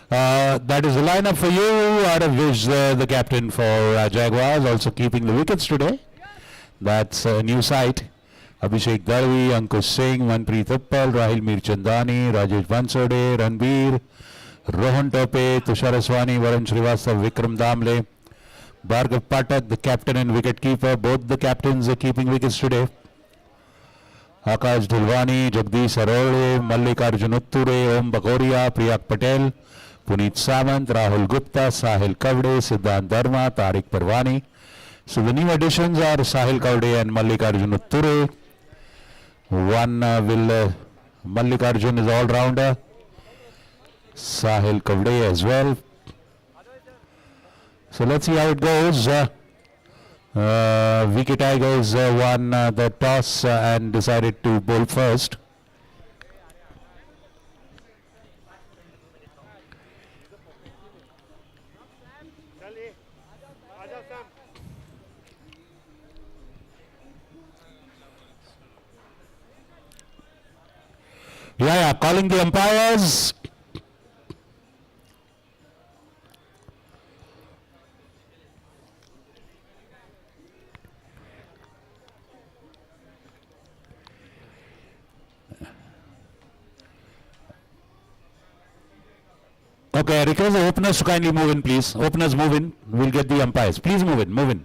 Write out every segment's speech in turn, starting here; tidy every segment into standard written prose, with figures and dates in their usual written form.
That is the lineup for you. Aravish, the captain for Jaguars, also keeping the wickets today. That's a new sight. Abhishek Darvi, Ankush Singh, Manpreet Uppal, Rahil Mirchandani, Rajesh Bansode, Ranbir, Rohan Tope, Tushar Aswani, Varun Srivastava, Vikram Damle, Bhargav Pathak, the captain and wicket keeper. Both the captains are keeping wickets today. Akash Dhilwani, Jagdish Arore, Mallikarjun Utture, Om Bagoria, Priyak Patel, Punit Samant, Rahul Gupta, Sahil Kavde, Siddhant Dharma, Tariq Parwani. So the new additions are Sahil Kavde and Mallikarjun Utture. One Mallikarjun is all-rounder. Sahil Kavde as well. So let's see how it goes. VK Tigers won the toss and decided to bowl first. Yeah, calling the umpires. Okay, I request the openers to kindly move in, please. Openers move in. We'll get the umpires. Please move in, move in.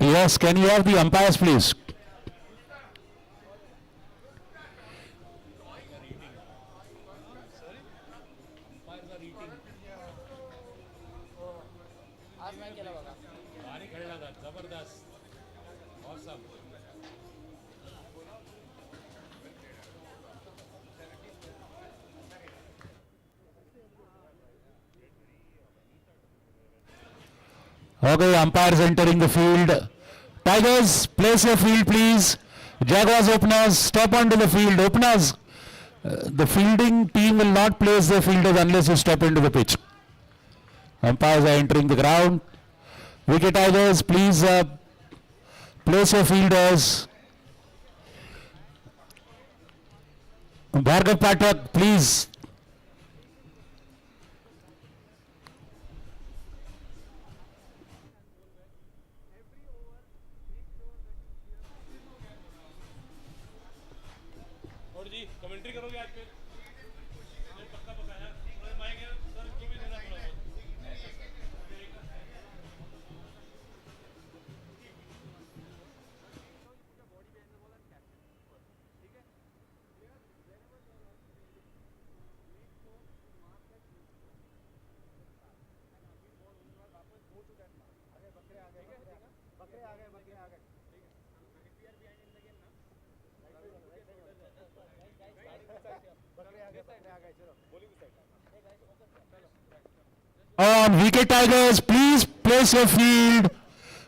Yes, can you have the umpires, please? Okay, umpires entering the field. Tigers, place your field, please. Jaguars openers, step onto the field. Openers, the fielding team will not place their fielders unless you step into the pitch. Umpires are entering the ground. Wicket Tigers, please place your fielders. Bhargav Pathak, please. On VK Tigers, please place your field.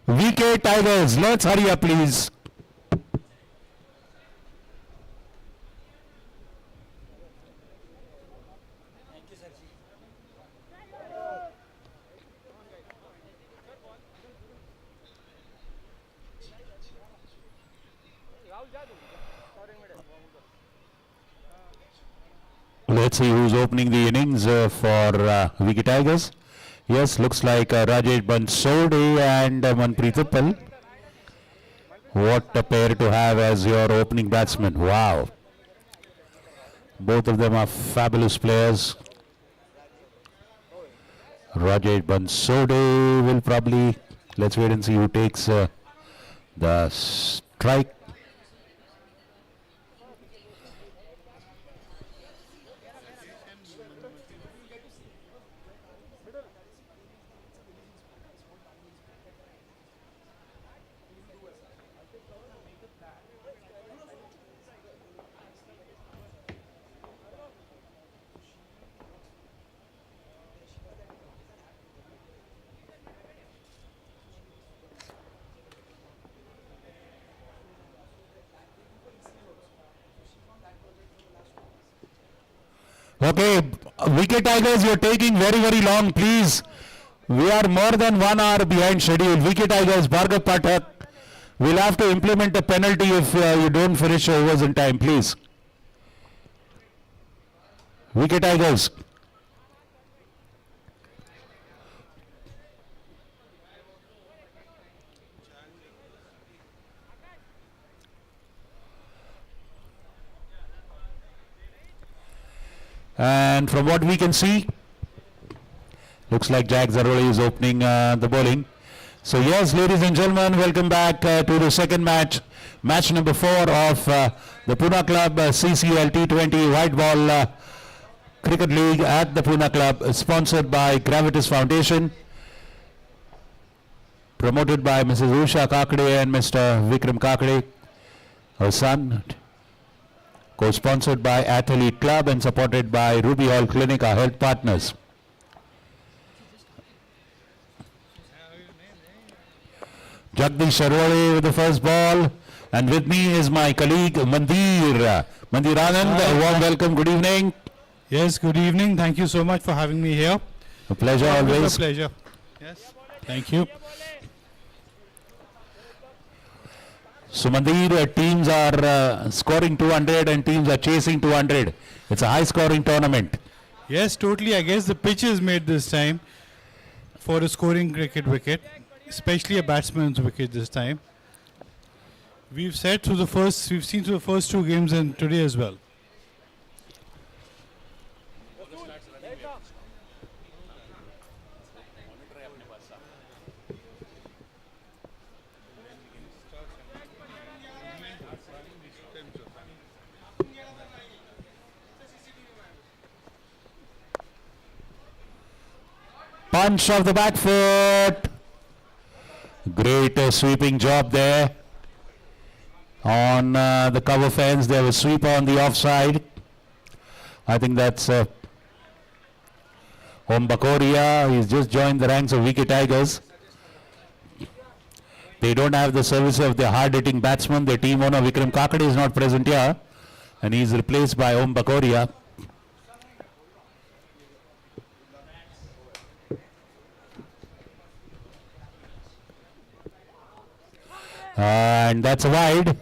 VK Tigers, let's hurry up, please. Let's see who's opening the innings for VK Tigers. Yes, looks like Rajesh Bansode and Manpreet Uppal. What a pair to have as your opening batsman. Wow. Both of them are fabulous players. Rajesh Bansode will probably, let's wait and see who takes the strike. Okay, VK Tigers, you're taking very long, please. We are more than 1 hour behind schedule. VK Tigers, Bhargav Pathak, We'll have to implement a penalty if you don't finish overs in time, please. Wicket Tigers. And from what we can see, looks like Jack Zaroli is opening the bowling. So yes, ladies and gentlemen, welcome back to the second match. Match number 4 of the Pune Club CCL T20 White Ball Cricket League at the Pune Club, sponsored by Gravitas Foundation, promoted by Mrs. Usha Kakade and Mr. Vikram Kakade, her son, co-sponsored by Athlete Club and supported by Ruby Hall Clinic, our health partners. Jagdish Sharwale with the first ball, and with me is my colleague Mandir. Mandir Anand, a warm welcome, good evening. Yes, good evening. Thank you so much for having me here. A pleasure always. A pleasure. Yes, thank you. So Mandir, teams are scoring 200 and teams are chasing 200. It's a high scoring tournament. Yes, totally. I guess the pitch is made this time for a scoring cricket wicket, especially a batsman's wicket this time. We've seen through the first 2 games and today as well. Punch of the back foot. Great sweeping job there. On the cover fence, there was sweeper on the offside. I think that's Om Bakoria. He's just joined the ranks of Wicket Tigers. They don't have the service of their hard-hitting batsman. Their team owner Vikram Kakade is not present here, and he's replaced by Om Bakoria. And that's a wide.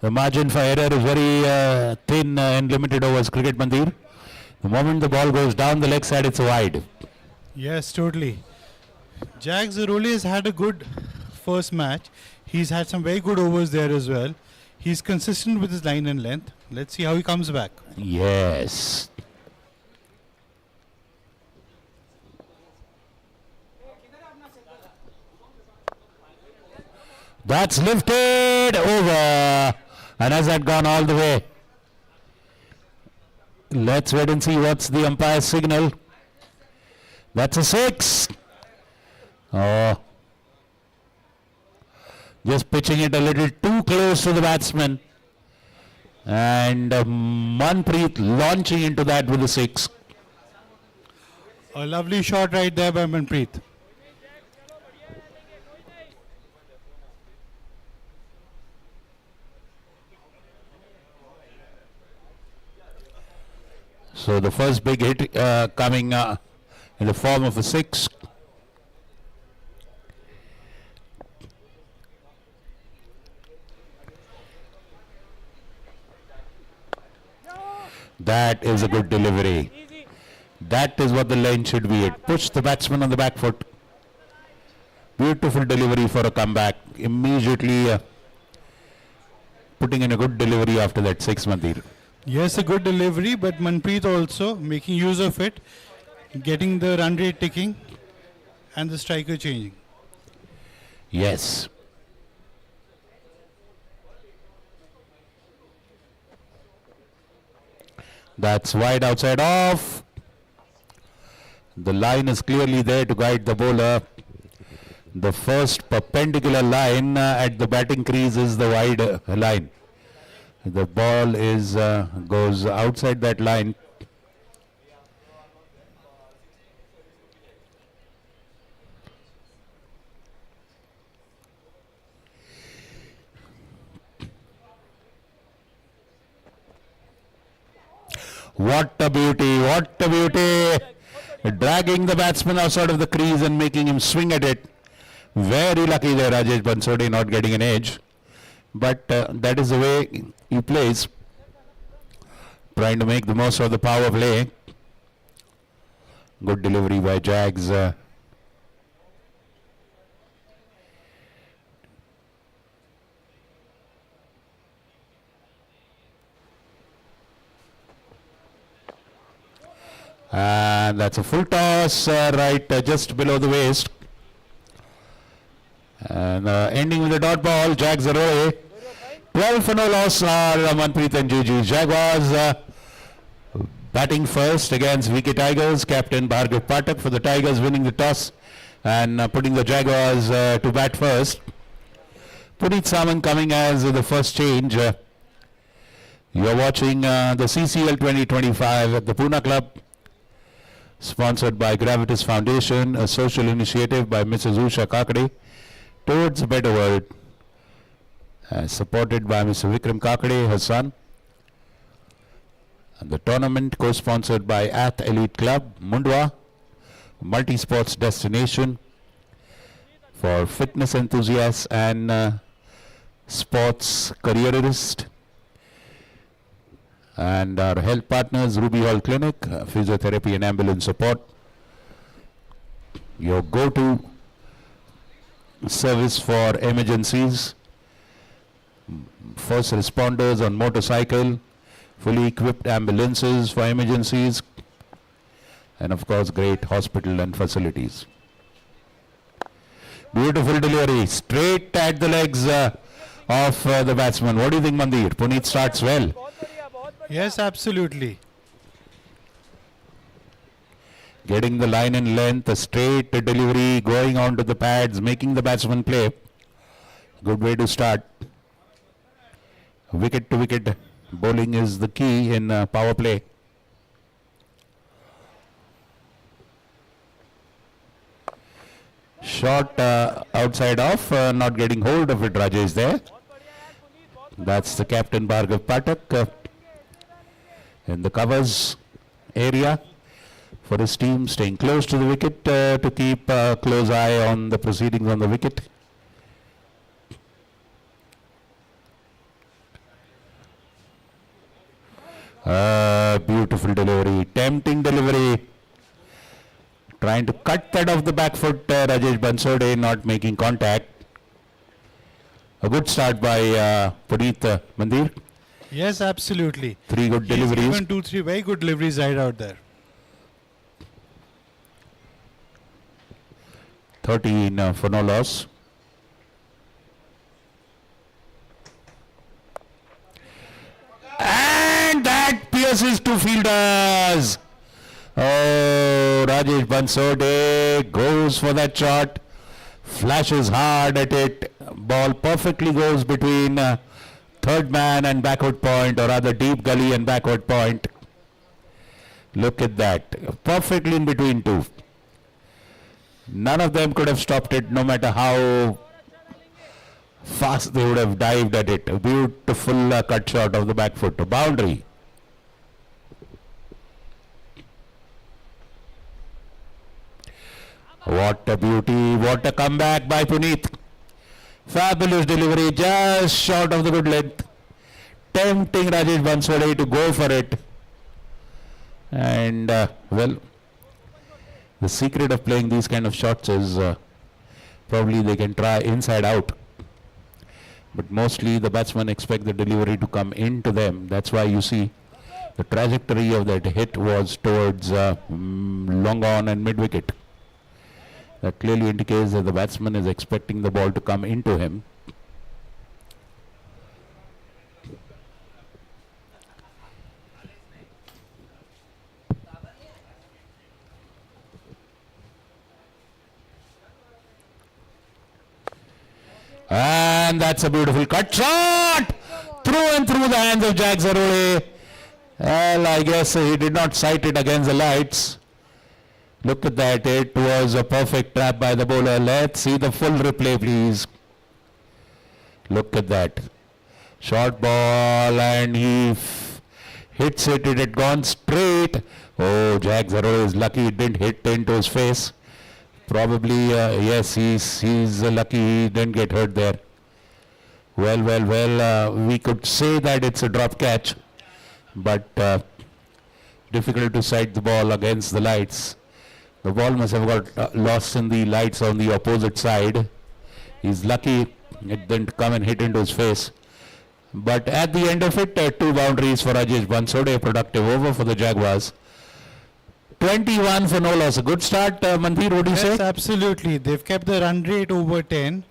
The margin for error is very thin in limited overs cricket, Mandir. The moment the ball goes down the leg side, it's a wide. Yes, totally. Jack Zaroli has had a good first match. He's had some very good overs there as well. He's consistent with his line and length. Let's see how he comes back. Yes. That's lifted over, and has that gone all the way? Let's wait and see what's the umpire's signal. That's a 6. Oh, just pitching it a little too close to the batsman, and Manpreet launching into that with a 6. A lovely shot right there by Manpreet. So the first big hit coming in the form of a 6. That is a good delivery. That is what the lane should be. It pushed the batsman on the back foot. Beautiful delivery for a comeback. Immediately putting in a good delivery after that 6, Mandir. Yes, a good delivery, but Manpreet also making use of it, getting the run rate ticking and the striker changing. Yes. That's wide outside off. The line is clearly there to guide the bowler. The first perpendicular line at the batting crease is the wide line. The ball is goes outside that line. What a beauty, what a beauty. Dragging the batsman outside of the crease and making him swing at it. Very lucky there, Rajesh Bansode not getting an edge. But that is the way he plays. Trying to make the most of the power play. Good delivery by Jags. And that's a full toss, right just below the waist. And ending with a dot ball, Jags are away. 12 for no loss are Manpreet and Juju. Jaguars batting first against VK Tigers. Captain Bhargav Patak for the Tigers winning the toss and putting the Jaguars to bat first. Punit Samant coming as the first change. You're watching the CCL 2025 at the Pune Club. Sponsored by Gravitas Foundation, a social initiative by Mrs. Usha Kakade towards a better world. Supported by Mr. Vikram Kakade, her son. And the tournament co-sponsored by Ath Elite Club, Mundwa, multi-sports destination for fitness enthusiasts and sports careerists. And our health partners, Ruby Hall Clinic, physiotherapy and ambulance support. Your go-to service for emergencies. First responders on motorcycle, fully equipped ambulances for emergencies, and of course great hospital and facilities. Beautiful delivery, straight at the legs of the batsman. What do you think, Mandir? Punit starts well. Yes, absolutely. Getting the line and length, a straight delivery, going on to the pads, making the batsman play. Good way to start. Wicket to wicket bowling is the key in power play. Shot outside off, not getting hold of it, Rajesh there. That's the captain Bhargav Patak in the covers area for his team, staying close to the wicket to keep a close eye on the proceedings on the wicket. Beautiful delivery, tempting delivery. Trying to cut that off the back foot, Rajesh Bansode not making contact. A good start by Punit, Mandir. Yes, absolutely. 3 good deliveries. Even 2-3 very good deliveries right out there. 13 for no loss. And that pierces 2 fielders. Oh, Rajesh Bansode goes for that shot. Flashes hard at it. Ball perfectly goes between third man and backward point, or rather deep gully and backward point. Look at that. Perfectly in between two. None of them could have stopped it, no matter how fast they would have dived at it. A beautiful cut shot of the back foot. A boundary. What a beauty. What a comeback by Punit. Fabulous delivery, just short of the good length. Tempting Rajesh Bansode to go for it. And, well, the secret of playing these kind of shots is probably they can try inside out. But mostly the batsmen expect the delivery to come into them. That's why you see the trajectory of that hit was towards long on and mid wicket. That clearly indicates that the batsman is expecting the ball to come into him. And that's a beautiful cut shot! Through and through the hands of Jags Arole. Well, I guess he did not sight it against the lights. Look at that, it was a perfect trap by the bowler. Let's see the full replay, please. Look at that. Short ball and he hits it. It had gone straight. Oh, Jags Arole is lucky it didn't hit into his face. Probably, yes, he's lucky he didn't get hurt there. Well, we could say that it's a drop catch, but difficult to sight the ball against the lights. The ball must have got lost in the lights on the opposite side. He's lucky it didn't come and hit into his face. But at the end of it, 2 boundaries for Rajesh Bansode, a productive over for the Jaguars. 21 for no loss. A good start, Mandir, what do you say? Yes, absolutely. They've kept the run rate over 10.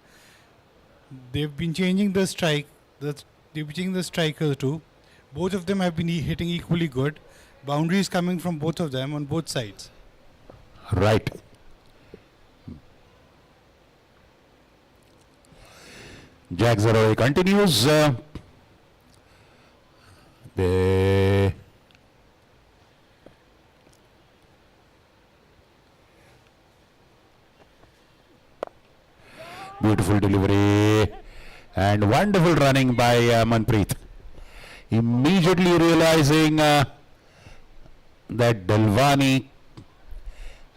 They've been changing the strike. They've been changing the strikers too. Both of them have been hitting equally good. Boundaries coming from both of them on both sides. Right. Jags away continues. They beautiful delivery and wonderful running by Manpreet. Immediately realizing that Dalwani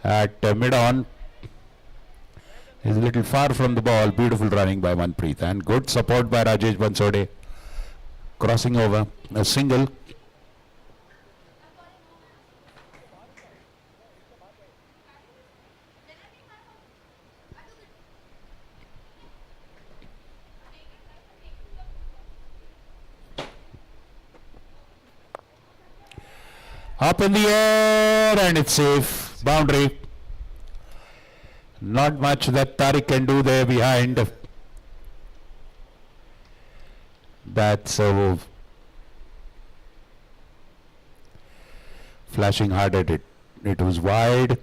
at mid-on is a little far from the ball. Beautiful running by Manpreet and good support by Rajesh Bansode. Crossing over a single. Up in the air and it's safe. Boundary. Not much that Tariq can do there behind. That's flashing hard at it. It was wide.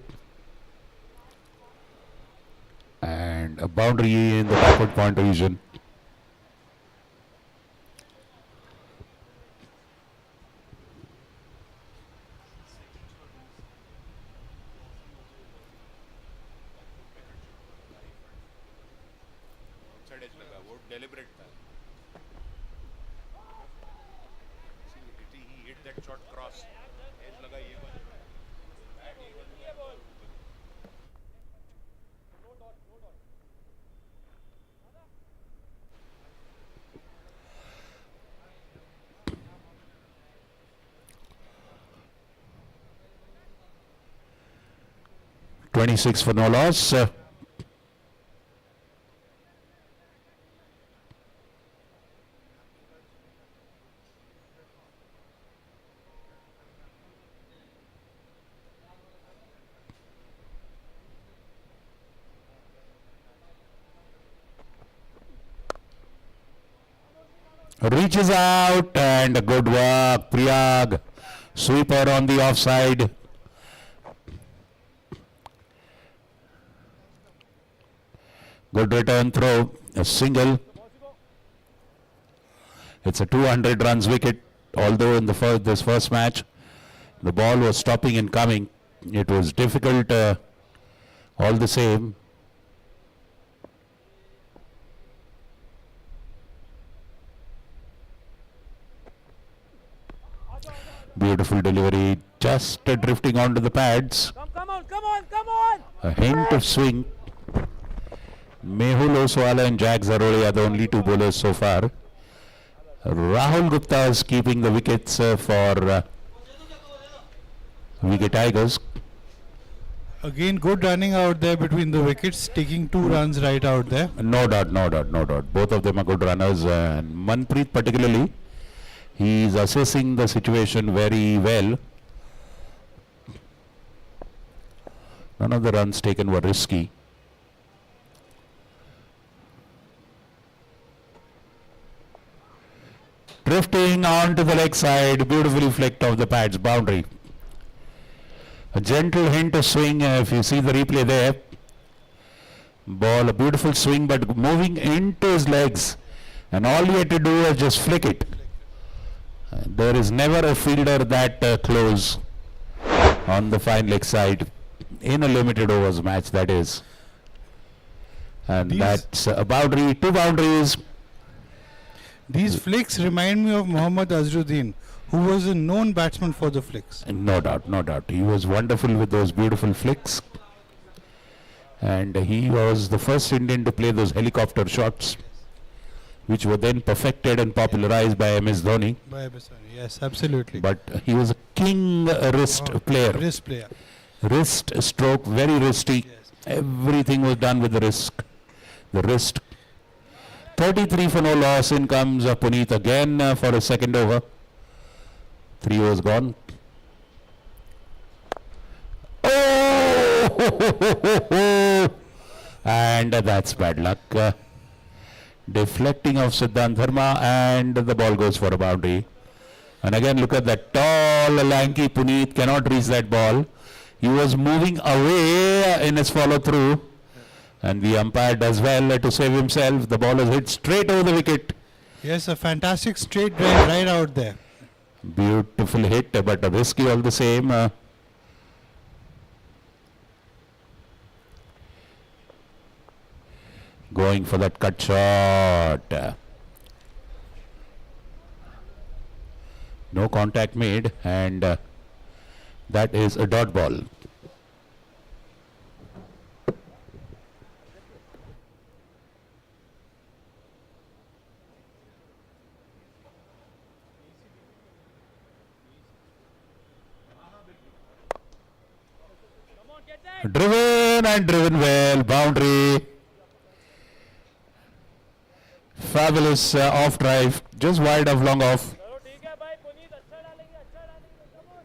And a boundary in the backward point region. Deliberate he hit that shot cross. Edge laga ye ball. 26 for no loss. Reaches out and good work, Priyag. Sweeper on the offside. Good return throw, a single. It's a 200 runs wicket, although in this first match, the ball was stopping and coming. It was difficult all the same. Beautiful delivery, just drifting onto the pads. Come on! A hint of swing. Mehul Oswala and Jack Zaroli are the only 2 bowlers so far. Rahul Gupta is keeping the wickets for Wicket Tigers. Again, good running out there between the wickets, taking 2 runs right out there. No doubt. Both of them are good runners, and Manpreet particularly. He is assessing the situation very well. None of the runs taken were risky. Drifting onto the leg side, beautifully flicked off the pads, boundary. A gentle hint of swing, if you see the replay there. Ball, a beautiful swing, but moving into his legs. And all he had to do was just flick it. There is never a fielder that close on the fine leg side in a limited overs match, that is. And that's a boundary, 2 boundaries. These flicks remind me of Mohammad Azharuddin, who was a known batsman for the flicks. No doubt. He was wonderful with those beautiful flicks. And he was the first Indian to play those helicopter shots, which were then perfected and popularized by MS Dhoni. Yes, absolutely. But he was a king wrist player. Wrist player. Wrist stroke, very wristy. Yes. Everything was done with the wrist. 33 for no loss. In comes Punit again for a second over. 3 overs gone. Oh! And that's bad luck. Deflecting of Siddhant Dharma, and the ball goes for a boundary. And again, look at that tall, lanky Punit cannot reach that ball. He was moving away in his follow through, and the umpire does well to save himself. The ball is hit straight over the wicket. Yes, a fantastic straight drive right out there. Beautiful hit, but risky all the same. Going for that cut shot. No contact made, and that is a dot ball. Come on, get that. Driven and driven well, boundary. Fabulous off drive, just wide of long off. चलो ठीक है भाई पुनीत अच्छा डालेंगे come on.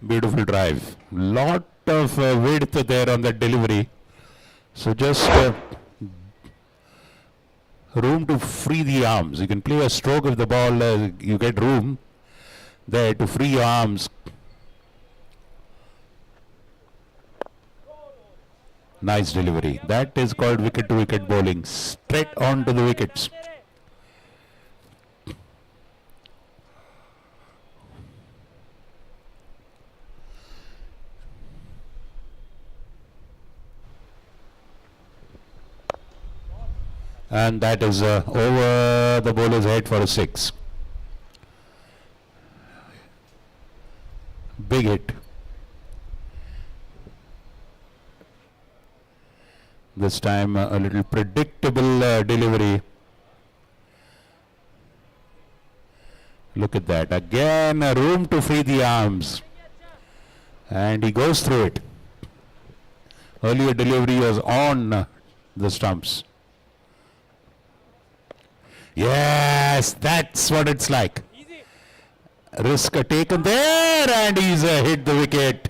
Beautiful drive. Lot of width there on that delivery. So just room to free the arms. You can play a stroke of the ball. You get room there to free your arms. Nice delivery. That is called wicket-to-wicket bowling. Straight on to the wickets. And that is over the bowler's head for a 6. Big hit. This time a little predictable delivery. Look at that. Again, room to free the arms. And he goes through it. Earlier delivery was on the stumps. Yes, that's what it's like. Easy. Risk taken there, and he's hit the wicket.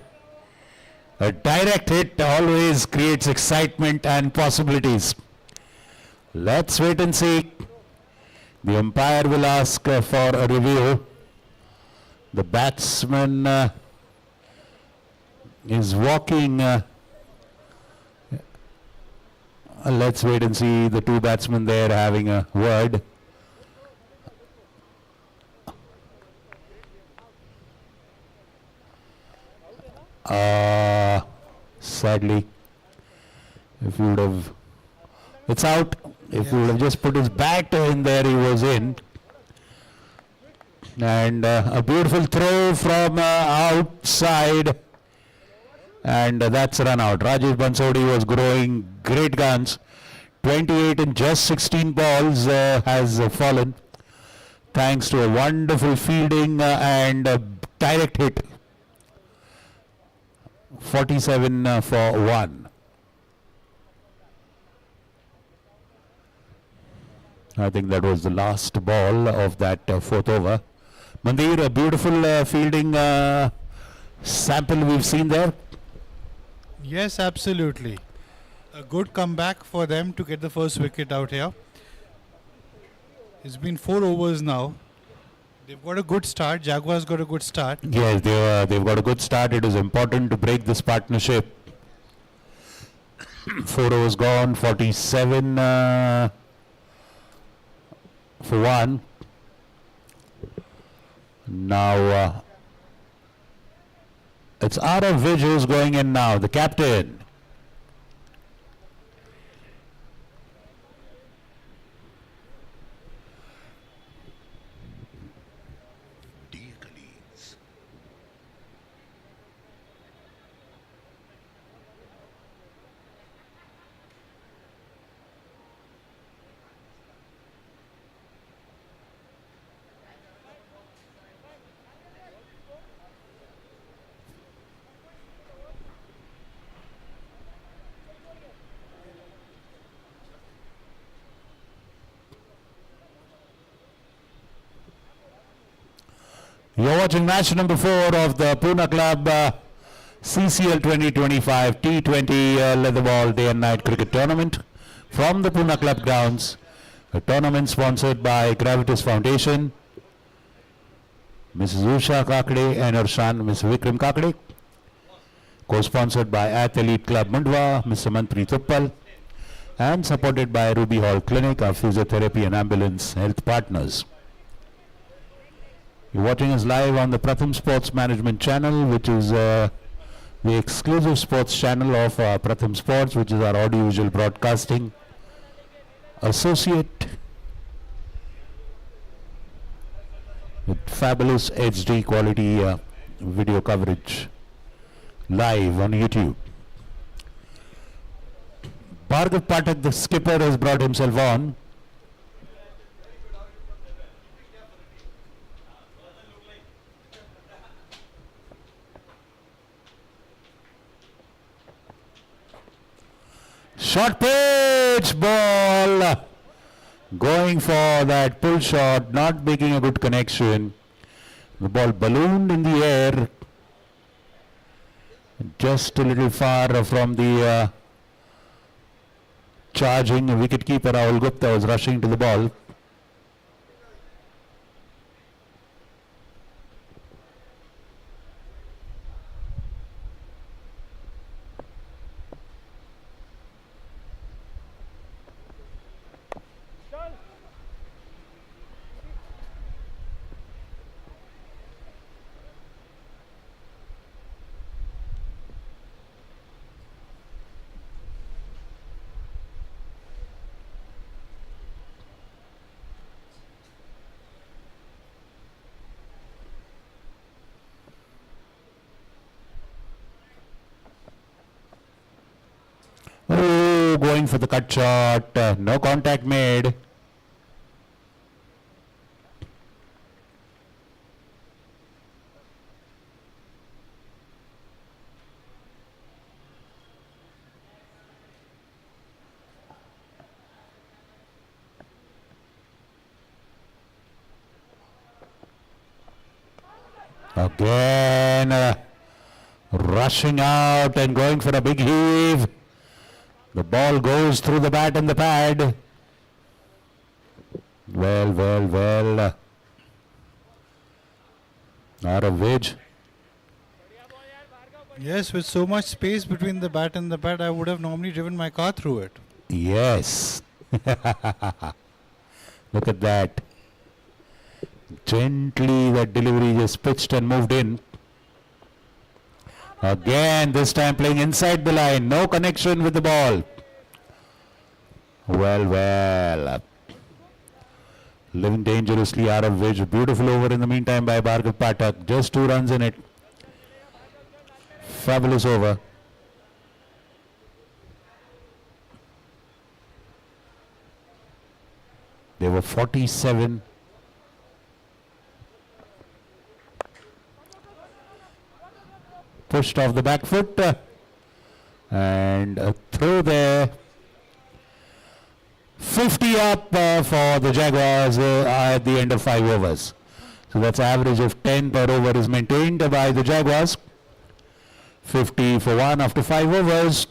A direct hit always creates excitement and possibilities. Let's wait and see. The umpire will ask for a review. The batsman is walking. Let's wait and see the two batsmen there having a word. Sadly, if you would have, it's out. If you would have just put his bat in there, he was in. And a beautiful throw from outside, and that's a run out. Rajesh Bansodi was growing great guns. 28 in just 16 balls has fallen, thanks to a wonderful fielding and a direct hit. 47 for 1. I think that was the last ball of that fourth over. Mandir, a beautiful fielding sample we've seen there. Yes, absolutely. A good comeback for them to get the first wicket out here. It's been 4 overs now. They've got a good start. Jaguars got a good start. Yes, they've got a good start. It is important to break this partnership. 4 overs gone, 47 for 1. Now it's Arav Vij who's going in now, the captain. You're watching match number 4 of the Pune Club CCL 2025 T20 Leather Ball Day and Night Cricket Tournament from the Pune Club grounds. A tournament sponsored by Gravitas Foundation, Mrs. Usha Kakade and her son, Mr. Vikram Kakade. Co-sponsored by Athlete Club Mundwa, Mr. Mantri Tuppal, and supported by Ruby Hall Clinic, our physiotherapy and ambulance health partners. You're watching us live on the Pratham Sports Management channel, which is the exclusive sports channel of Pratham Sports, which is our audiovisual broadcasting associate with fabulous HD quality video coverage live on YouTube. Bhargav Pathak, the skipper, has brought himself on. Short pitch ball, going for that pull shot, not making a good connection. The ball ballooned in the air, just a little far from the charging wicketkeeper Rahul Gupta was rushing to the ball. Oh, going for the cut shot, no contact made. Again, rushing out and going for a big heave. The ball goes through the bat and the pad. Well. Not a wedge. Yes, with so much space between the bat and the pad, I would have normally driven my car through it. Yes. Look at that. Gently that delivery just pitched and moved in. Again, this time playing inside the line. No connection with the ball. Well. Living dangerously out of which. Beautiful over in the meantime by Bhargav Pathak. Just 2 runs in it. Fabulous over. They were 47. Pushed off the back foot and a throw there. 50 up for the Jaguars at the end of 5 overs. So that's average of 10 per over is maintained by the Jaguars. 50 for 1 after 5 overs.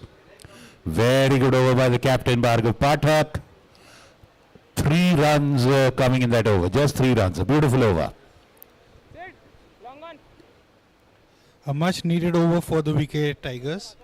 Very good over by the captain Bhargav Pathak. 3 runs coming in that over. Just 3 runs. A beautiful over. A much needed over for the wicket Tigers.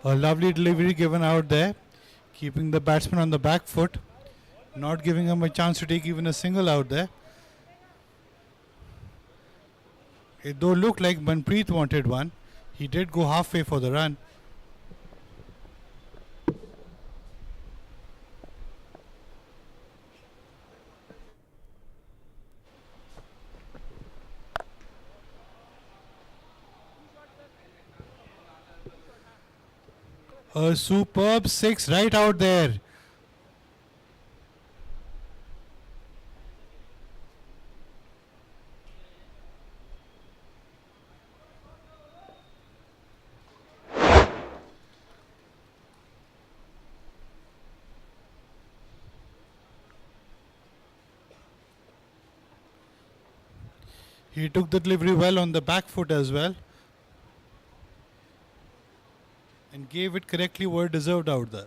A lovely delivery given out there, keeping the batsman on the back foot, not giving him a chance to take even a single out there. It though looked like Manpreet wanted one, he did go halfway for the run. A superb six right out there. He took the delivery well on the back foot as well, and gave it correctly where it deserved out there.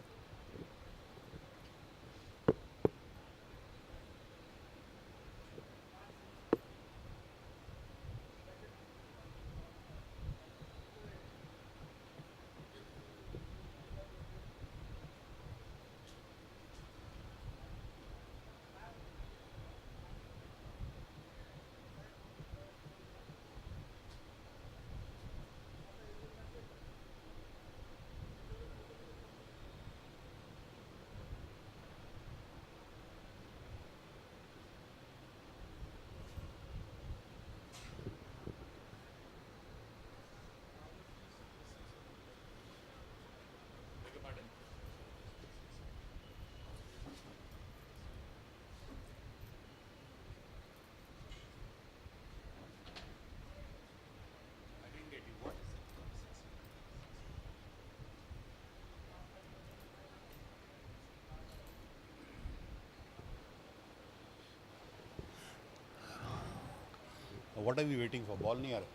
What are we waiting for? Ball नहीं आ रहा.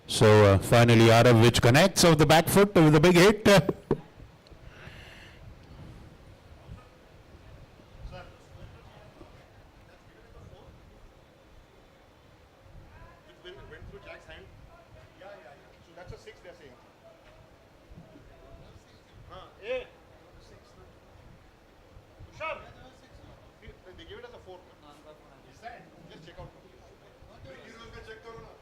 So finally Arav which connects off the back foot with a big hit. Went through Jack's hand. Yeah. So that's a 6 they're saying. A. 6. Sure. They give it as a 4. Is that? Just check out. Check करो ना.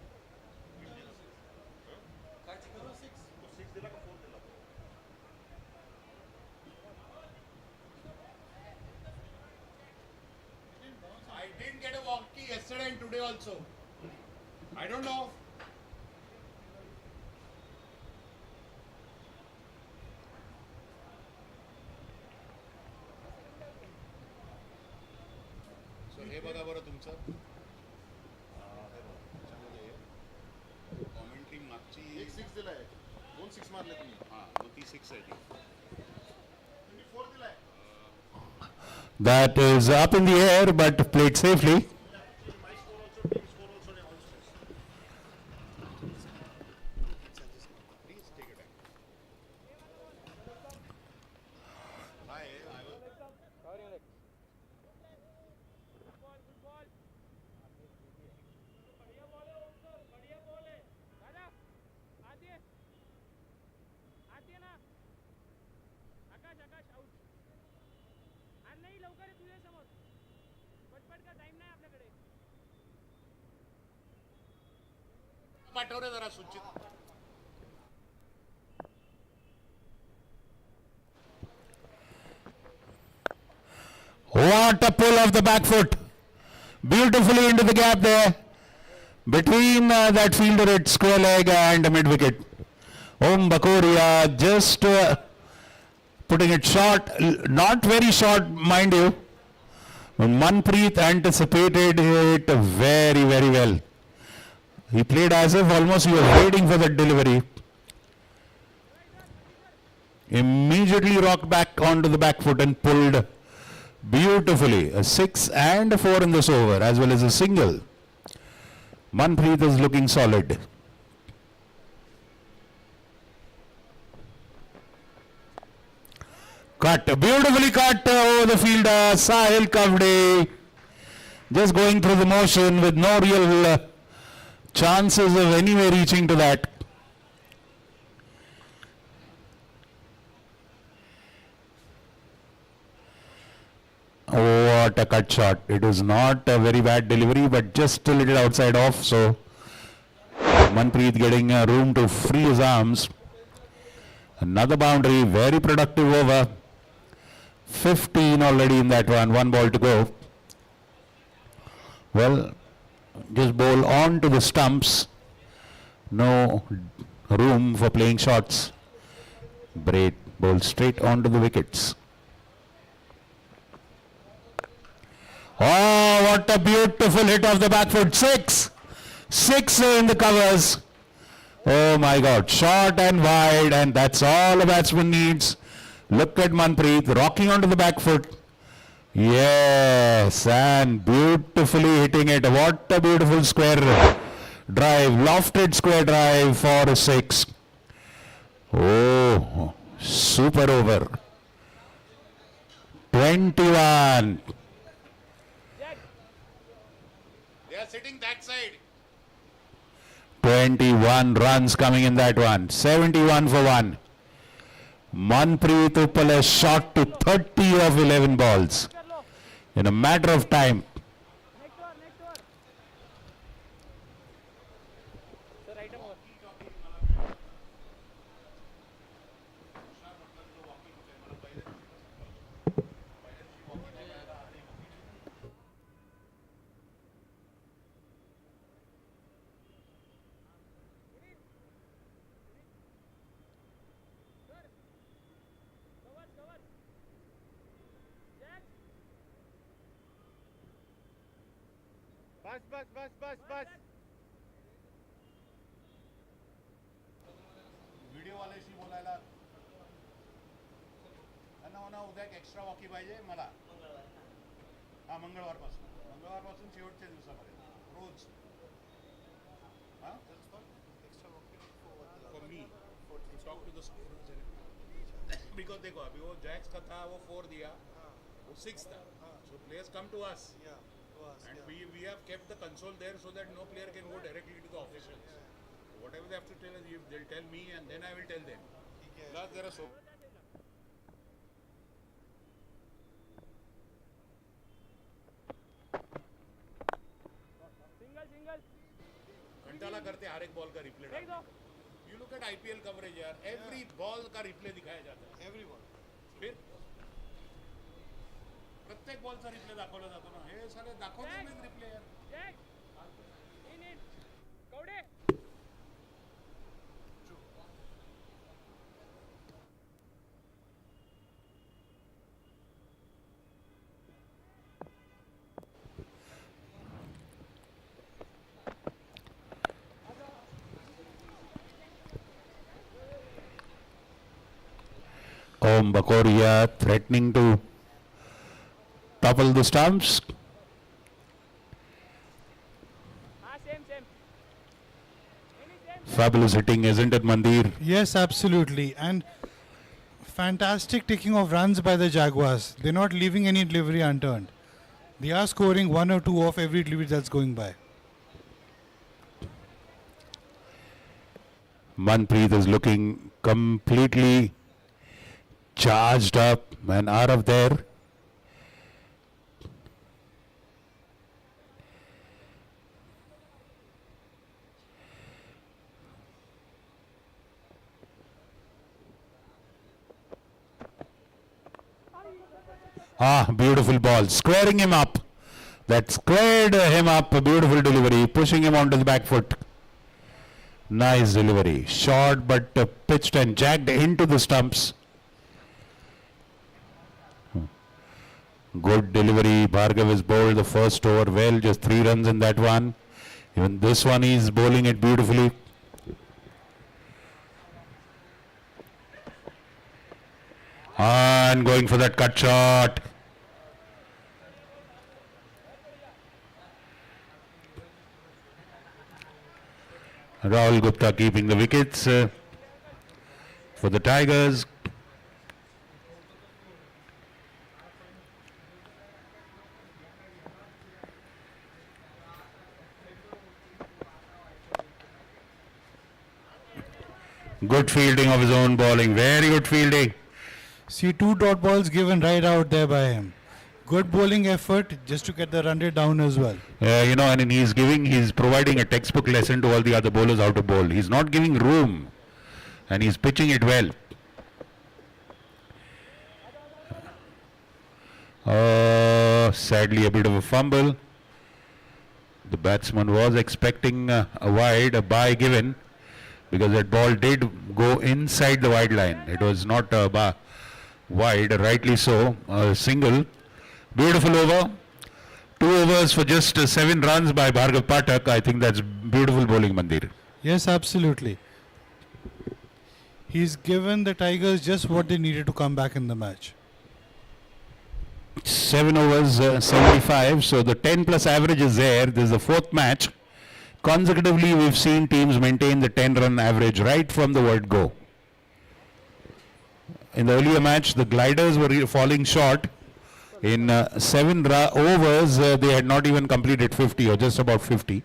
6 दिला का 4 दिला. I didn't get a walkie yesterday and today also. I don't know. So हे बघा बरं तुमचं commentary मागची एक 6 दिलाय 2 6 मारले तुम्ही हां मग ती 6 आहे ती तुम्ही 4 दिलाय That is up in the air but played safely. my score also team score also ne all stress please take your time hi I will बढ़िया बॉल है ओमकर, बढ़िया बॉल है. राजा आती है ना. आकाश आउट. आणि नाही लवकर आहे तुझ्या समोर. पटपट का टाइम नाही आपल्याकडे. पाठव रे जरा सूचित What a pull of the back foot. Beautifully into the gap there. Between that fielder at square leg and mid wicket. Om Bakoria just putting it short, not very short mind you. Manpreet anticipated it very well. He played as if almost he was waiting for the delivery. Immediately rocked back onto the back foot and pulled beautifully. A 6 and a 4 in this over as well as a single. Manpreet is looking solid. Cut, beautifully cut over the fielder. Sahil Kavde just going through the motion with no real chances of anyway reaching to that. What a cut shot. It was not a very bad delivery, but just a little outside off. So Manpreet getting room to free his arms. Another boundary, very productive over. 15 already in that one ball to go. Well, just bowl on to the stumps. No room for playing shots. Braid bowl straight onto the wickets. Oh, what a beautiful hit off the back foot. Six in the covers. Oh my God, short and wide, and that's all a batsman needs. Look at Manpreet rocking onto the back foot. Yes, and beautifully hitting it. What a beautiful square drive, lofted square drive for a 6. Oh, super over. 21. They are sitting that side. 21 runs coming in that one. 71 for 1. Manpreet Uppal has shot to 30 of 11 balls in a matter of time. Next over. So right over. Cover. Jack. बस video वाल्याशी बोलायला त्यांना उद्या एक extra walkie पाहिजे मला हा मंगळवारपासून शेवटच्या दिवसापर्यंत रोज हां for me talk to the because देखो अभी वो जैक्स का था वो 4 दिया वो 6 था so players come to us and we have kept the console there so that no player can go directly to the officials. Whatever they have to tell us, they'll tell me and then I will tell them. Plus there are so Single. घंटाला करते हर एक ball का replay Take दो. You look at IPL coverage यार every ball का replay दिखाया जाता है every ball फिर प्रत्येक बॉलचा रिप्ले दाखवला जातो ना हे साले दाखवतो नाही रिप्ले यार Jack. In. Kavde. Om Bakoria threatening to topple the stumps. Same. Fabulous hitting, isn't it, Mandir? Yes, absolutely. And fantastic taking of runs by the Jaguars. They're not leaving any delivery unturned. They are scoring 1 or 2 off every delivery that's going by. Manpreet is looking completely charged up and out of there. Beautiful ball. Squaring him up. That squared him up. A beautiful delivery. Pushing him onto the back foot. Nice delivery. Short but pitched and jagged into the stumps. Good delivery. Bhargav is bowled the first over well. Just 3 runs in that one. Even this one he's bowling it beautifully. And going for that cut shot. Rahul Gupta keeping the wickets for the Tigers. Good fielding of his own bowling. Very good fielding. See, 2 dot balls given right out there by him. Good bowling effort just to get the run rate down as well. You know, and he's providing a textbook lesson to all the other bowlers how to bowl. He's not giving room, and he's pitching it well. Sadly, a bit of a fumble. The batsman was expecting a bye given, because that ball did go inside the wide line. It was not wide, rightly so. Single. Beautiful over. 2 overs for just 7 runs by Bhargav Pathak. I think that's beautiful bowling, Mandir. Yes, absolutely. He's given the Tigers just what they needed to come back in the match. 7 overs, 75. So the 10 plus average is there. This is the 4th match. Consecutively, we've seen teams maintain the 10-run average right from the word go. In the earlier match, the Gliders were falling short. In 7 overs, they had not even completed 50 or just about 50.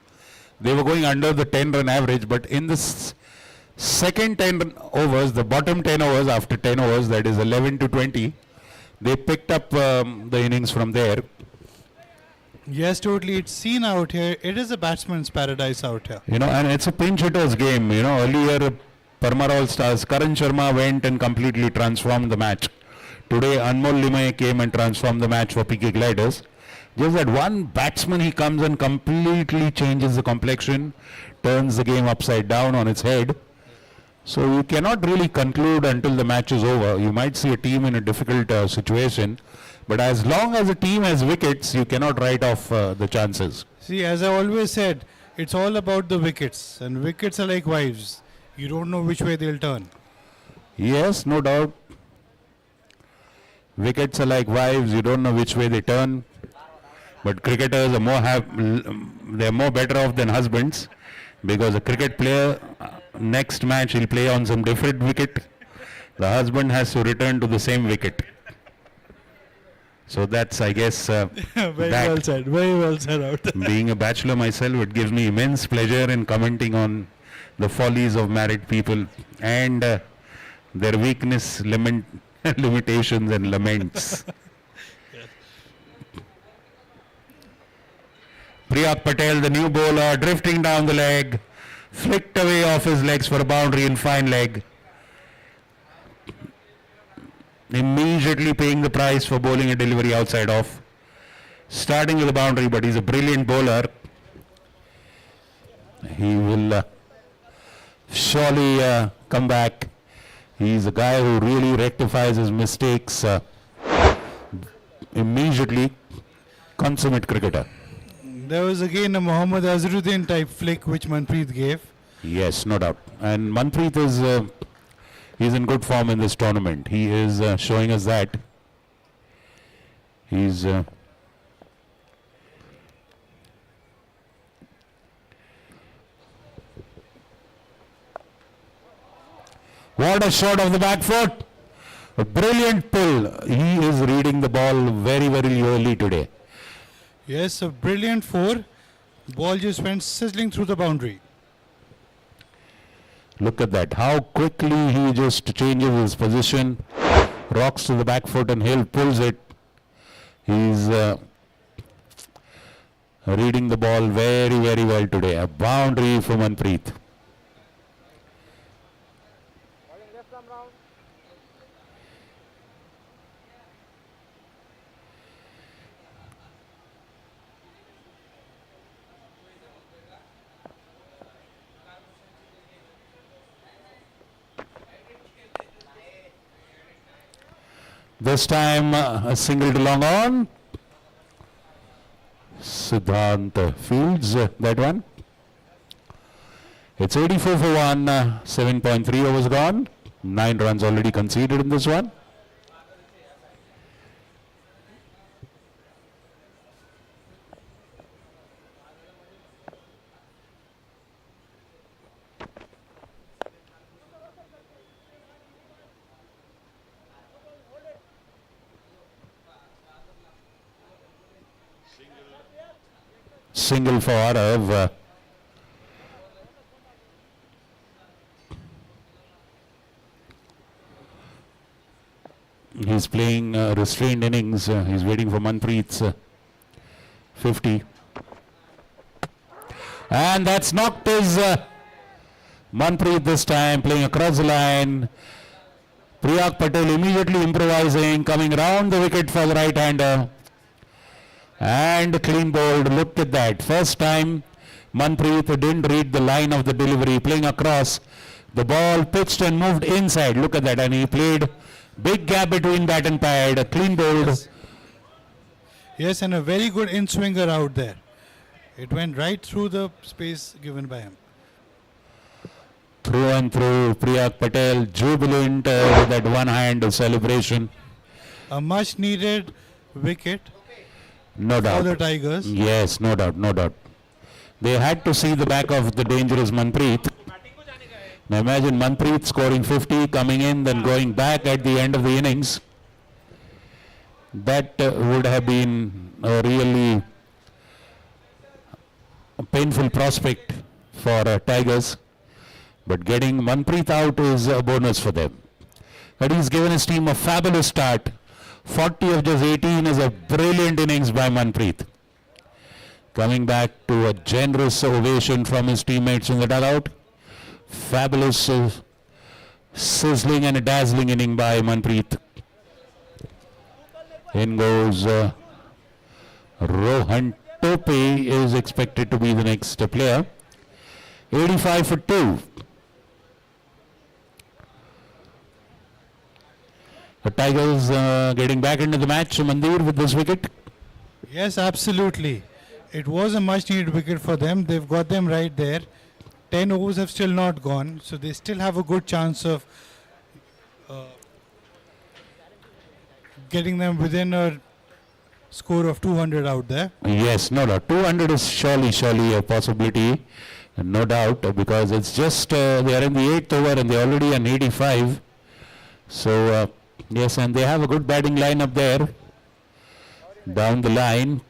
They were going under the 10-run average, but in the second 10 overs, the bottom 10 overs, after 10 overs, that is 11 to 20, they picked up the innings from there. Yes, totally. It's seen out here. It is a batsman's paradise out here. You know, and it's a pinch hitter's game. You know, earlier, Parmar All-Stars, Karan Sharma went and completely transformed the match. Today, Anmol Limay came and transformed the match for PK Gliders. Just that one batsman, he comes and completely changes the complexion, turns the game upside down on its head. So you cannot really conclude until the match is over. You might see a team in a difficult situation, but as long as a team has wickets, you cannot write off the chances. See, as I always said, it's all about the wickets, and wickets are like wives. You don't know which way they'll turn. Yes, no doubt. Wickets are like wives, you don't know which way they turn. But cricketers are they're more better off than husbands, because a cricket player, next match he'll play on some different wicket. The husband has to return to the same wicket. So that's, I guess, Very well said. Very well said out there. Being a bachelor myself, it gives me immense pleasure in commenting on the follies of married people and their weakness, limitations and laments. Priyak Patel, the new bowler, drifting down the leg, flicked away off his legs for a boundary in fine leg. Immediately paying the price for bowling a delivery outside off. Starting with a boundary, but he's a brilliant bowler. He will surely come back. He's a guy who really rectifies his mistakes immediately. Consummate cricketer. There was again a Mohammad Azharuddin type flick which Manpreet gave. Yes, no doubt. And Manpreet is he's in good form in this tournament. He is showing us that. He's what a shot of the back foot. A brilliant pull. He is reading the ball very, very early today. Yes, a brilliant 4. Ball just went sizzling through the boundary. Look at that. How quickly he just changes his position. Rocks to the back foot and Hill pulls it. He's reading the ball very, very well today. A boundary for Manpreet. This time a single to long on. Siddhant fields that one. It's 84 for 1, 7.3 overs gone. 9 runs already conceded in this one. Single for Arav. is playing restrained innings. He's waiting for Manpreet's 50. And that's knocked his Manpreet this time, playing across the line. Priyak Patel immediately improvising, coming round the wicket for the right-hander. And clean bowled. Look at that. First time Manpreet didn't read the line of the delivery, playing across. The ball pitched and moved inside. Look at that. And he played big gap between bat and pad. A clean bowled. Yes, and a very good in-swinger out there. It went right through the space given by him. Through and through. Priyak Patel jubilant with that one-hand celebration. A much-needed wicket No for doubt. the Tigers. Yes, no doubt, no doubt. They had to see the back of the dangerous Manpreet. Now imagine Manpreet scoring 50, coming in, then going back at the end of the innings. That would have been a really painful prospect for Tigers. But getting Manpreet out is a bonus for them. But he's given his team a fabulous start. 40 of just 18 is a brilliant innings by Manpreet. Coming back to a generous ovation from his teammates in the dugout. Fabulous, sizzling and dazzling inning by Manpreet. In goes Rohan Tope is expected to be the next player. 85 for 2. The Tigers getting back into the match, Mandir, with this wicket. Yes, absolutely. It was a much-needed wicket for them. They've got them right there. 10 overs have still not gone, so they still have a good chance of getting them within a score of 200 out there. Yes, no doubt. 200 is surely a possibility, no doubt, because it's just they are in the 8th over and they're already on 85. So, yes, and they have a good batting line up there. Down the line,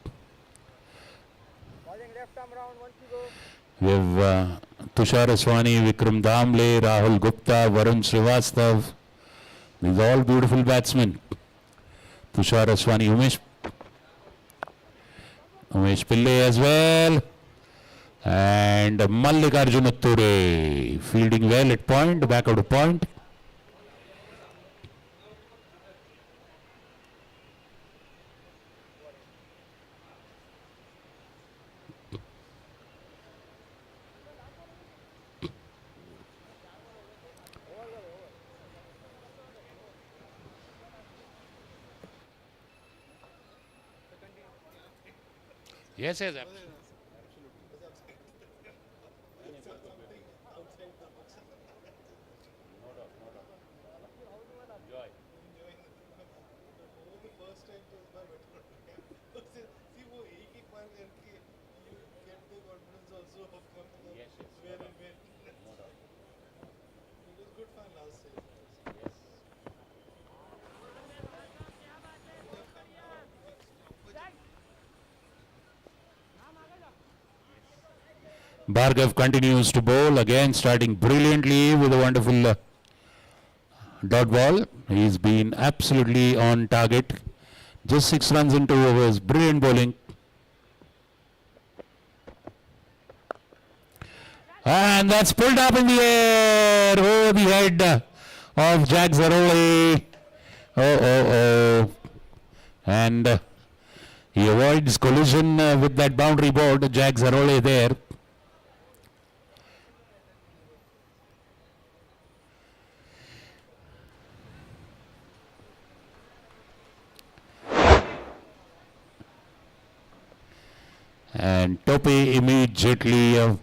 we have Tushar Aswani, Vikram Damle, Rahul Gupta, Varun Srivastav. These are all beautiful batsmen. Tushar Aswani, Umesh Pillai as well. And Mallikarjun Utture fielding well at point, back out of point. Yes, yes, absolutely. Bhargav continues to bowl, again starting brilliantly with a wonderful dot ball. He's been absolutely on target. Just 6 runs in 2 overs, brilliant bowling. And that's pulled up in the air over the head of Jack Zaroli. Oh. And he avoids collision with that boundary board, Jack Zaroli there. And Tope immediately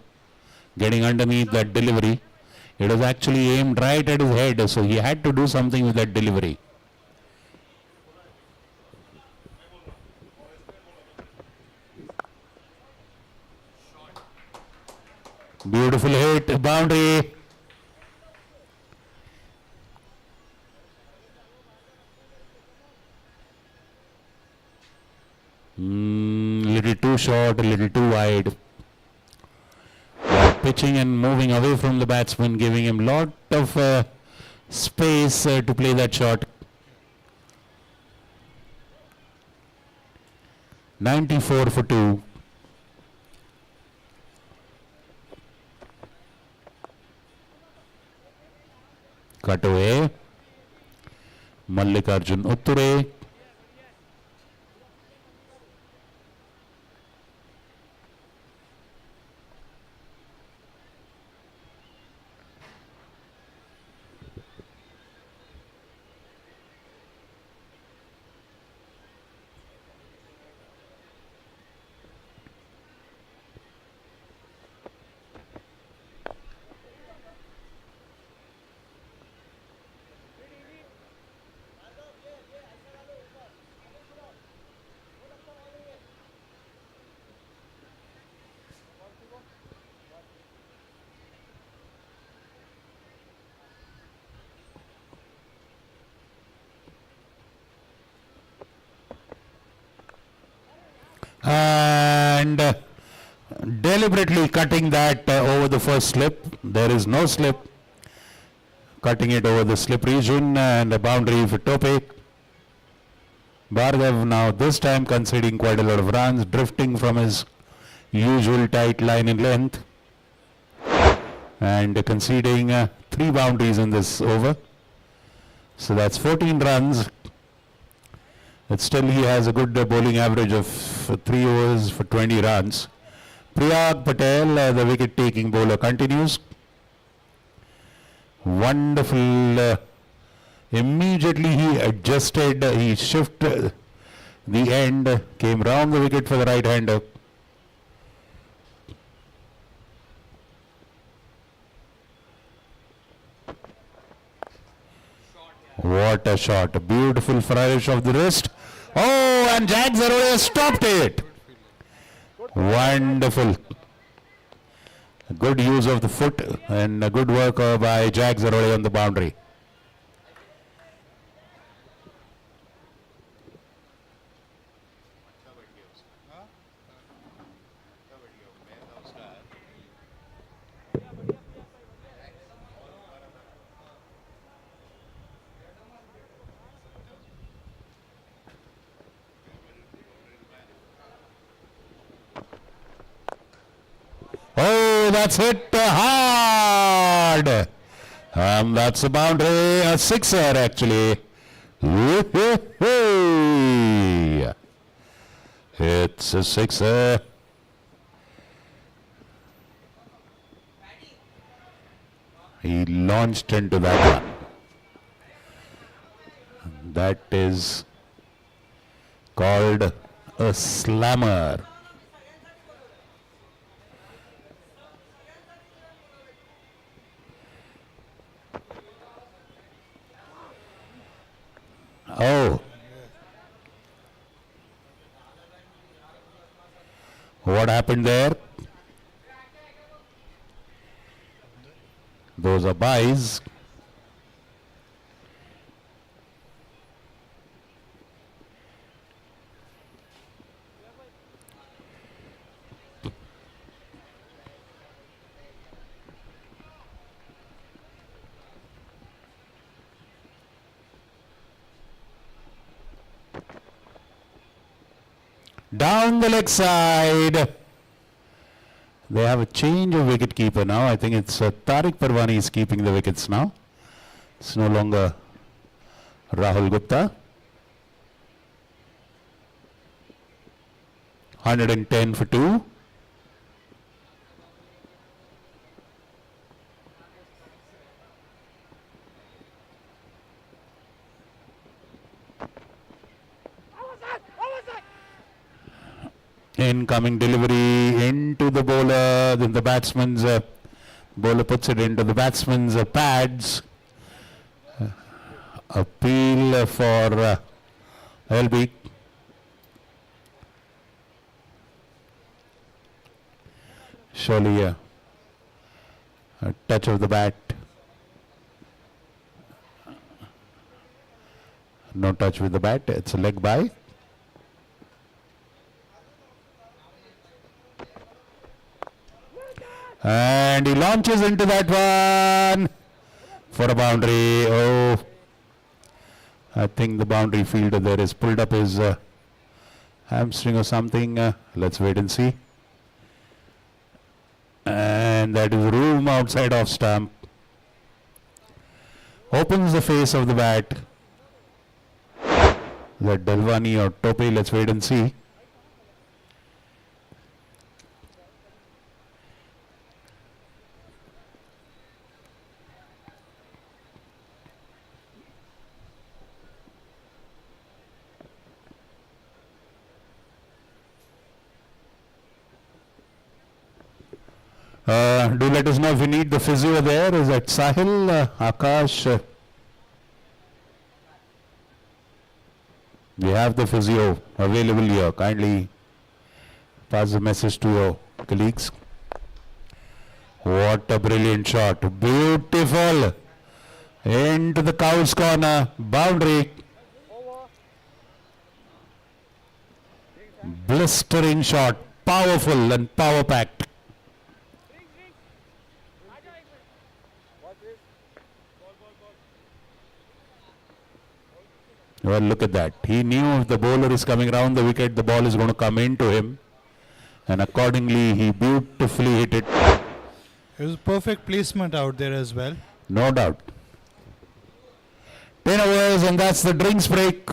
getting underneath that delivery. It was actually aimed right at his head, so he had to do something with that delivery. Beautiful hit, boundary. Little too short, a little too wide. Pitching and moving away from the batsman, giving him lot of space to play that shot. 94 for 2. Cut away. Mallikarjun Utture. And deliberately cutting that over the first slip. There is no slip. Cutting it over the slip region and a boundary for Tope. Bhargav now this time conceding quite a lot of runs, drifting from his usual tight line in length and conceding 3 boundaries in this over. So that's 14 runs. But still he has a good bowling average of 3 overs for 20 runs. Priyag Patel, the wicket taking bowler, continues. Wonderful. Immediately he adjusted, he shifted the end, came round the wicket for the right hander. What a shot. A beautiful flourish of the wrist. Oh, and Jaguars stopped it. Wonderful. Good use of the foot and a good work by Jaguars on the boundary. Oh, that's hit hard. That's a boundary, a sixer actually. It's a sixer. He launched into that one. That is called a slammer. Oh. What happened there? Those are buys. Down the leg side. They have a change of wicket keeper now. I think it's Tariq Parwani is keeping the wickets now. It's no longer Rahul Gupta. 110 for 2. Incoming delivery into the bowler, then the batsman's bowler puts it into the batsman's pads. Appeal for LB. Surely a touch of the bat. No touch with the bat, it's a leg by. And he launches into that one for a boundary. Oh, I think the boundary fielder there has pulled up his hamstring or something. Let's wait and see. And that is room outside off stump. Opens the face of the bat. That Dalwani or Tope, let's wait and see. Do let us know if you need the physio there. Is that Sahil, Akash? We have the physio available here. Kindly pass the message to your colleagues. What a brilliant shot. Beautiful. Into the cow's corner. Boundary. Blistering shot. Powerful and power packed. Well, look at that. He knew if the bowler is coming around the wicket, the ball is going to come into him. And accordingly, he beautifully hit it. It was perfect placement out there as well. No doubt. 10 overs and that's the drinks break.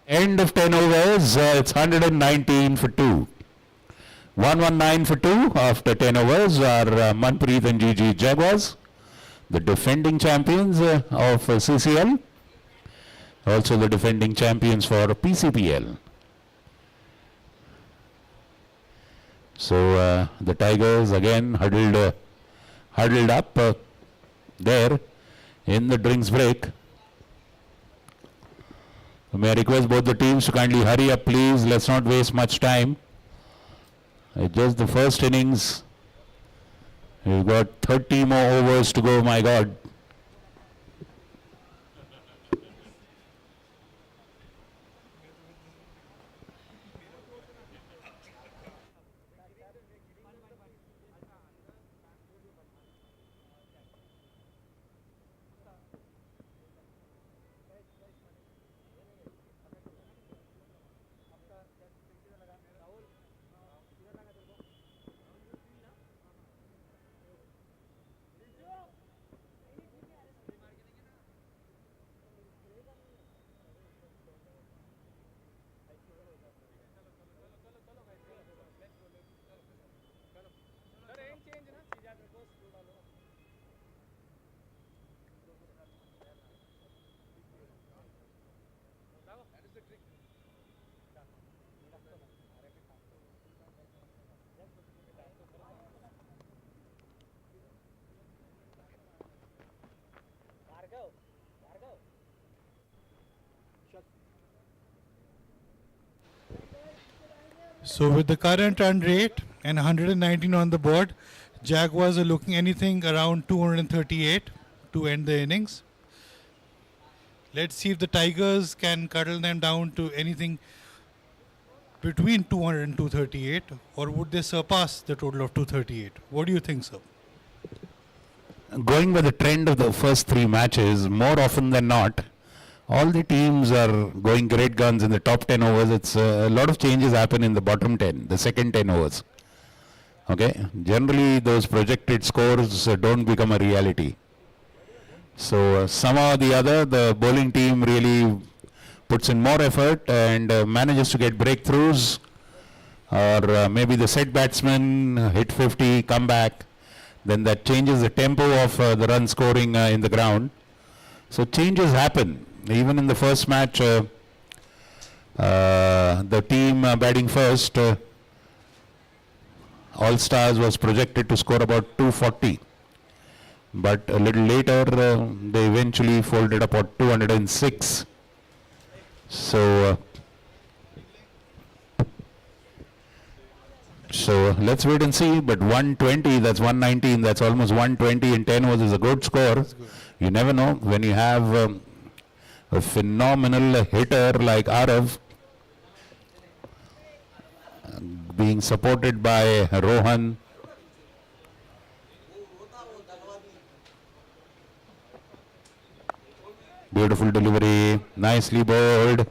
End of 10 overs, it's 119 for 2. 119 for 2 after 10 overs are Manpreet and GG Jaguars, the defending champions of CCL, also the defending champions for PCPL. So the Tigers again huddled up there in the drinks break. May I request both the teams to kindly hurry up, please. Let's not waste much time. It's just the first innings. We've got 30 more overs to go, my God. So with the current run rate and 119 on the board, Jaguars are looking anything around 238 to end the innings. Let's see if the Tigers can cuddle them down to anything between 200 and 238, or would they surpass the total of 238? What do you think, sir? Going by the trend of the first 3 matches, more often than not, all the teams are going great guns in the top 10 overs. It's a lot of changes happen in the bottom 10, the second 10 overs. Okay, generally those projected scores don't become a reality. So somehow or the other, the bowling team really puts in more effort and manages to get breakthroughs, or maybe the set batsman hit 50, come back, then that changes the tempo of the run scoring in the ground. So changes happen. Even in the first match, the team batting first, All Stars was projected to score about 240. But a little later, they eventually folded about 206. So let's wait and see. But 120, that's 119, that's almost 120 in 10 overs is a good score. You never know when you have a phenomenal hitter like Arav, being supported by Rohan. Beautiful delivery, nicely bowled,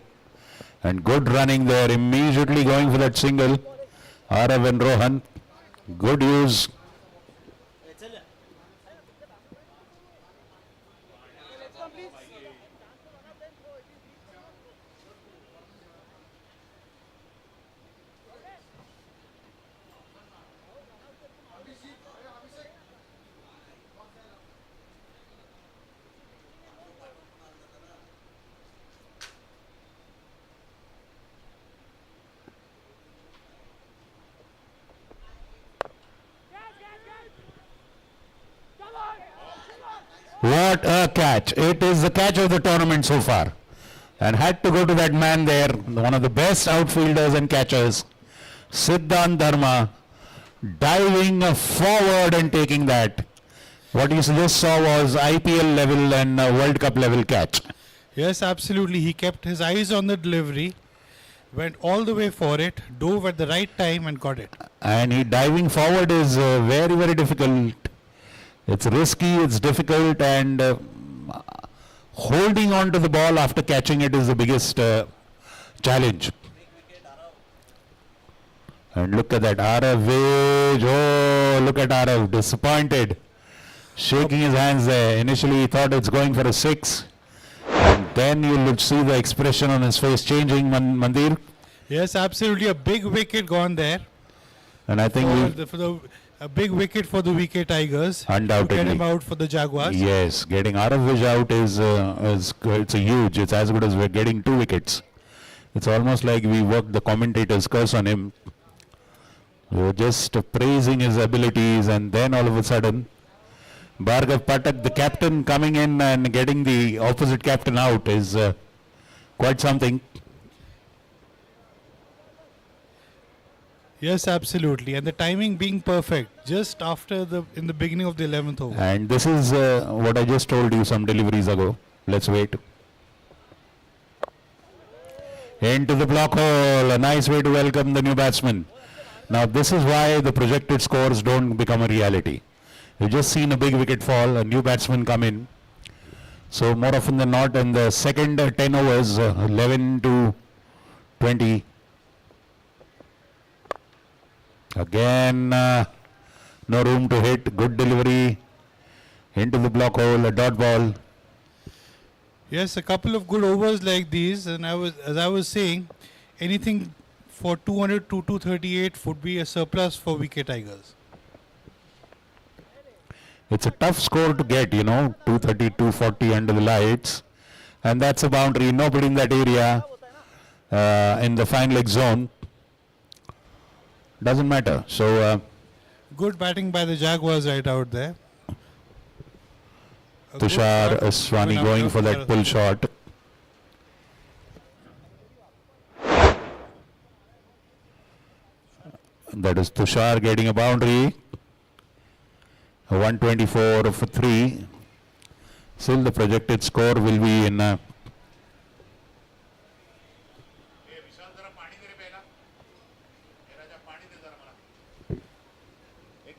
and good running there, immediately going for that single. Arav and Rohan, good use. What a catch. It is the catch of the tournament so far. And had to go to that man there, one of the best outfielders and catchers, Siddhant Dharma, diving forward and taking that. What you just saw was IPL level and World Cup level catch. Yes, absolutely. He kept his eyes on the delivery, went all the way for it, dove at the right time and got it. And he diving forward is very, very difficult. It's risky, it's difficult, and holding on to the ball after catching it is the biggest challenge. And look at that, Arav, oh, look at Arav, disappointed, shaking his hands there. Initially he thought it's going for a 6, and then you'll see the expression on his face changing, Mandir. Yes, absolutely. A big wicket gone there. And I think A big wicket for the VK Tigers. Undoubtedly. To get him out for the Jaguars. Yes, getting Arav out is it's a huge. It's as good as we're getting 2 wickets. It's almost like we worked the commentator's curse on him. We were just praising his abilities, and then all of a sudden, Bhargav Pathak, the captain, coming in and getting the opposite captain out is quite something. Yes, absolutely. And the timing being perfect, just after in the beginning of the 11th over. And this is what I just told you some deliveries ago. Let's wait. Into the block hole, a nice way to welcome the new batsman. Now this is why the projected scores don't become a reality. You've just seen a big wicket fall, a new batsman come in. So more often than not, in the second 10 overs, 11 to 20. Again, no room to hit, good delivery, into the block hole, a dot ball. Yes, a couple of good overs like these, and as I was saying, anything for 200 to 238 would be a surplus for VK Tigers. It's a tough score to get, 230, 240 under the lights, and that's a boundary, nobody in that area in the fine leg zone. Doesn't matter. So good batting by the Jaguars right out there. Tushar Aswani going for that pull shot. That is Tushar getting a boundary. 124 for 3. Still the projected score will be in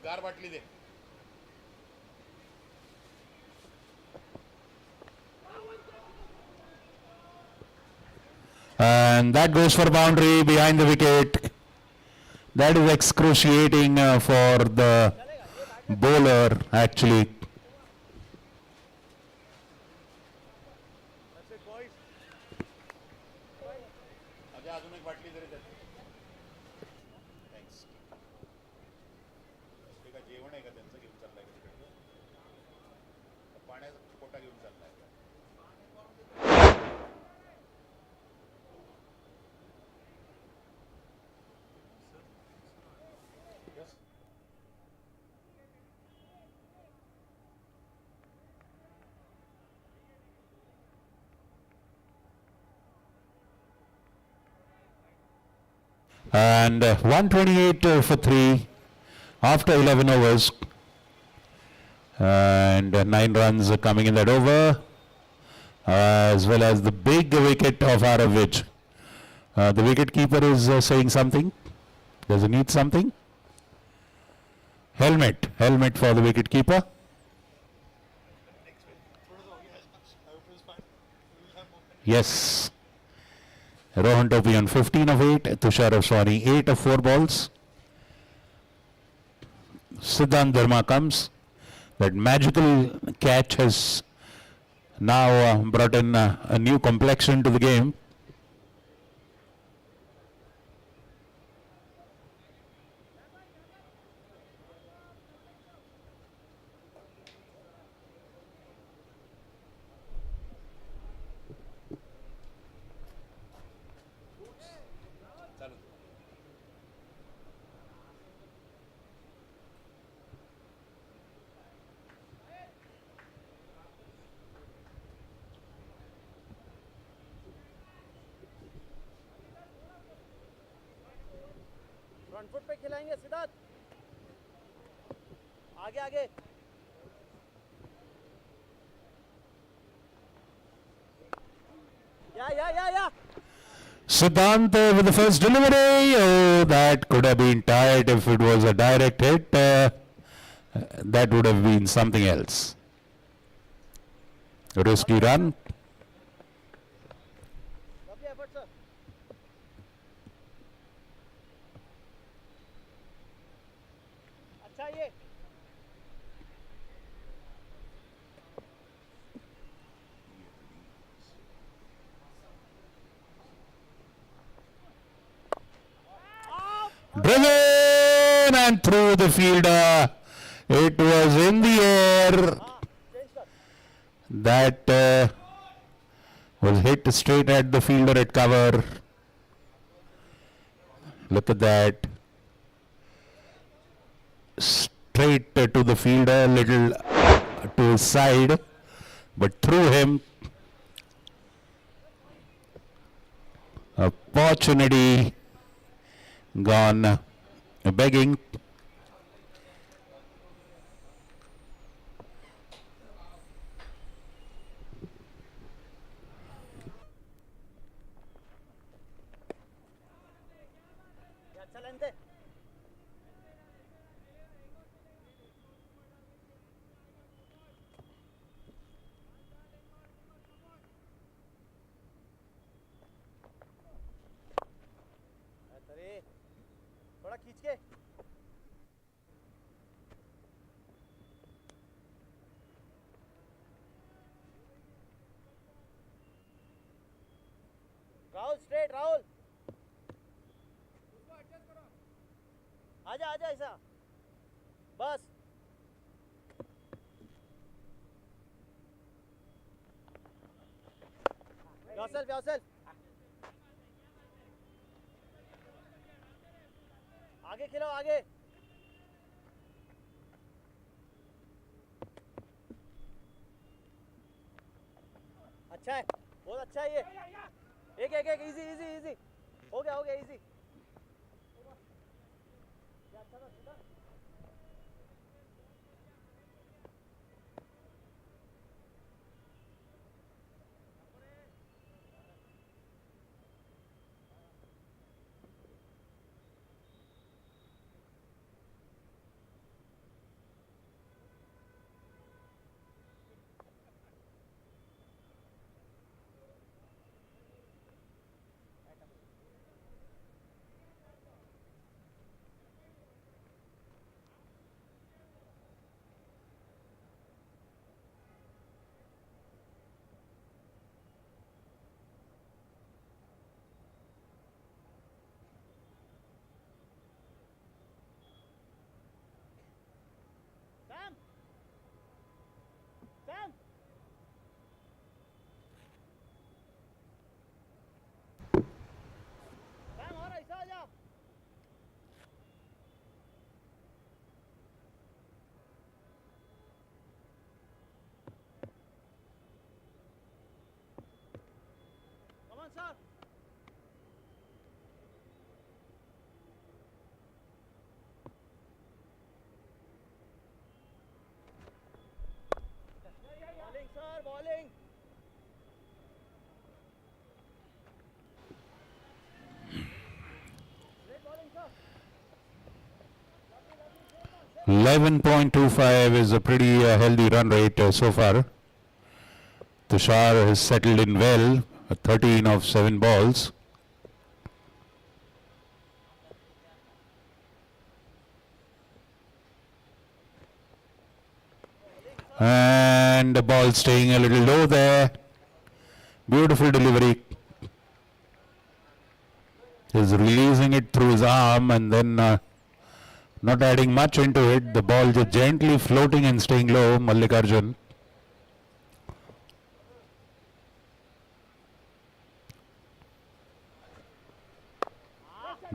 गार बाटली दे. and that goes for boundary behind the wicket. That is excruciating for the bowler actually. And 128 for 3 after 11 overs. And 9 runs coming in that over. as well as the big wicket of Aravich. The wicket keeper is saying something. Does he need something? Helmet for the wicket keeper. Yes. Rohan Topi on 15 of 8, Tushar Swani 8 of 4 balls. Siddhant Dharma comes. That magical catch has now brought in a new complexion to the game. Front foot पे खिलाएंगे सिद्धार्थ आगे आगे या Siddhant with the first delivery. Oh, that could have been tight if it was a direct hit. That would have been something else. Risky run. lovely effort sir अच्छा ये Driven and through the fielder. It was in the air. That was hit straight at the fielder at cover. Look at that. Straight to the fielder, little to his side, but through him. Opportunity gone begging. ये अच्छा length है अरे थोड़ा खींच के Rahul straight Rahul आजा आजा ऐसा बस yourself आगे खिलाओ आगे अच्छा है बहुत अच्छा है ये एक एक एक इजी इजी इजी हो गया easy 11.25 is a pretty healthy run rate so far. Tushar has settled in well, 13 of 7 balls. And the ball staying a little low there. Beautiful delivery. He's releasing it through his arm and then not adding much into it. The ball just gently floating and staying low. Mallikarjun.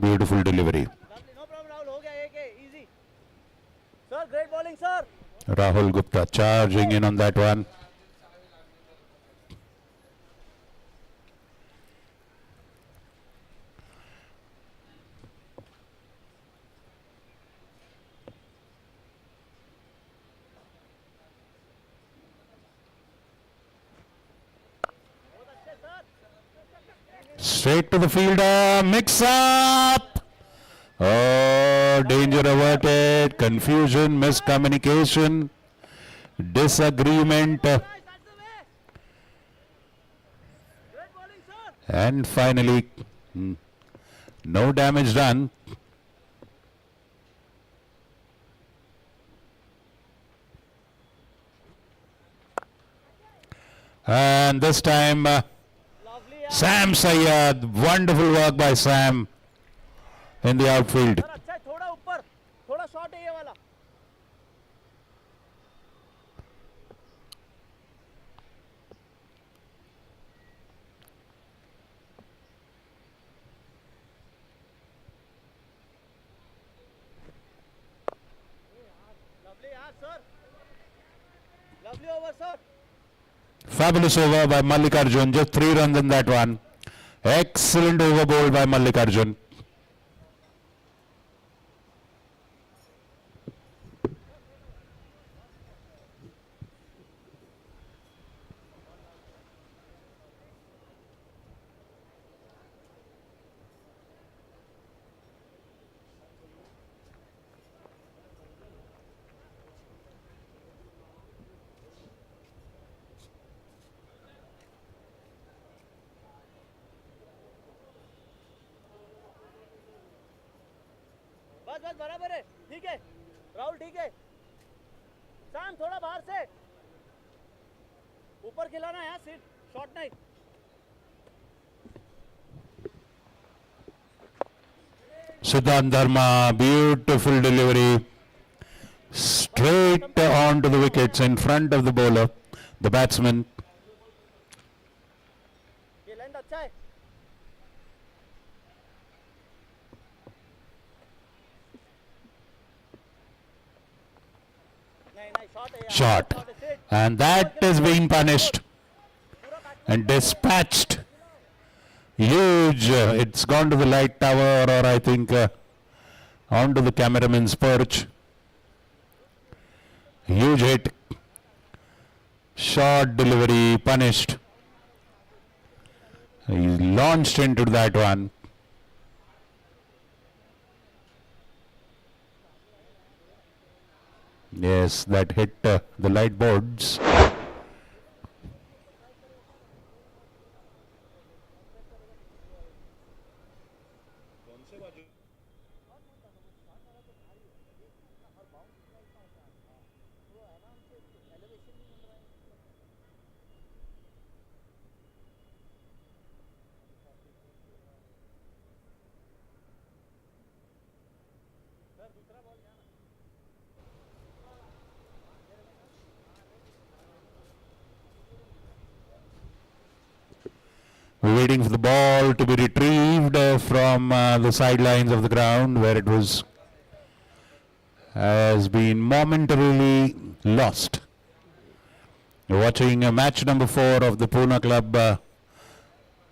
Beautiful delivery. Lovely, no problem, Rahul. हो गया एक है, easy. Sir, great bowling, sir. Rahul Gupta charging in on that one. Straight to the fielder, mix up. Oh, danger averted, confusion, miscommunication, disagreement, Nice, that's the way. Great bowling, sir. and finally, no damage done. And this time, Lovely, yaar. Sam Sayyad, wonderful work by Sam in the outfield. Sir, अच्छा है, थोड़ा ऊपर, थोड़ा short है ये वाला. Lovely, yaar, sir. Lovely over, sir. Fabulous over by Mallikarjun, just 3 runs in that one. Excellent over bowled by Mallikarjun. बस बस बराबर है, ठीक है. राहुल ठीक है. सैम थोड़ा बाहर से. ऊपर खिलाना है, सिर्फ शॉट नहीं. Siddhant Dharma, beautiful delivery. Straight on to the wickets in front of the bowler, the batsman. ये लेंथ अच्छा है. नहीं नहीं शॉट है यार. Shot. Shot है, sit. And that is being punished पूरा back- and dispatched. Huge. It's gone to the light tower, or I think onto the cameraman's perch. Huge hit. Short delivery punished. He launched into that one. Yes, that hit the light boards. कौन से बाजू Waiting for the ball to be retrieved from the sidelines of the ground where it was has been momentarily lost. You're watching match number 4 of the Pune Club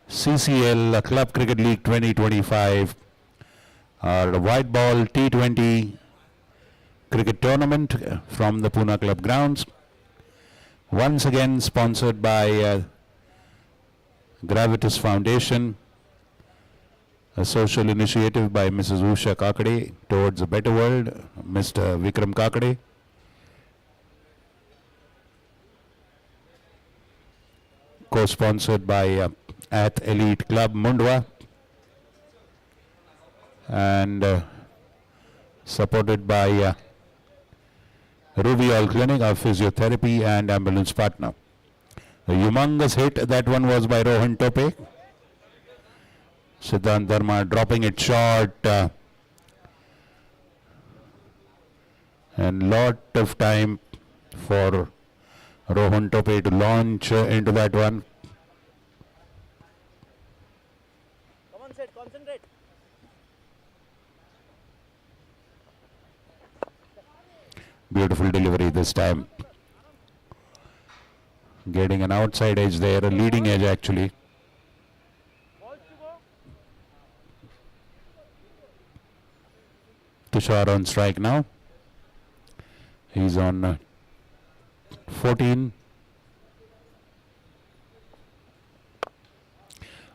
CCL Club Cricket League 2025, the white ball T20 cricket tournament from the Pune Club grounds. Once again sponsored by Gravitas Foundation A social initiative by Mrs. Usha Kakade towards a better world. Mr. Vikram Kakade. Co-sponsored by Ath Elite Club Mundwa and supported by Ruby All Clinic, our physiotherapy and ambulance partner. A humongous hit, that one was by Rohan Tope. Siddhant Dharma dropping it short. And lot of time for Rohan Tope to launch into that one. Come on, Sid, concentrate. Beautiful delivery this time. Getting an outside edge there, a leading edge actually. Balls to go. Tushar on strike now. He's on 14.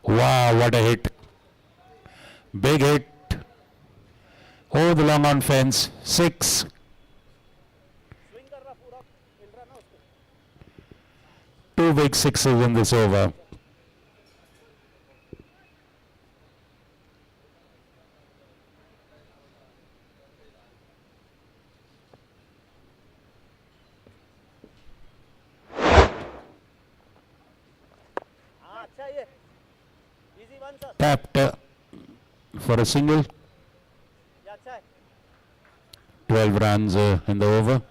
Wow, what a hit. Big hit. Oh, the long on fence. 6. Swing कर रहा पूरा मिल रहा ना उसको. 2 big sixes in this over. हाँ अच्छा ये. Easy one sir. Tapped for a single. ये अच्छा है. 12 runs in the over.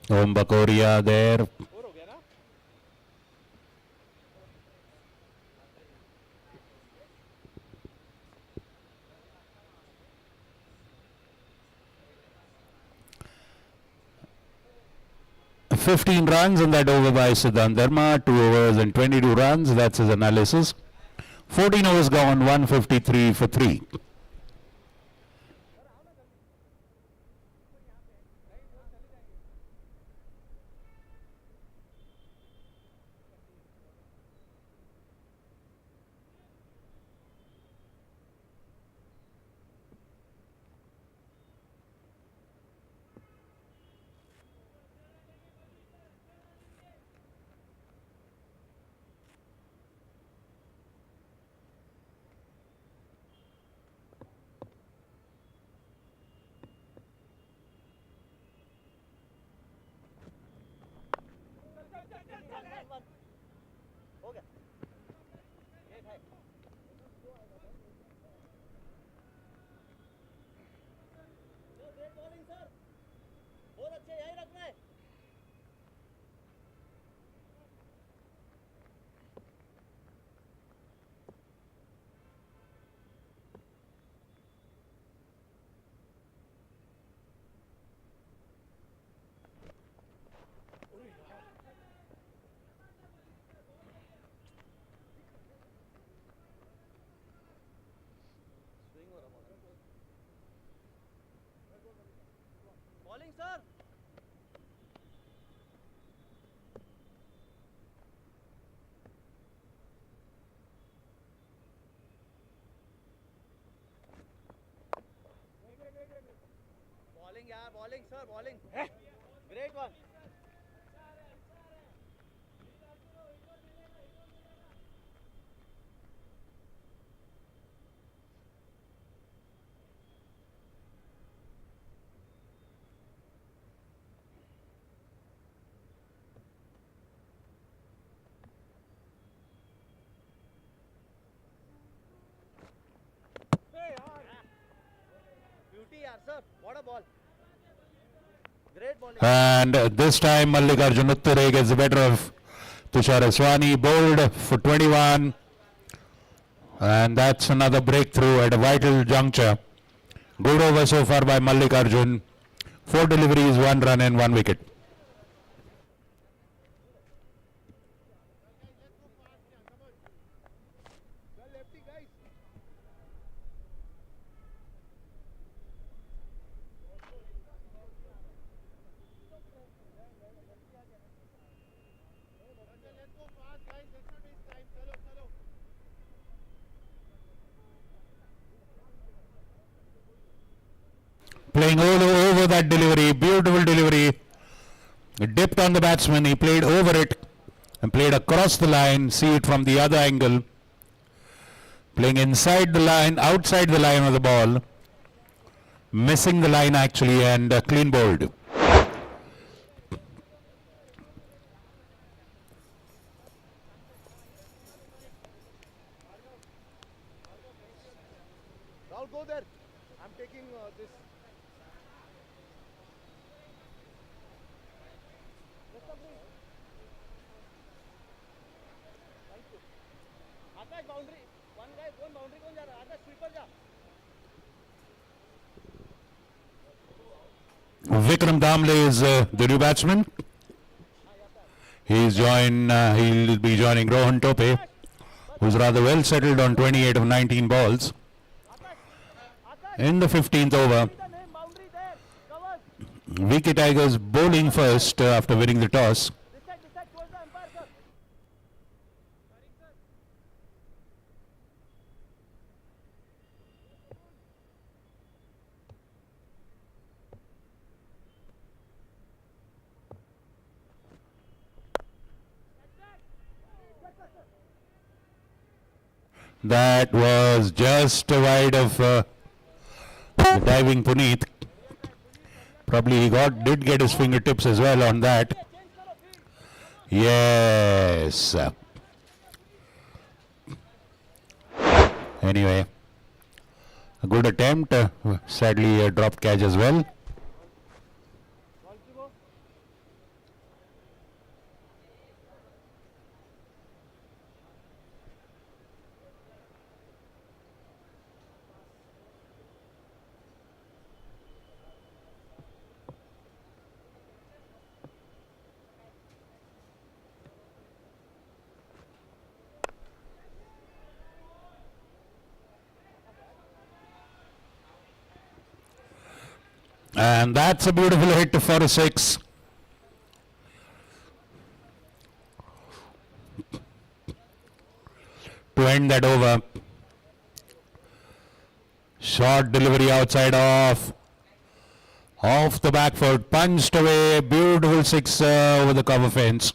Om Bakoria there. Four हो गया ना. 15 runs in that over by Siddhant Dharma. 2 overs and 22 runs. That's his analysis. 14 overs gone, 153 for 3. हो गया. Great है. Great bowling sir. बहुत अच्छे यही रखना है. Bowling sir. Bowling यार, bowling sir, bowling. Great one. Beauty yaar sir, what a ball. Great bowling. And this time Mallikarjun Utture gets the better of Tushar Aswani, bowled for 21. And that's another breakthrough at a vital juncture. Good over so far by Mallikarjun. 4 deliveries, 1 run and 1 wicket. Playing all over that delivery, beautiful delivery. Dipped on the batsman, he played over it and played across the line. See it from the other angle. Playing inside the line, outside the line of the ball. Missing the line actually, and clean bowled. I'll go there. I'm taking this. Akash boundary one guy कौन boundary कौन जा रहा है आकाश sweeper जा Vikram Damle is the new batsman. He'll be joining Rohan Tope, who's rather well settled on 28 of 19 balls. In the 15th over, boundary there cover VK Tigers bowling first after winning the toss. This side towards the umpire sir That was just wide of the diving Punit. Probably he did get his fingertips as well on that. Yes. Anyway, a good attempt. Sadly, a dropped catch as well. And that's a beautiful hit for a 6. To end that over. Short delivery outside off. Off the back foot. Punched away. Beautiful 6 over the cover fence.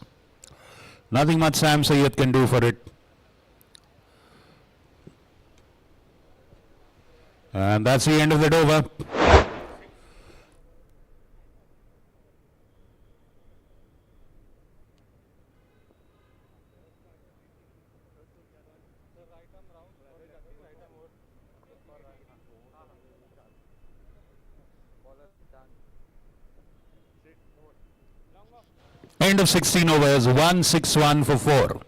Nothing much Sam Sayyed can do for it. And that's the end of that over. End of 16 overs, 161 for 4.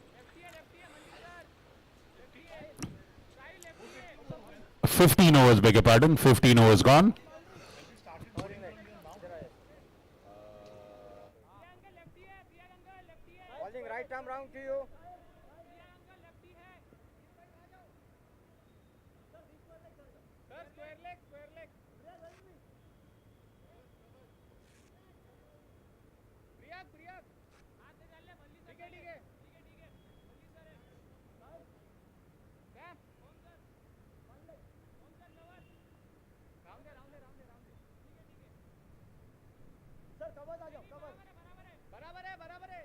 15 overs, beg your pardon, 15 overs gone. Bowling right arm round to you sir square leg Priya हाथ से डाल ले बल्ली ठीक है Balli sir है कैम होम सर लवर राउंड दे सर कवर आ जाओ कवर बराबर है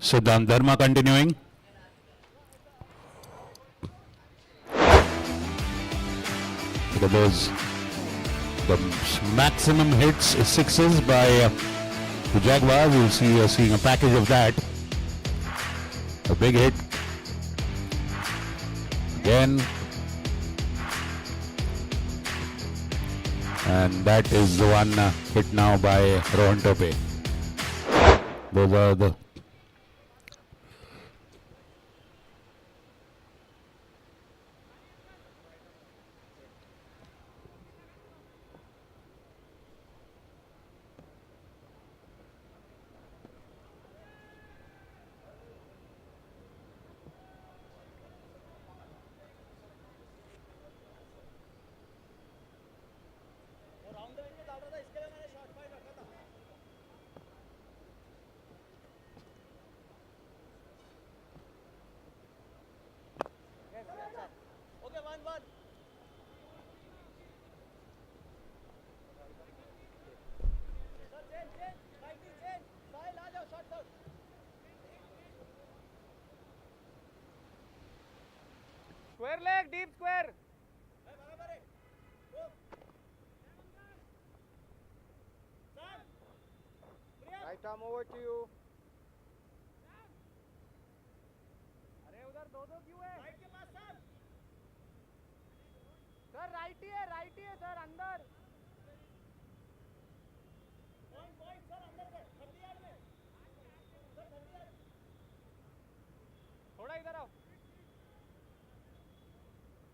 Siddhant Dharma continuing. Look at those, the maximum hits, 6s by the Jaguars. You'll see seeing a package of that. A big hit. Again. And that is the one hit now by Rohan Tope. Those are the Square leg, deep square. Right arm over to you. अरे उधर दो क्यों है? Right के पास sir right ही है sir अंदर. Point sir अंदर से 30 यार्ड में. Sir 30 yard. थोड़ा इधर आओ.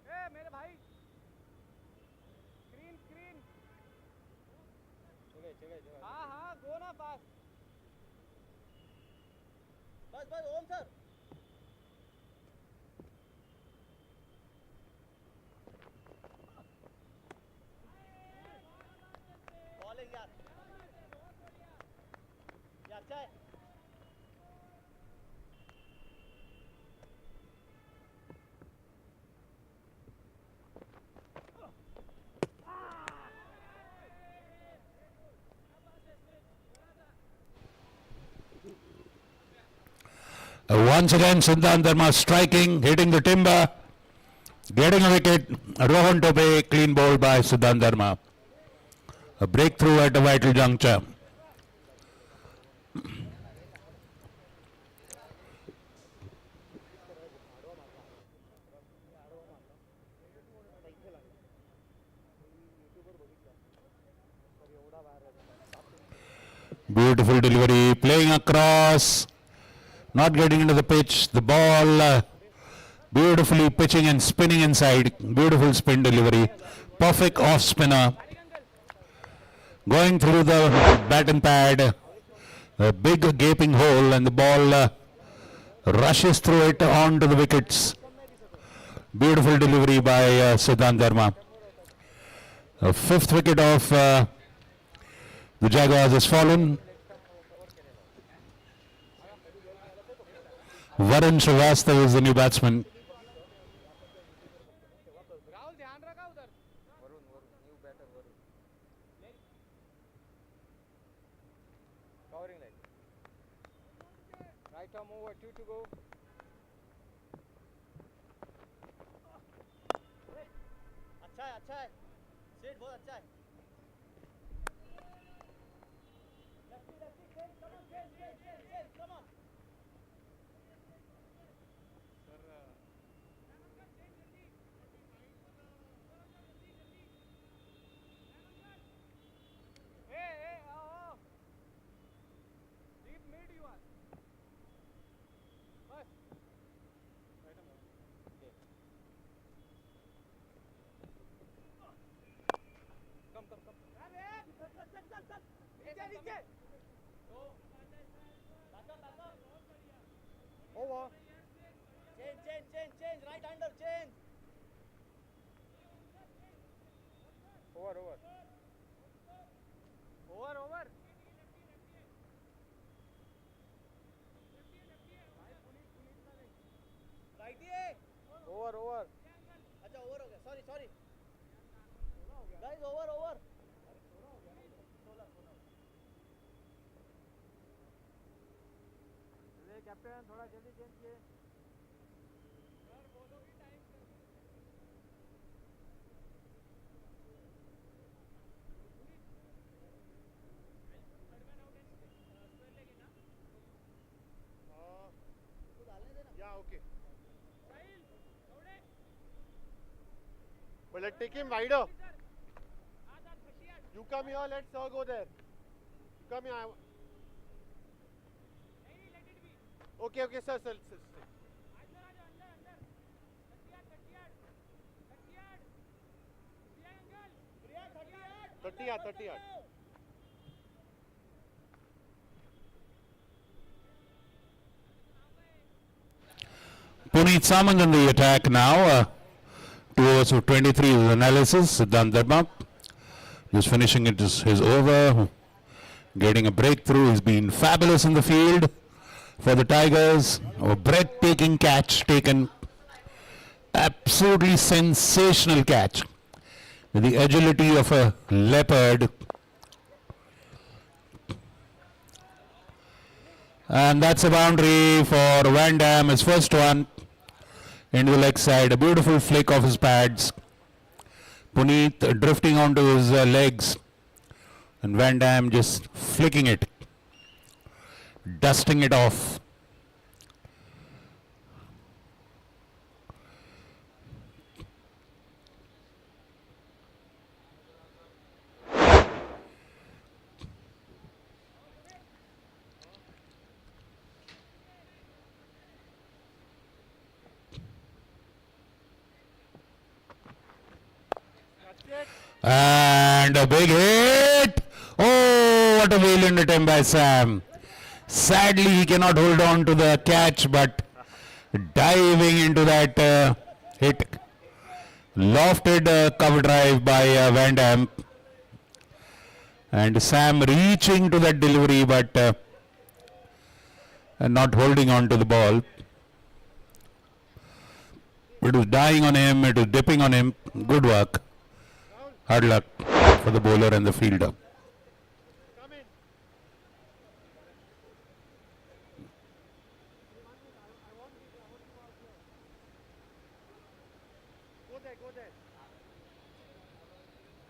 ए मेरे भाई. स्क्रीन. जगह. हाँ गो ना पास. बस ओम सर. बॉलिंग यार. ये अच्छा है. Once again, Siddhant Dharma striking, hitting the timber, getting a wicket. Rohan Tope, clean bowled by Siddhant Dharma. A breakthrough at a vital juncture. Beautiful delivery, playing across, not getting into the pitch. The ball beautifully pitching and spinning inside. Beautiful spin delivery. Perfect off spinner. Going through the bat and pad. A big gaping hole and the ball rushes through it onto the wickets. Beautiful delivery by Siddhant Dharma. A fifth wicket of the Jaguars has fallen. Varun Srivastav is the new batsman. Rahul ध्यान रखा उधर. Varun new batter Varun. Covering line. Right arm over 2 to go. अच्छा है. Set बहुत अच्छा है. Come on. आओ. Deep mid you are. बस. कम. चल. नीचे. Over. Change. Right under, change. Over. Right है. Over. अच्छा over हो गया. Sorry. Guys, over. कैप्टन थोड़ा जल्दी चेंज किए. Yeah, okay. But let's take him wider. You come here, let's go there. You come here. Okay, sir. 30 yard. Punit Samant on the attack now. 2 overs of 23 is analysis. Siddhant Dharma just finishing his over. Getting a breakthrough. He's been fabulous in the field for the Tigers. A breathtaking catch taken. Absolutely sensational catch. With the agility of a leopard. And that's a boundary for Van Dam, his first one. into the leg side. A beautiful flick of his pads. Punit drifting onto his legs. And Van Dam just flicking it. Dusting it off. And a big hit. Oh, what a valiant attempt by Sam. Sadly, he cannot hold on to the catch, but diving into that hit. Lofted cover drive by Van Dam. And Sam reaching to that delivery, but not holding on to the ball. It was dying on him, it was dipping on him. Good work. Hard luck for the bowler and the fielder. Come in. Go there, go there.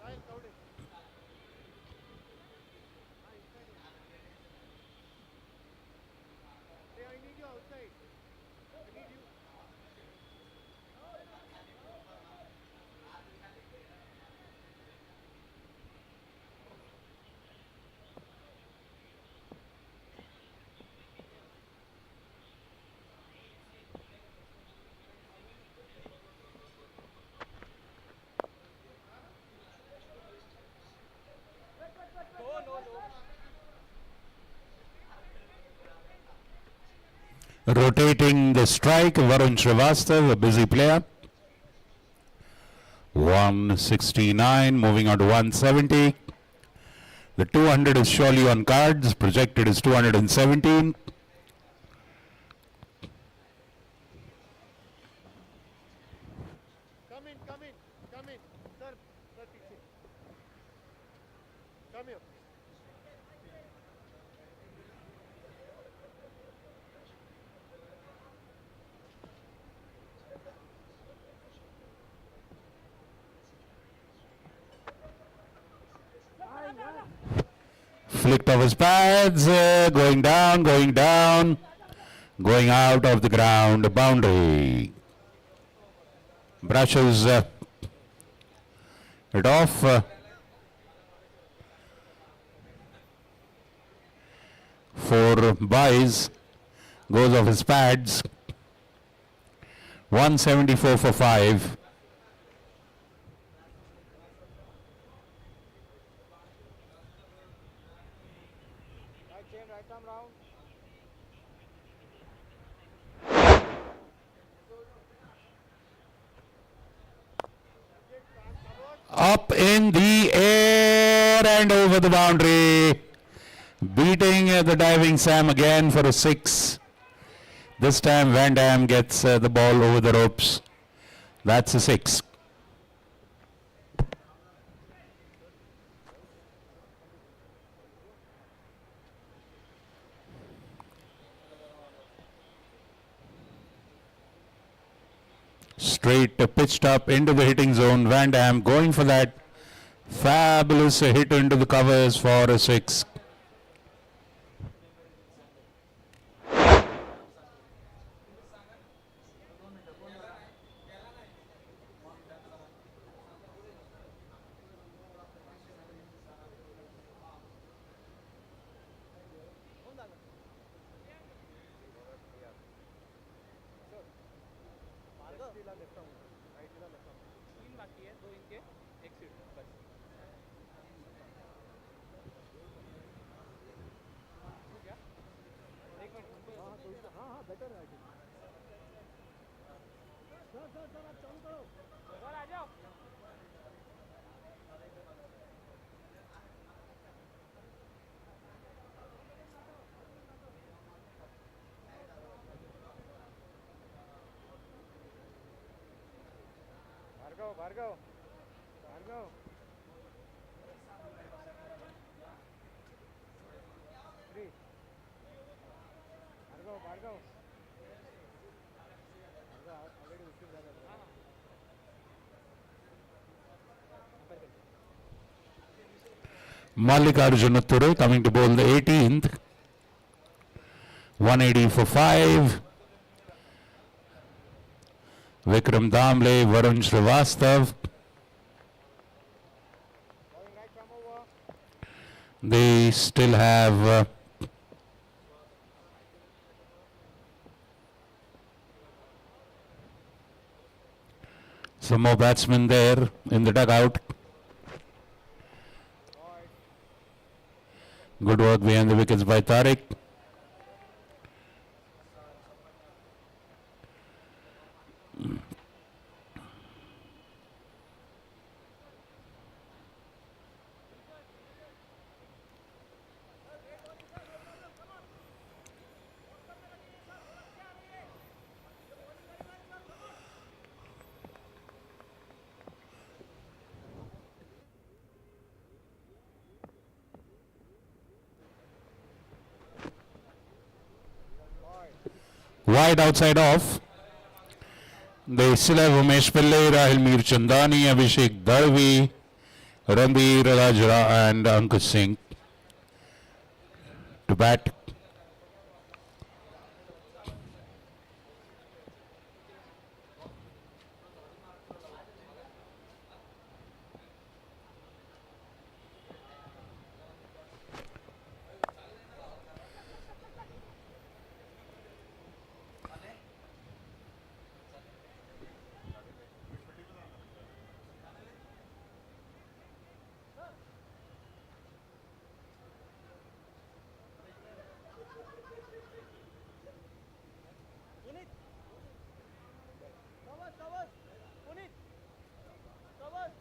Kyle, crowd it. Hey, I need you outside. I need you. Rotating the strike, Varun Srivastav, a busy player. 169, moving on to 170. The 200 is surely on cards, projected is 217. Come in, come in, come in. Sir, sir, पीछे. Come here. Flicked off his pads, going down, going out of the ground, boundary. Brushes it off. For buys, goes off his pads. 174 for 5. Right chain, right arm round. Up in the air and over the boundary. Beating the diving Sam again for a 6. This time Van Dam gets the ball over the ropes. That's a 6. Straight pitched up into the hitting zone. Van Dam going for that fabulous hit into the covers for a 6. तीन बाकी है, दो इनके, एक seat बस. हो गया? एक मिनट. हाँ, बेटर है. सर आप चालू करो. सर आ जाओ. Bhargav. 3. Bhargav. Mallikarjun Ture coming to bowl the 18th. 180 for 5. Vikram Damle, Varun Srivastav. They still have some more batsmen there in the dugout. Good work behind the wickets by Tariq. Wide outside off. They still have Umesh Pillai, Rahil Mir Chandani, Abhishek Darvi, Ranbir Rajra and Ankush Singh to bat. Punit. Covers. Punit. Covers.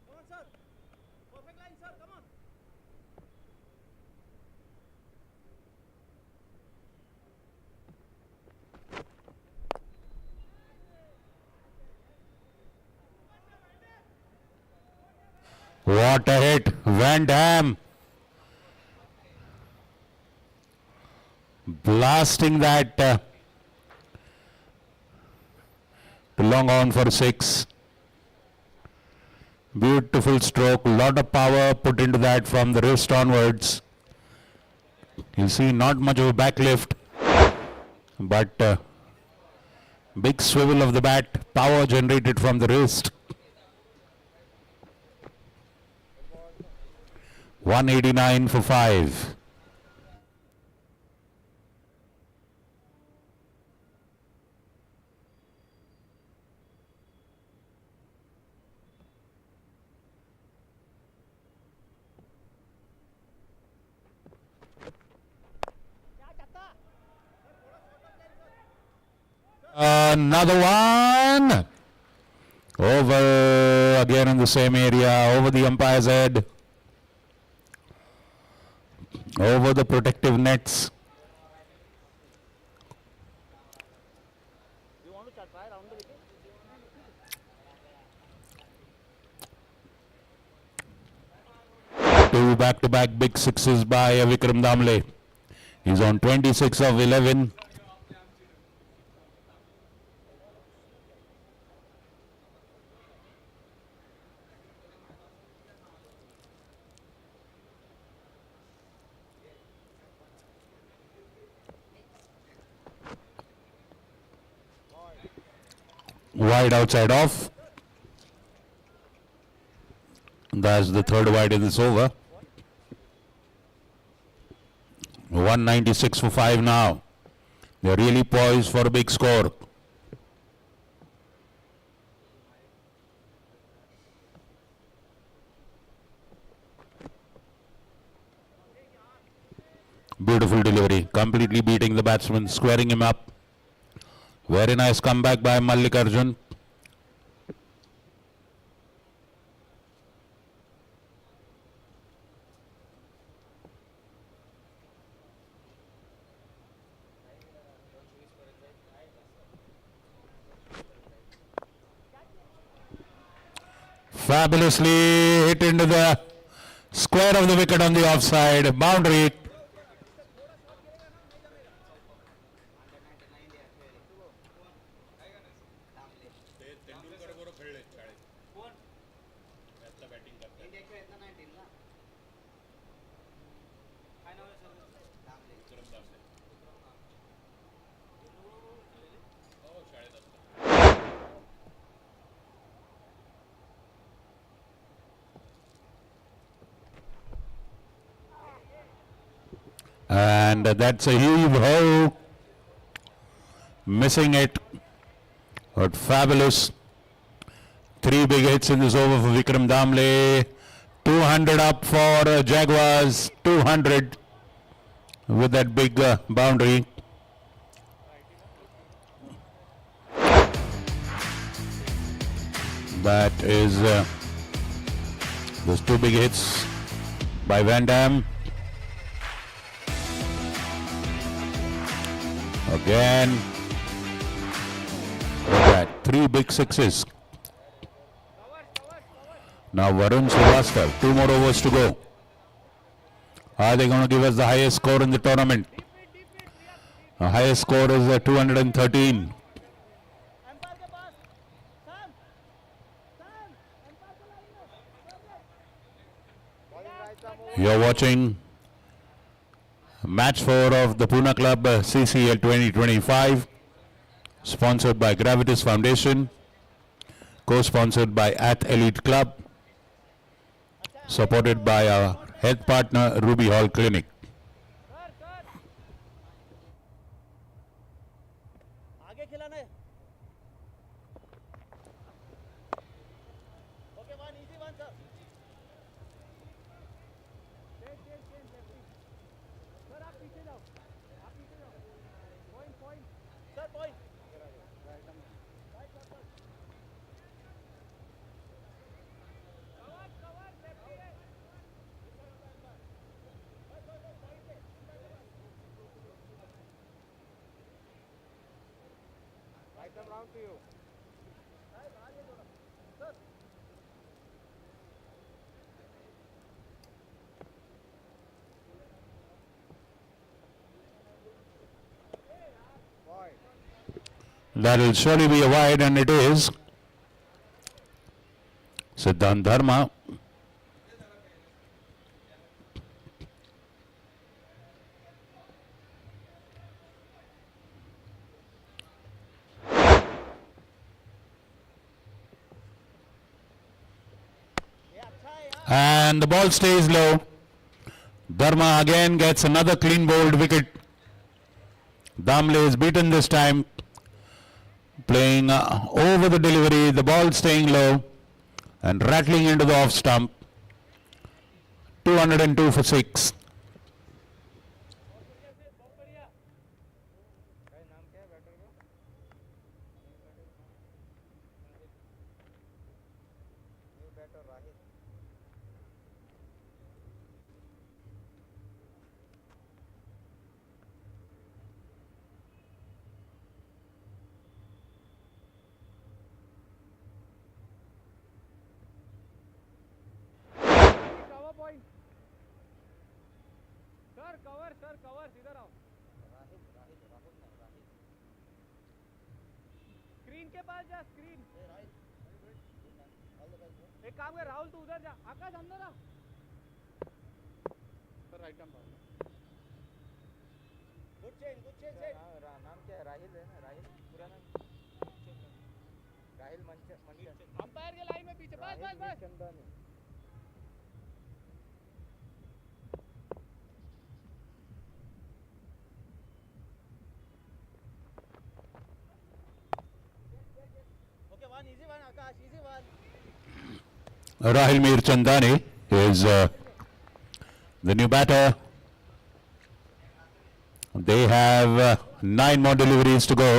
Come on, sir. Perfect line, sir. Come on. What a hit. Van Dam blasting that to long on for 6. Beautiful stroke. Lot of power put into that from the wrist onwards. You see not much of a back lift, but big swivel of the bat. Power generated from the wrist. 189 for 5. Another one. Over again in the same area, over the umpire's head. Over the protective nets. You want to try around the wicket? Two back-to-back big sixes by Vikram Damle. He's on 26 of 11. Wide outside off. That's the third wide in this over. 196 for 5 now. They're really poised for a big score. Beautiful delivery. Completely beating the batsman, squaring him up. Very nice comeback by Mallikarjun. Fabulously hit into the square of the wicket on the offside boundary. ते तेंडुलकर बरोबर खेळले शाळेत कोण आता batting करतात इंडियाच्या येतात 19 ला काय नाव आहे सर विक्रम दामले हो शाळेत असतात And that's a heave ho. Missing it. But fabulous. 3 big hits in this over for Vikram Damle. 200 up for Jaguars. 200 with that big boundary. That is those 2 big hits by Van Dam. Again, look at that, 3 big sixes. Now Varun Srivastava, 2 more overs to go. Are they going to give us the highest score in the tournament? The highest score is 213. Empire के पास Sam Sam empire को line You're watching Match 4 of the Pune Club CCL 2025, sponsored by Gravitas Foundation, co-sponsored by Ath Elite Club, supported by our health partner Ruby Hall Clinic. Sir sir आगे खिलाना है okay one easy one sir sir आप पीछे जाओ point point sir point That will surely be a wide, and it is. Siddhant Dharma. And the ball stays low. Dharma again gets another clean bowled wicket. Damle is beaten this time. Playing over the delivery, the ball staying low and rattling into the off stump. 202 for 6. Cover point sir cover इधर आओ screen के पास जा screen एक काम कर राहुल तू उधर जा आकाश अंदर आ sir right arm good change set नाम क्या है राहिल है ना राहिल पूरा नाम राहिल अंपायर के लाइन में पीछे बस बस बस Chandan okay one easy one Akash easy one Rahil Mir Chandani is the new batter. They have 9 more deliveries to go.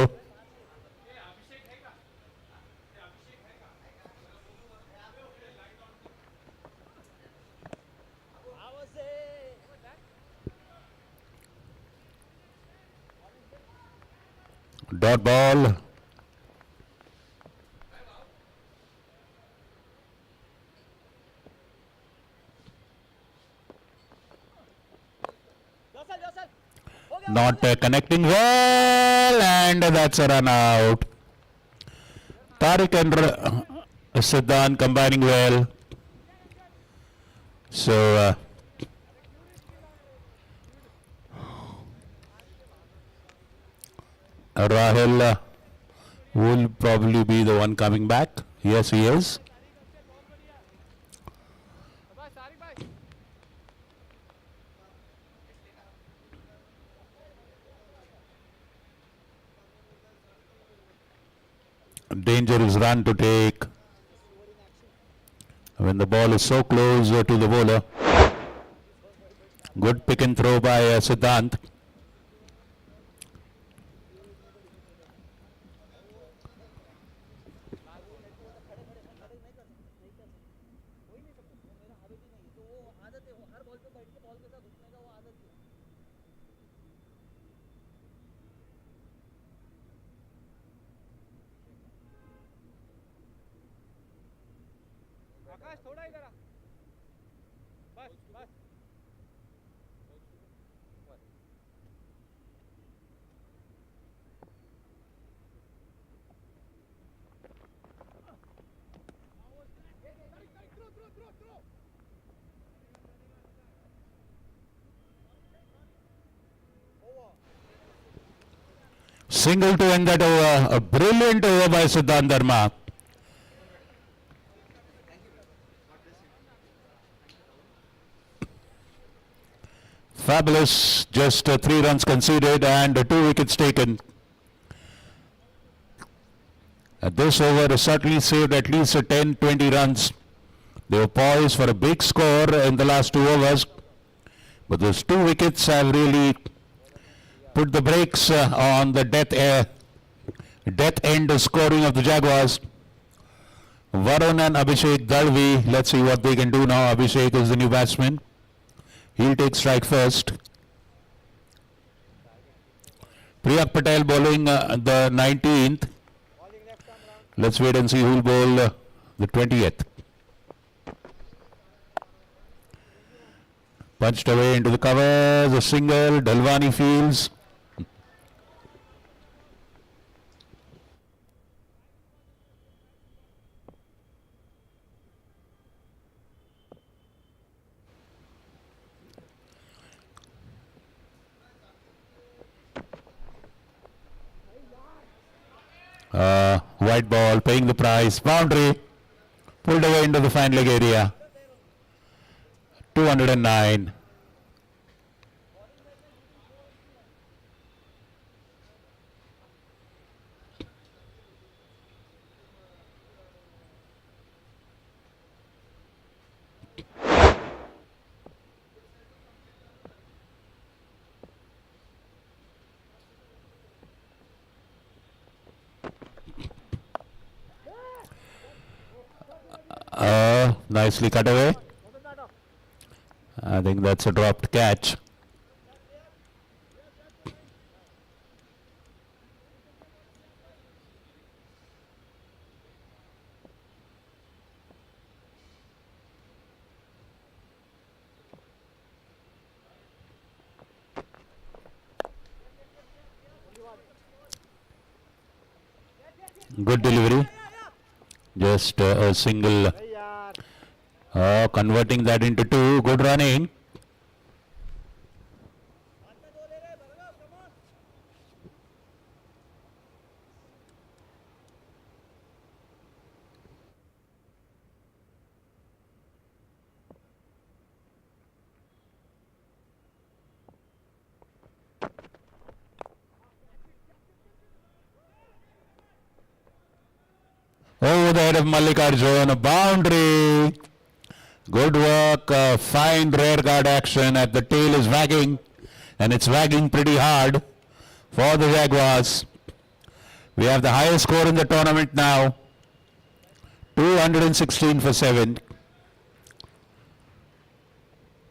Dot ball. not connecting well, and that's a run out. Tariq and Siddhan combining well. So Rahul will probably be the one coming back. Yes, he is. बस सारिक भाई Dangerous run to take when the ball is so close to the bowler. Good pick and throw by Siddhant. Her ball पे बैठ के ball के साथ उठने का वो आदत है आकाश थोड़ा इधर आ बस बस Single to end that over. A brilliant over by Siddhant Dharma. Fabulous. Just 3 runs conceded and 2 wickets taken. This over certainly saved at least 10-20 runs. They were poised for a big score in the last 2 overs. But those 2 wickets have really put the brakes on the death end scoring of the Jaguars. Varun and Abhishek Dalvi, let's see what they can do now. Abhishek is the new batsman. He'll take strike first. Priyak Patel bowling the 19th. Let's wait and see who'll bowl the 20th. Punched away into the covers, a single, Dalwani fields. White ball, paying the price, boundary, pulled away into the fine leg area. 209. Nicely cut away. I think that's a dropped catch. Good delivery. Just a single. Converting that into 2. Good running. Over the head of Mallikarjun, a boundary. Good work, fine rear guard action, and the tail is wagging, and it's wagging pretty hard for the Jaguars. We have the highest score in the tournament now, 216 for 7.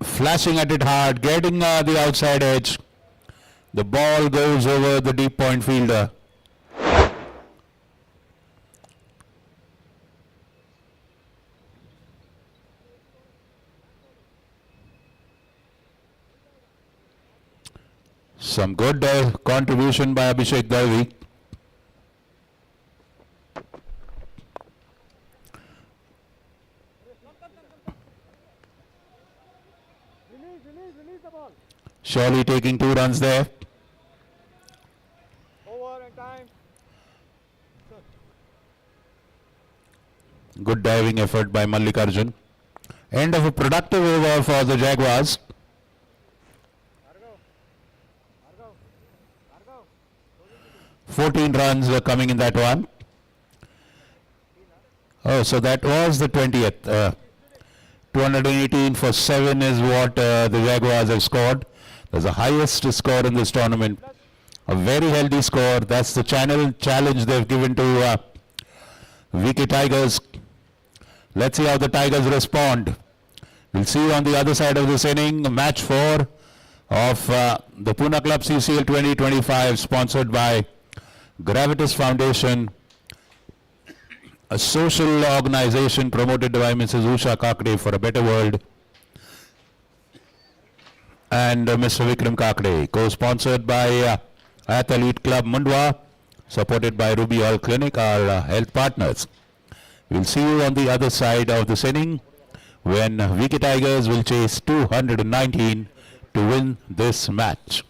Flashing at it hard, getting the outside edge. The ball goes over the deep point fielder. Some good contribution by Abhishek Dalvi. Release the ball. Surely taking 2 runs there. Over and time. Good diving effort by Mallikarjun. End of a productive over for the Jaguars. Argo. 14 runs were coming in that one. Oh, so that was the 20th. 218 for 7 is what the Jaguars have scored. That's the highest score in this tournament. A very healthy score. That's the challenge they've given to VK Tigers. Let's see how the Tigers respond. We'll see you on the other side of this inning. Match 4 of the Pune Club CCL 2025, sponsored by Gravitas Foundation, a social organization promoted by Mrs. Usha Kakde for a better world, and Mr. Vikram Kakde, co-sponsored by Athlete Club Mundwa, supported by Ruby All Clinic, our health partners. We'll see you on the other side of this inning when VK Tigers will chase 219 to win this match.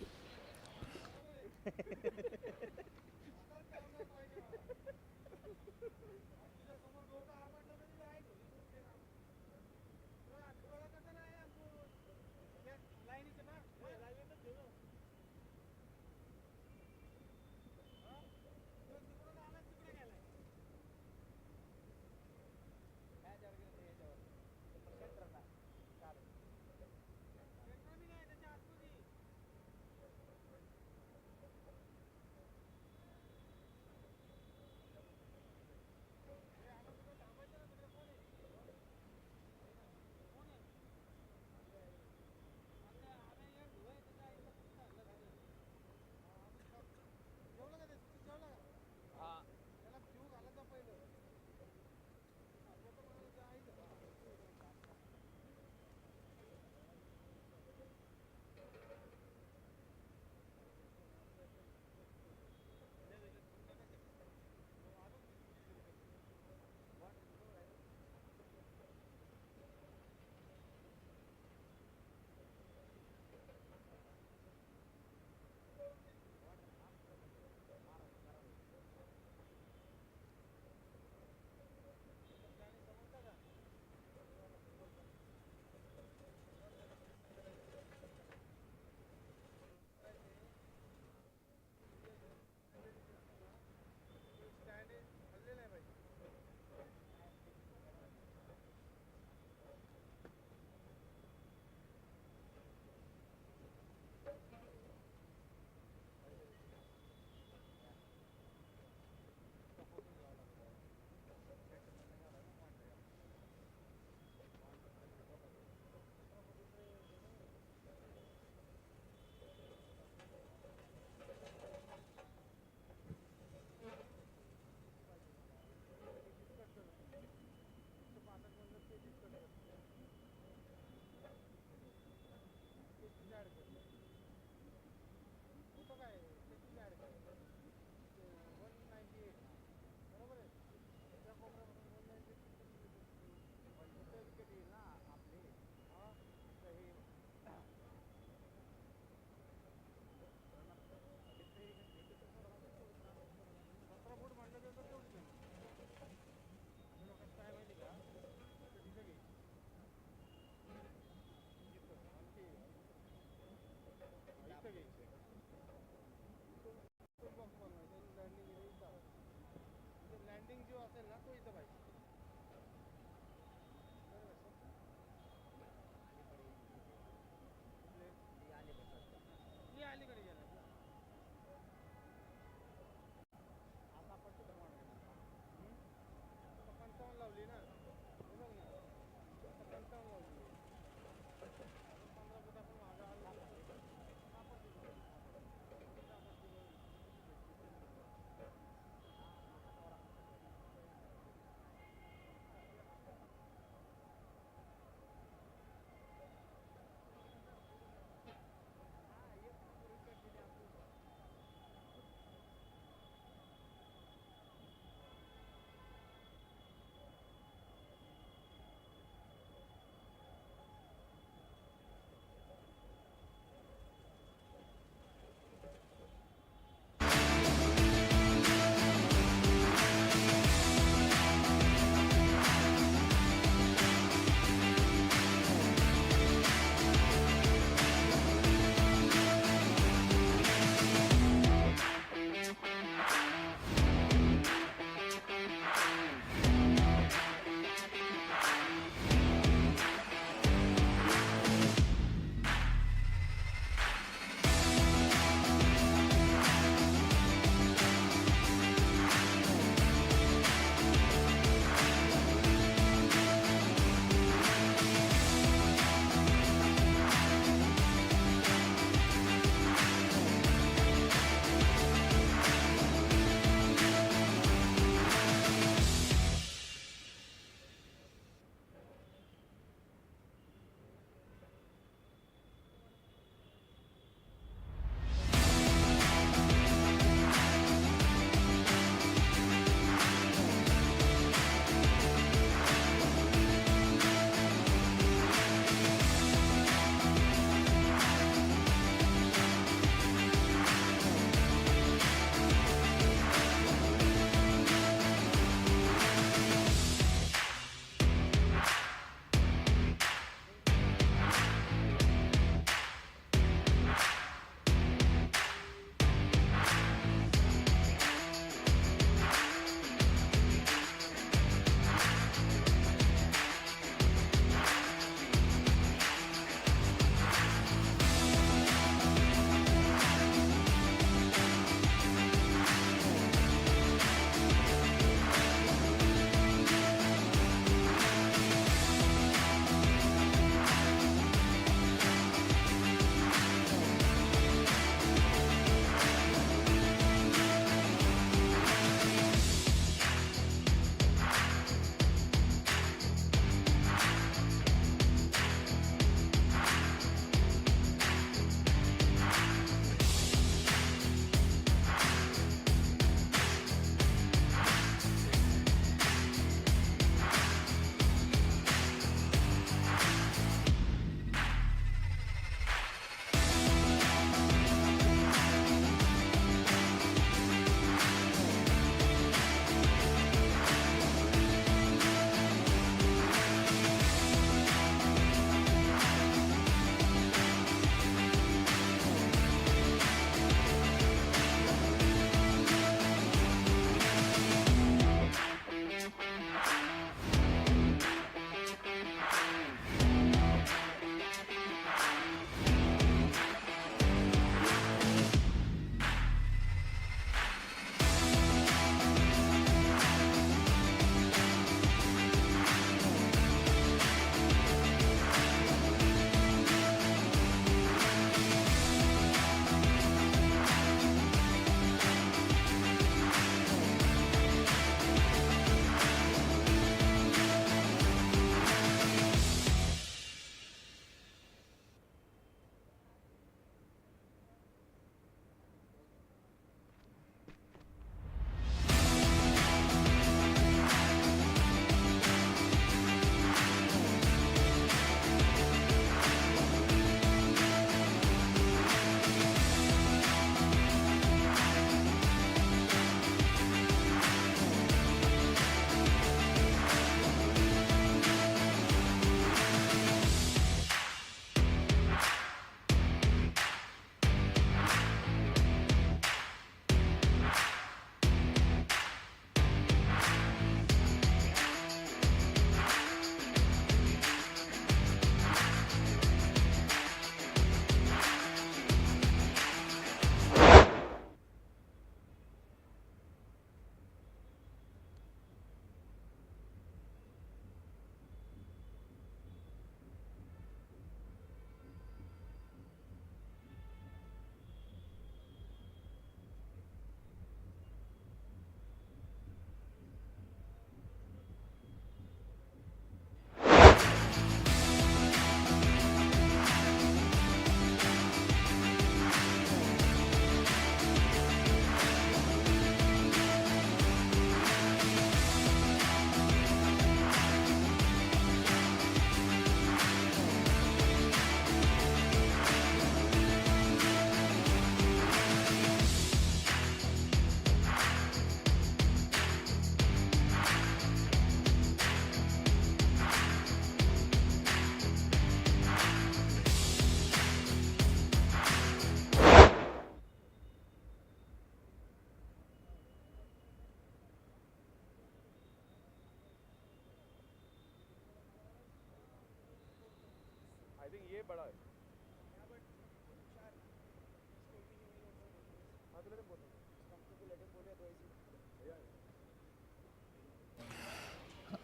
बड़ा है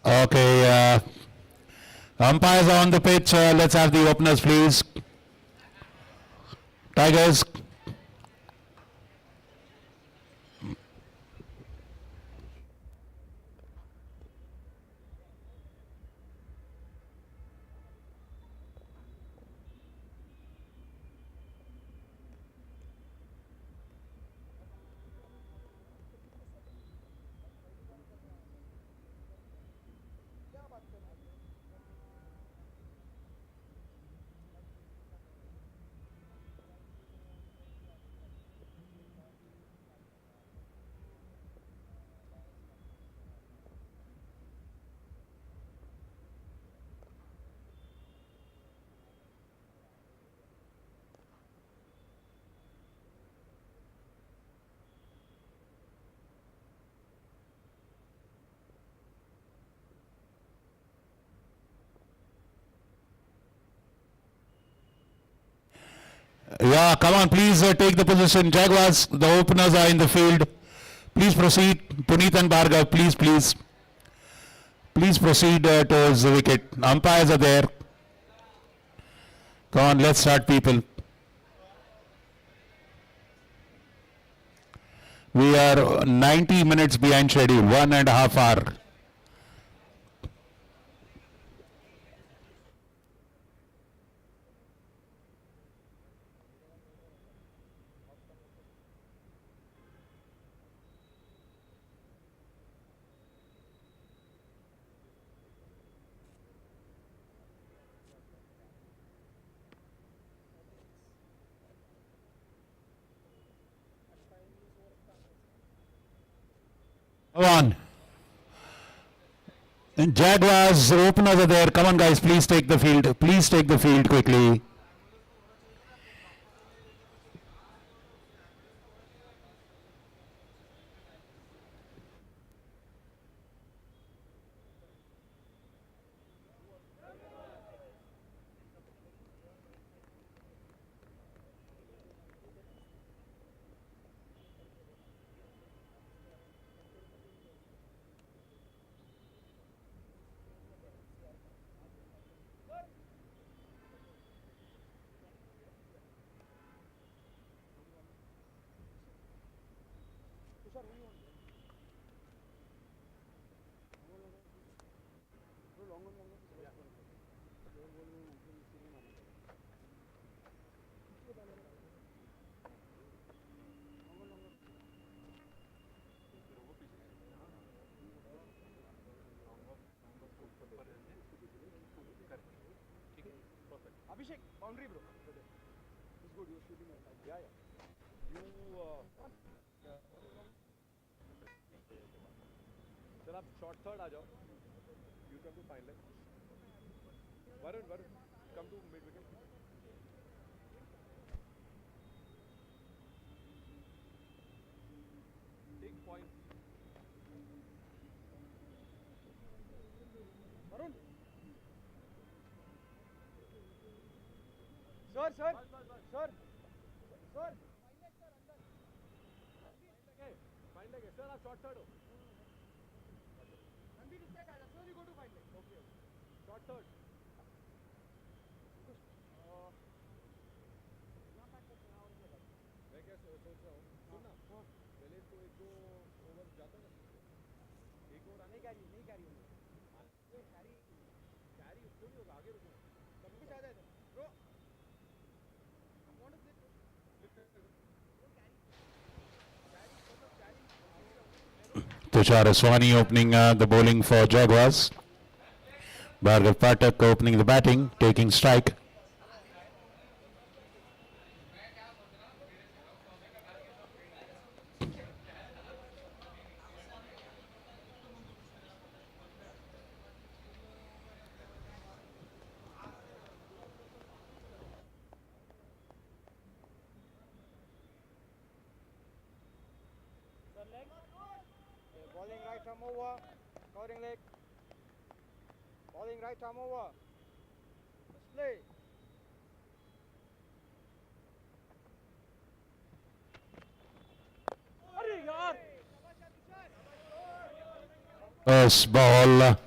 Okay, umpires are on the pitch. Let's have the openers, please. Tigers. Yeah, come on, please take the position. Jaguars, the openers are in the field. Please proceed. Punit and Bhargav, please, please. Please proceed towards the wicket. Umpires are there. Come on, let's start, people. We are 90 minutes behind schedule, 1.5 hours. Come on. And Jaguars, openers are there. Come on, guys, please take the field. Please take the field quickly. Abhishek, boundary bro. It's good, you're shooting at night. Yeah, yeah. चल आप short third आ जाओ. You come to fine leg. Varun, come to mid wicket. Take point. Varun. Sir. Fine leg. Sir, आप short third हो. Ranveer is back. Sir, you go to fine leg. Okay. Short third. मैं क्या सोच रहा हूँ सुन ना पहले इसको एक दो ओवर जाता ना एक ओवर नहीं कैरी उसको नहीं होगा आगे रुको सब कुछ आ जाएगा bro Tushar Aswani opening the bowling for Jaguars. Bhargav Pathak opening the batting, taking strike. Bowling right arm over, covering leg. Bowling right arm over. Let's play. First ball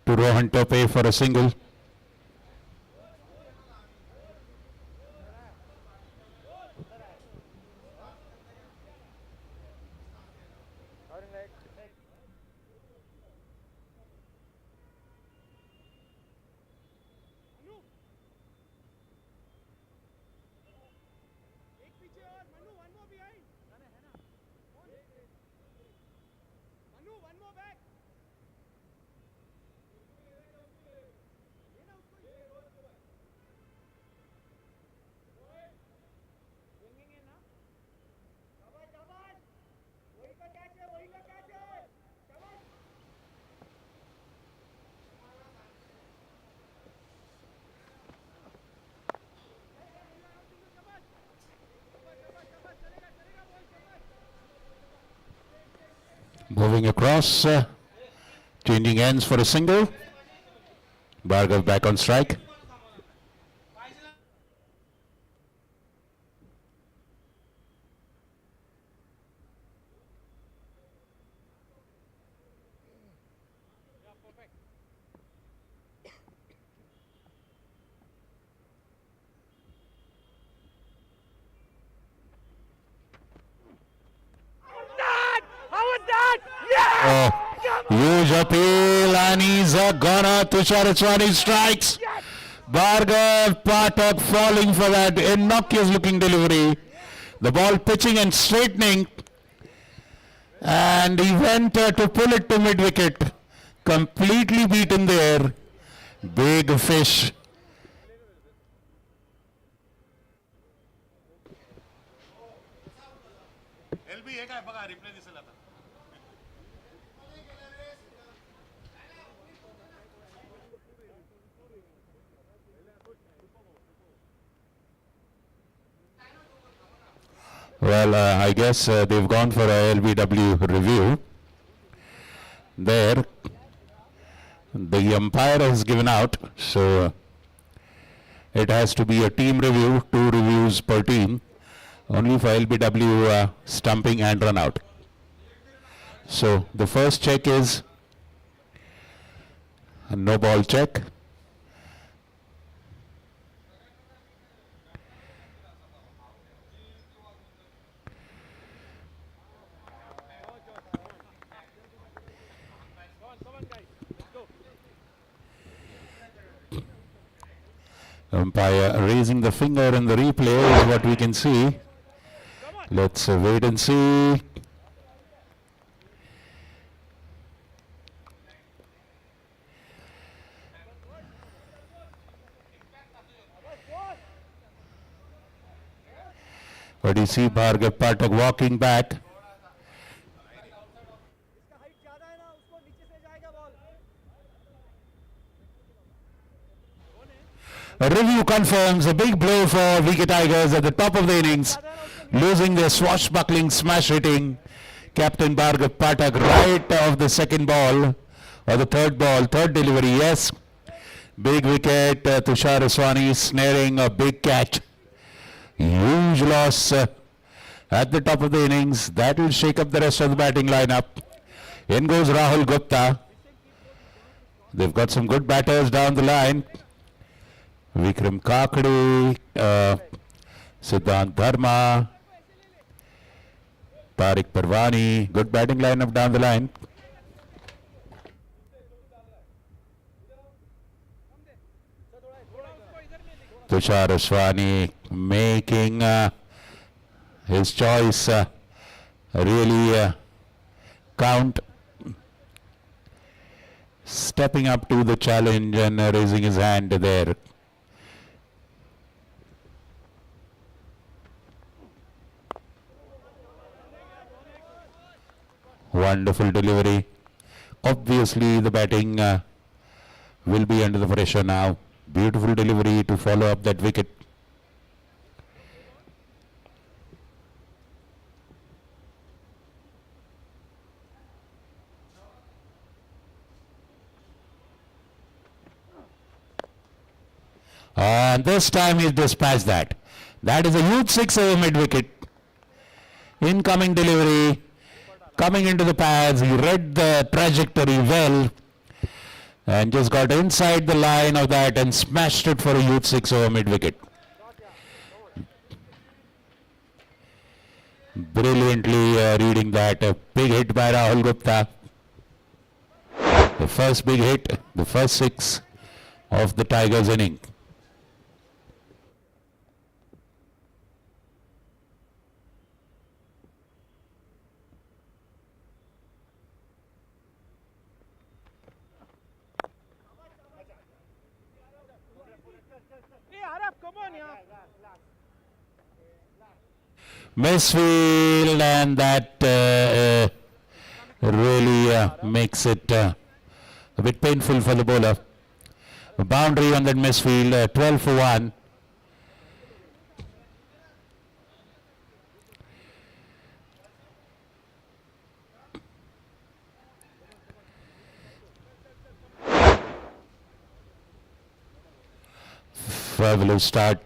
to Rohan Tope for a single. एक पीछे और Manu one more behind है ना Manu one more back ये ना उसको swinging है ना शाबाश शाबाश वही का कैच है शाबाश चलेगा बॉल शाबाश Moving across, changing ends for a single. Bhargav back on strike. Huge appeal and he's a gunner. Tushar Aswani strikes. Bhargav Pathak falling for that innocuous looking delivery. The ball pitching and straightening. And he went to pull it to mid wicket. Completely beaten there. Big fish. LB हे काय बघा replay दिसेल आता Well, I guess they've gone for a LBW review. There, the umpire has given out, so it has to be a team review, 2 reviews per team, only for LBW stumping and run out. So the first check is a no ball check. Umpire raising the finger in the replay is what we can see. Let's wait and see. But you see Bhargav Pathak walking back. इसका height ज्यादा है ना उसको नीचे से जाएगा ball A review confirms a big blow for VK Tigers at the top of the innings, losing their swashbuckling smash hitting captain Bhargav Pathak right of the second ball, or the third ball, third delivery, yes. Big wicket, Tushar Aswani snaring a big catch. Huge loss at the top of the innings. That will shake up the rest of the batting lineup. In goes Rahul Gupta. They've got some good batters down the line. Vikram Kakade, Siddhant Dharma, Tariq Parvani. Good batting lineup down the line. Tushar Aswani making his choice really count. Stepping up to the challenge and raising his hand there. Wonderful delivery. Obviously the batting will be under the pressure now. Beautiful delivery to follow up that wicket. And this time he's dispatched that. That is a huge 6 over mid wicket. Incoming delivery. coming into the pads. He read the trajectory well and just got inside the line of that and smashed it for a huge 6 over mid-wicket. Brilliantly reading that. A big hit by Rahul Gupta. The first big hit, the first 6 of the Tigers inning. Hey, Arab, come on, yeah. Misfield, and that really makes it a bit painful for the bowler. A boundary on that misfield, 12 for 1. Fabulous start.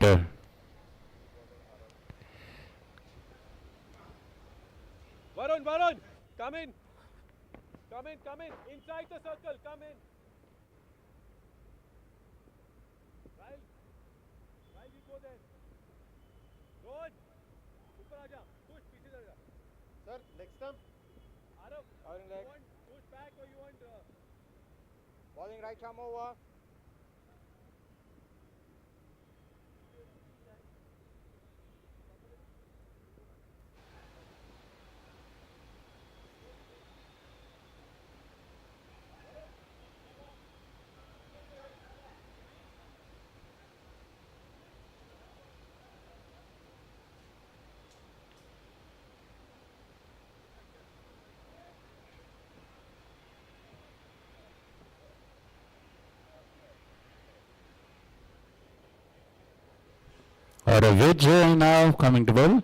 Varun, come in. Come in. Inside the circle, come in. Right, you go there. Rohit, ऊपर आ जा. Push, पीछे चल जा. Sir, next time, Arav, Bowling you right. want push back or you want... bowling right arm over. Or a Vijay now coming to bowl.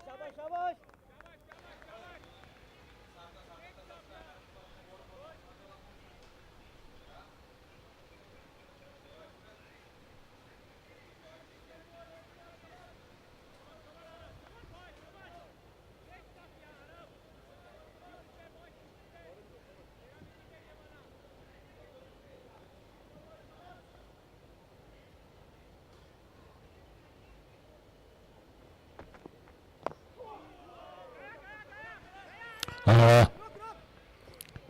शाबाश शाबाश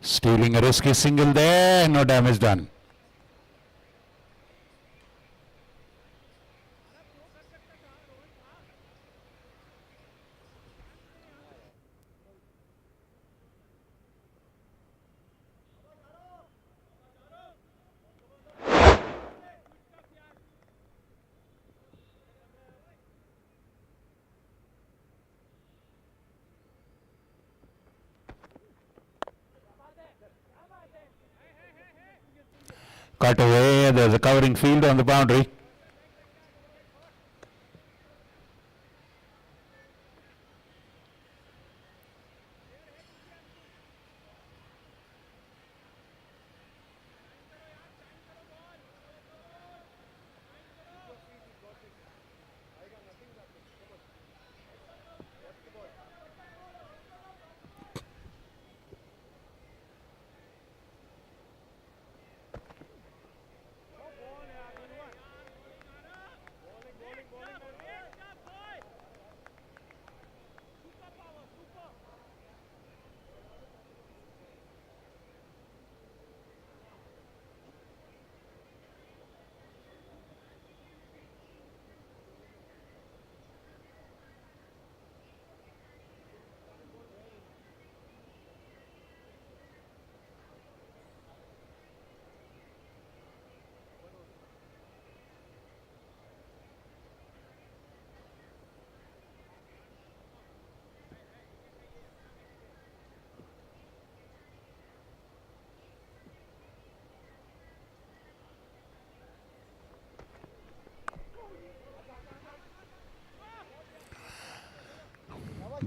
Stealing a risky single there, no damage done. Cut away, there's a covering field on the boundary.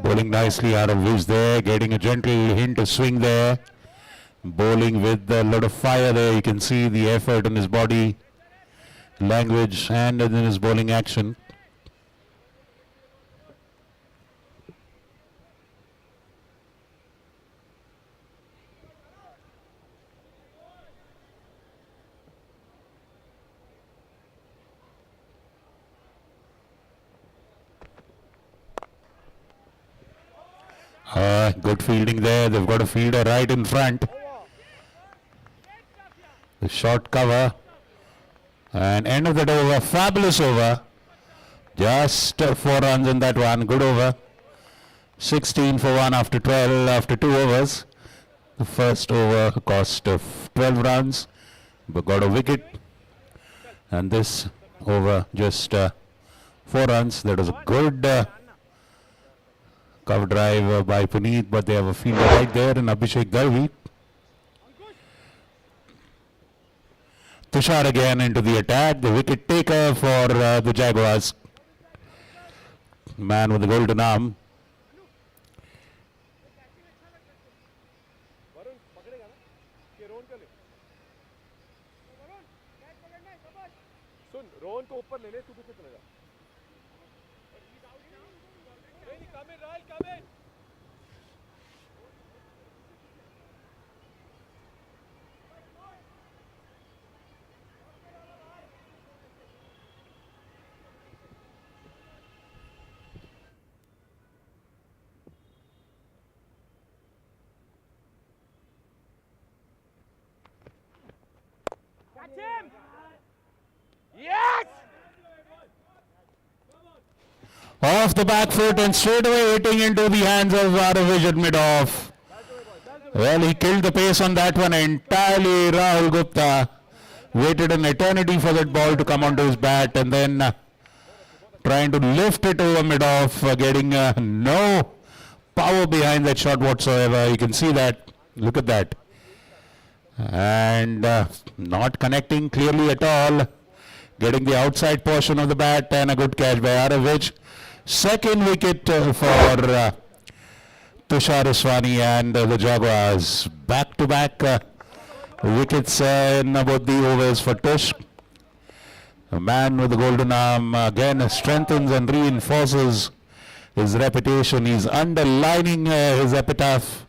Bowling nicely out of whiz there, getting a gentle hint to swing there. Bowling with a lot of fire there. You can see the effort in his body language and in his bowling action. Good fielding there. They've got a fielder right in front. The short cover. And end of that over. Fabulous over. Just 4 runs in that one. Good over. 16 for 1 after 12, after 2 overs. The first over cost of 12 runs, but got a wicket. And this over just 4 runs. That was a good cover drive by Punit, but they have a fielder right there in Abhishek Darvi. Tushar again into the attack. The wicket taker for the Jaguars. Man with the golden arm. Varun पकड़ेगा ना कि रोहन को ले सुन रोहन को ऊपर ले ले तू पीछे चले जा नहीं कम इन राइल कम इन Catch him! Yes! Off the back foot and straight away hitting into the hands of Aravish at mid-off. Well, he killed the pace on that one entirely. Rahul Gupta waited an eternity for that ball to come onto his bat and then trying to lift it over mid-off, getting no power behind that shot whatsoever. You can see that. Look at that. And not connecting clearly at all. Getting the outside portion of the bat and a good catch by Aravish. Second wicket for Tushar Uswani and the Jaguars. Back-to-back wickets in both the overs for Tush. A man with the golden arm again strengthens and reinforces his reputation. He's underlining his epitaph,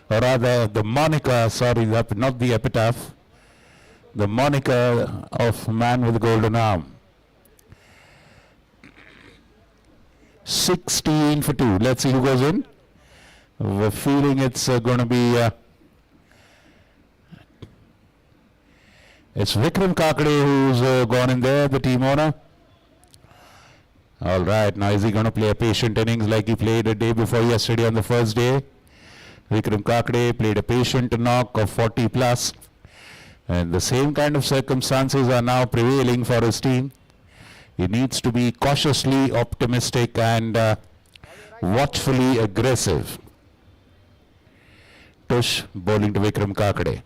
or rather the moniker, sorry, not the epitaph, the moniker of man with the golden arm. 16 for 2. Let's see who goes in. We're feeling it's going to be it's Vikram Kakade who's gone in there, the team owner. All right, now is he going to play a patient innings like he played a day before yesterday on the first day? Vikram Kakade played a patient knock of 40 plus, and the same kind of circumstances are now prevailing for his team. He needs to be cautiously optimistic and watchfully aggressive. Tush bowling to Vikram Kakade.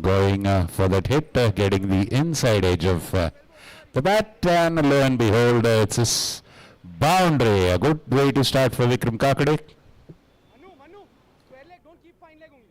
Going for that hit, getting the inside edge of the bat, and lo and behold, it's his boundary. A good way to start for Vikram Kakade. Manu, square leg, don't keep fine leg only.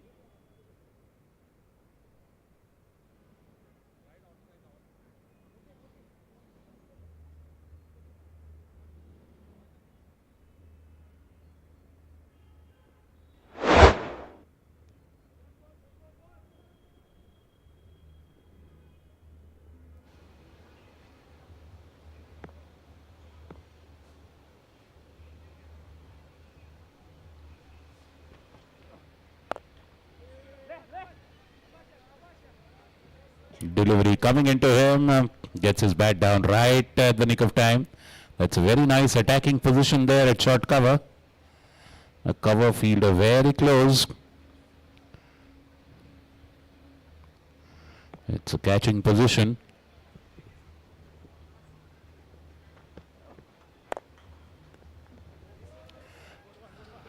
Delivery coming into him, gets his bat down right at the nick of time. That's a very nice attacking position there at short cover. A cover fielder very close. It's a catching position.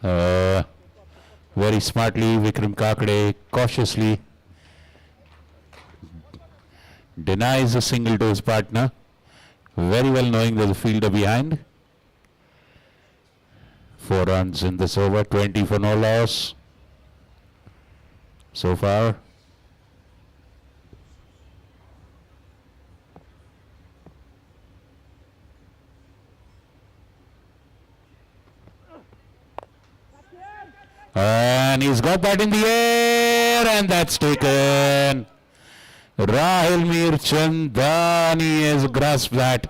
Very smartly, Vikram Kakade cautiously Denies a single to his partner, very well knowing there's a fielder behind. 4 runs in this over, 20 for no loss so far. And he's got that in the air, and that's taken. Rahul Mirchandani has grasped that.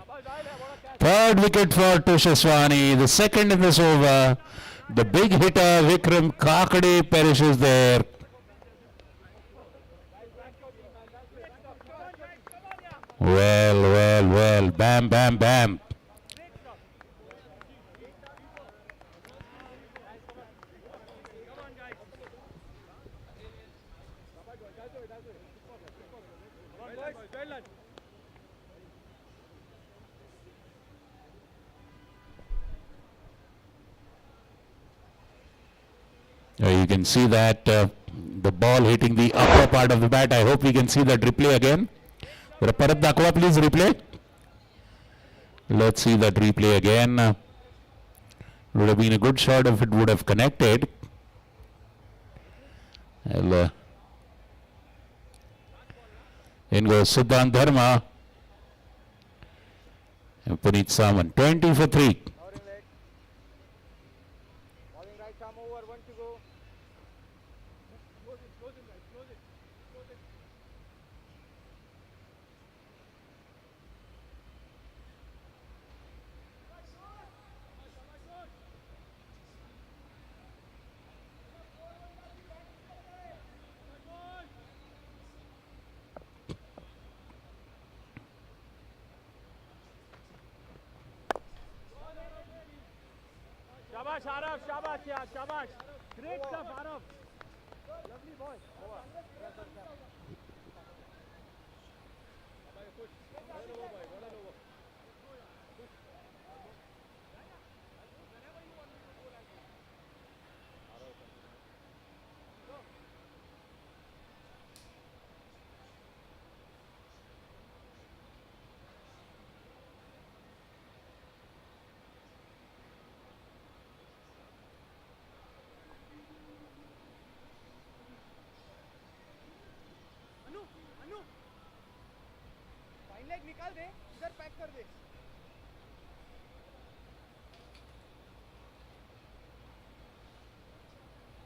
Third wicket for Tushaswani, the second in this over. The big hitter Vikram Kakade perishes there. Well, bam, bam, bam. You can see that the ball hitting the upper part of the bat. I hope we can see that replay again. Parat Dakwa, please replay. Let's see that replay again. Would have been a good shot if it would have connected. Well, in goes Siddhant Dharma. And Punit Saman, 20 for 3. Shabash, Araf, shabash, yeah, shabash. Great stuff, Araf. Lovely boy. Fine leg निकाल दे, इधर pack कर दे.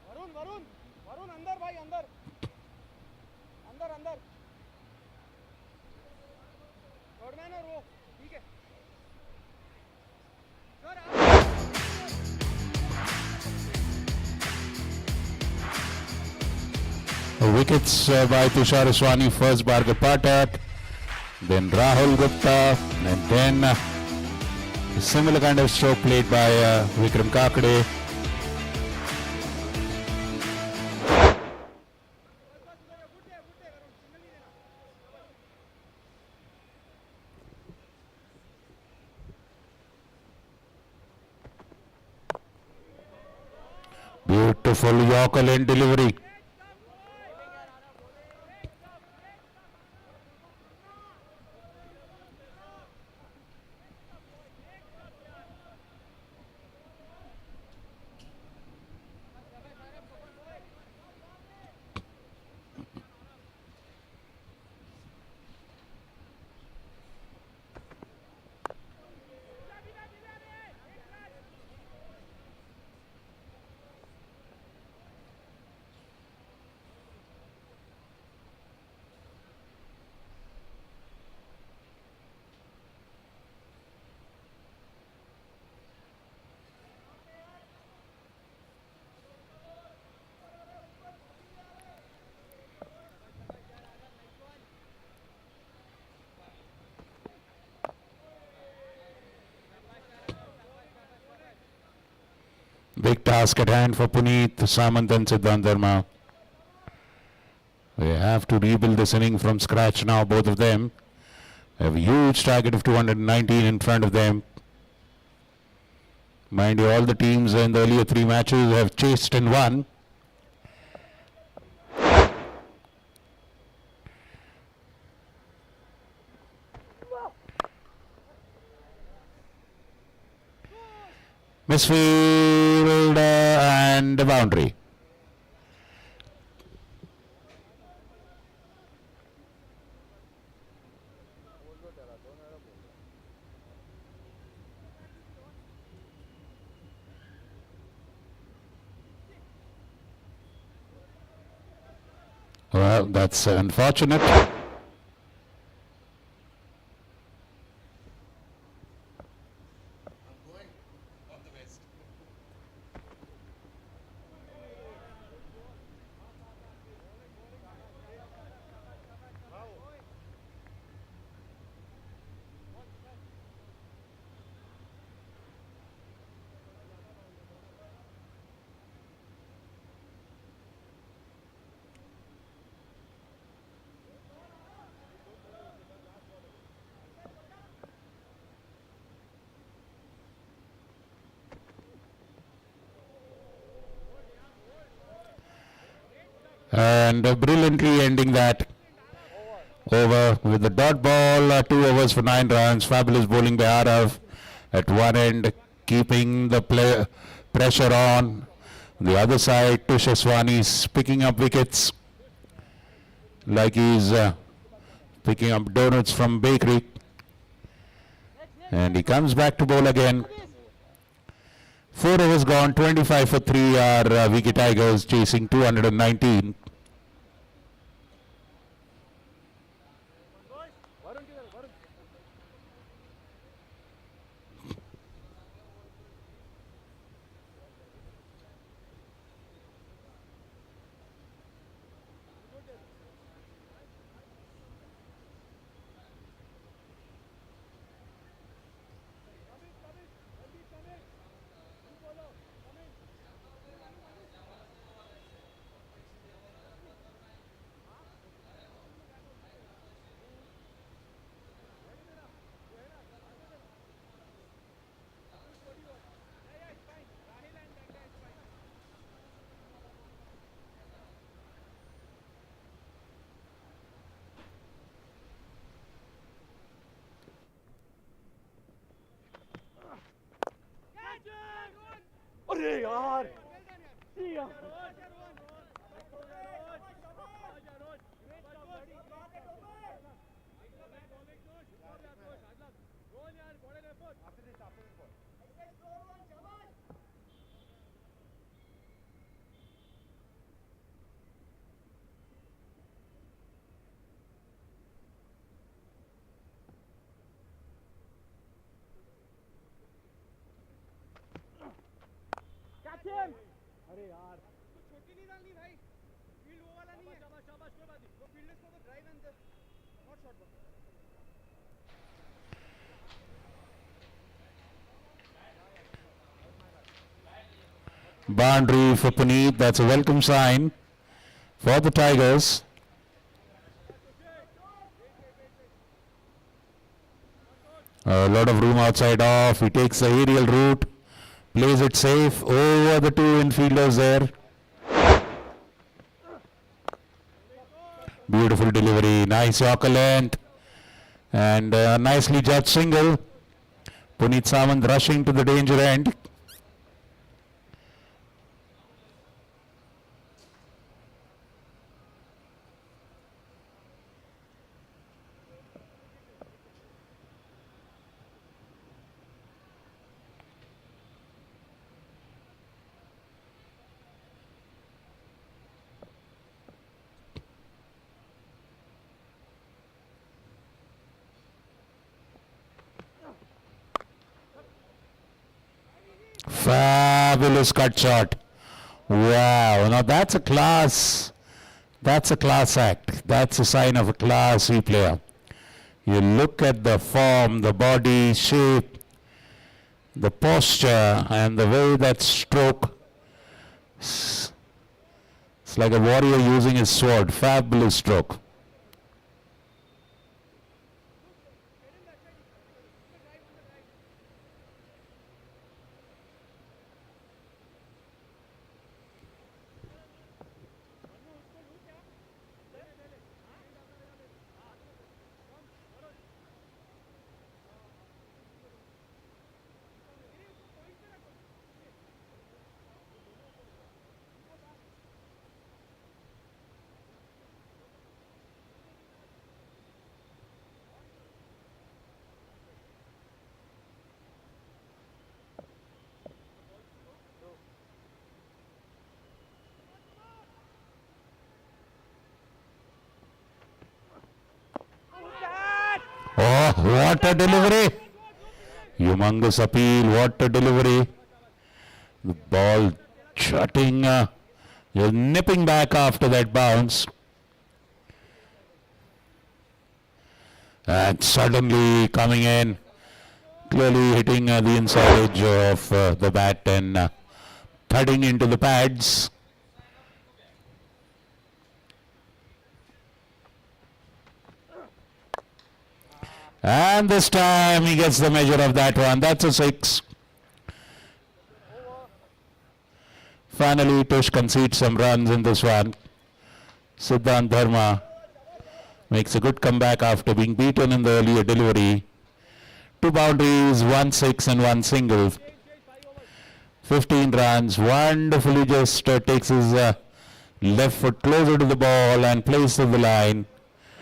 वरुण वरुण वरुण अंदर भाई, अंदर अंदर अंदर. Third man और वो ठीक है sir. Wickets by Tushar Uswani, first Bhargav Pathak, then Rahul Gupta, and then a similar kind of stroke played by Vikram Kakade. Beautiful Yorker lane delivery. Big task at hand for Punit, Samant and Siddhant Dharma. They have to rebuild this inning from scratch now, both of them. They have a huge target of 219 in front of them. Mind you, all the teams in the earlier 3 matches have chased and won. Misfield and the boundary. Well, that's unfortunate. And brilliantly ending that over with the dot ball. 2 overs for 9 runs. Fabulous bowling by Arav at one end, keeping the pressure on. The other side, Tushaswani is picking up wickets like he's picking up donuts from bakery. And he comes back to bowl again. 4 overs gone, 25 for 3 are Vicky Tigers chasing 219. अरे यार अरे यार छोटी नहीं डालनी भाई field वो वाला नहीं है शाबाश शाबाश कोई बात नहीं वो फील्डर्स को तो drive and not shot ball Boundary for Punit. That's a welcome sign for the Tigers. A lot of room outside off. He takes the aerial route, plays it safe over the 2 infielders there. Beautiful delivery, nice Yorker length, and nicely judged single. Punit Samant rushing to the danger end. Fabulous cut shot. Wow, now that's a class act. That's a sign of a classy player. You look at the form, the body shape, the posture, and the way that stroke. It's like a warrior using his sword. Fabulous stroke. What a delivery! Humongous appeal. What a delivery! The ball jutting, just nipping back after that bounce. And suddenly coming in, clearly hitting the inside edge of the bat and thudding into the pads. And this time he gets the measure of that one. That's a 6. Finally, Tush concedes some runs in this one. Siddhant Dharma makes a good comeback after being beaten in the earlier delivery. 2 boundaries, 1 6 and 1 single. 15 runs. Wonderfully just takes his left foot closer to the ball and plays to the line.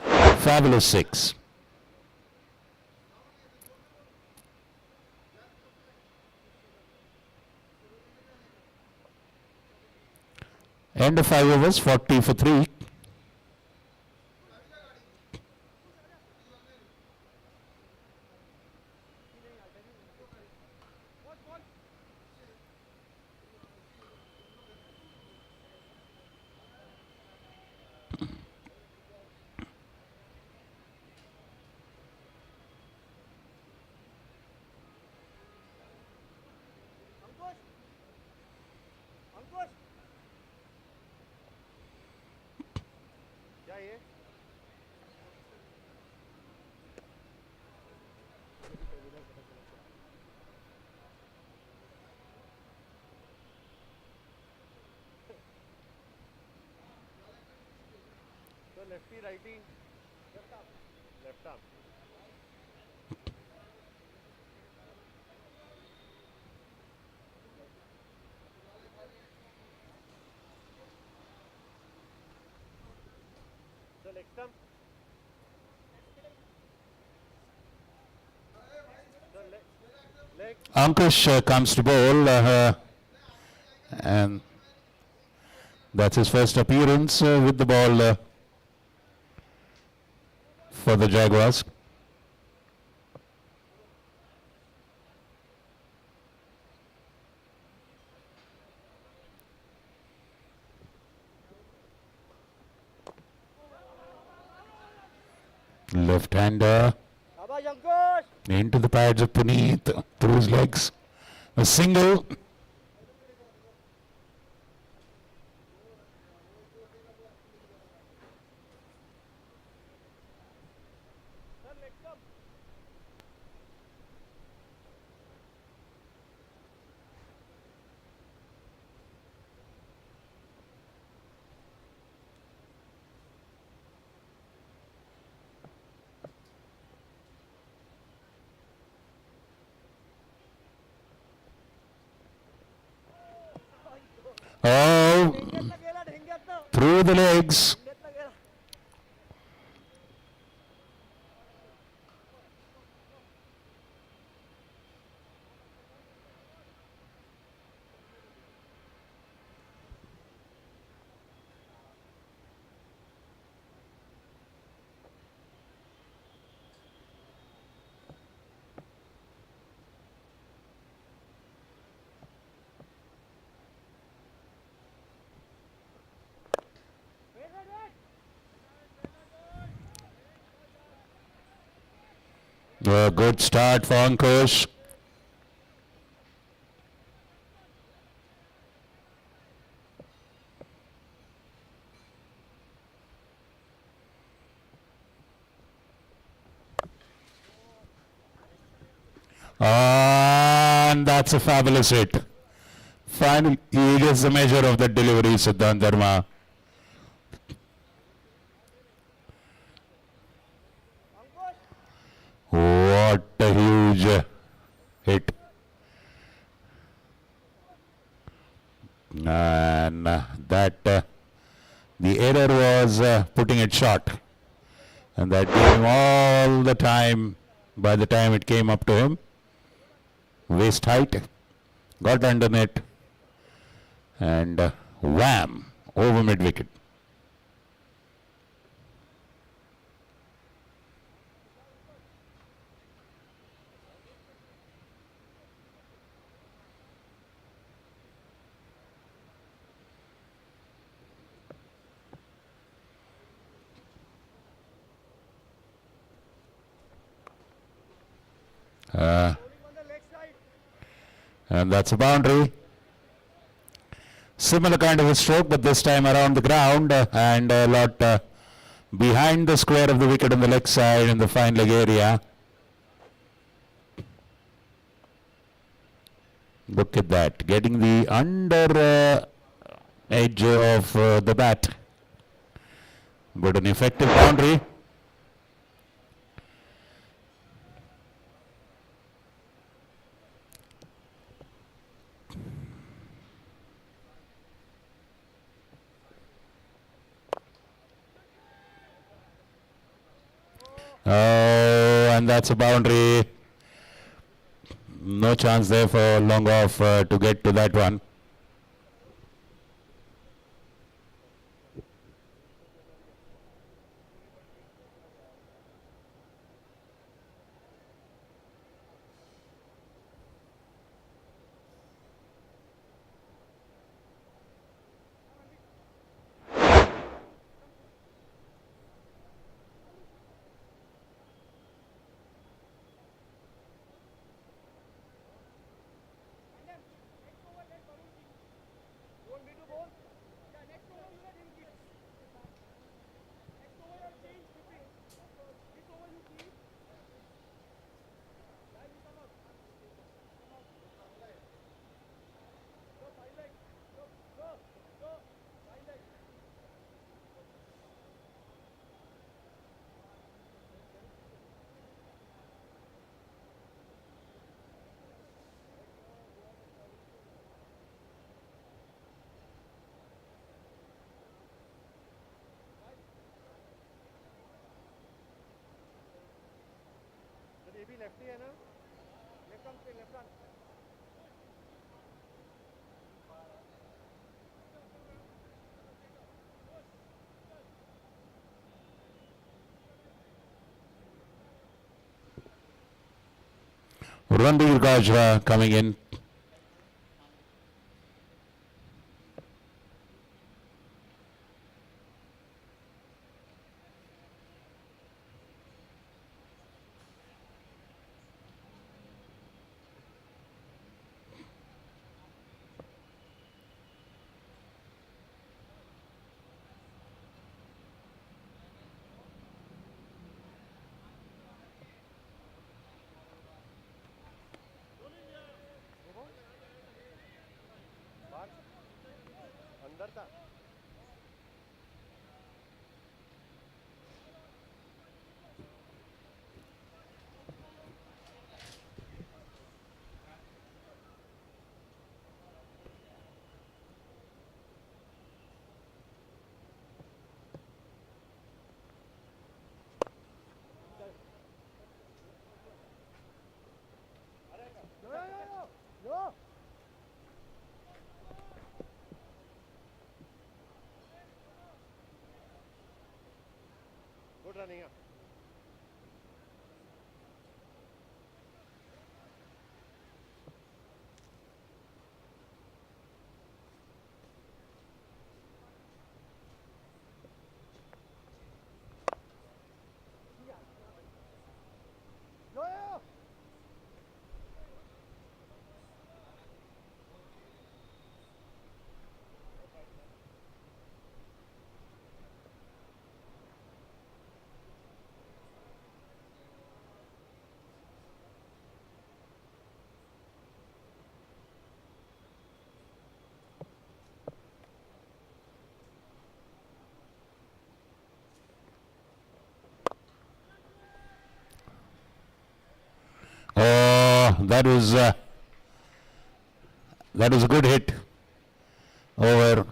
Fabulous 6. End of 5 overs, 40 for 3. अंकुश क्या ये तो lefty righty left arm So leg stump. So leg. Ankush comes to bowl and that's his first appearance with the ball for the Jaguars. Left-hander शाबाश अंकुश into the pads of Punit through his legs. A single. Sir leg stump Oh, ढेंग्यातनं गेला ढेंग्यातनं through the legs. ढेंग्यातनं गेला A good start for Ankush. And that's a fabulous hit. Finally, he gets the measure of the delivery, Siddhant Dharma. What a huge hit. And that the error was putting it short. And that gave him all the time by the time it came up to him. Waist height, got under net, and wham, over mid wicket. Uh, Bowling on the leg side. and that's a boundary. Similar kind of a stroke, but this time around the ground and a lot behind the square of the wicket on the leg side in the fine leg area. Look at that, getting the under edge of the bat. But an effective boundary. Oh, and that's a boundary. No chance there for long off to get to that one. Don't need to bowl. Yeah, next over you let him keep. Next over you change keeping. This over you keep. Then you come out. Come out. Go side leg. Go. Go. Go. Side leg. ये भी lefty है ना? Left arm spin, left arm. Ranbir Gajra coming in. बाहर अंदर था No. Good running है Yo, yo. Oh, that was a good hit over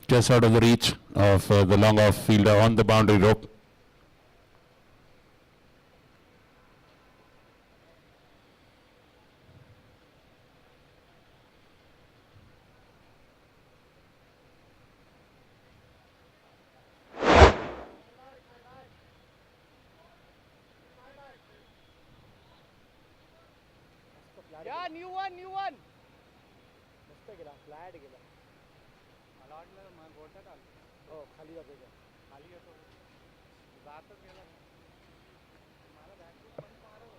just out of the reach of the long off fielder on the boundary rope. Yeah, new one, new one. मस्त गेला, flat गेला. मला वाटलं मग बोलतात आलं हो, खाली जातो का? खाली येतो जातच गेला मला बॅटरी पण मारो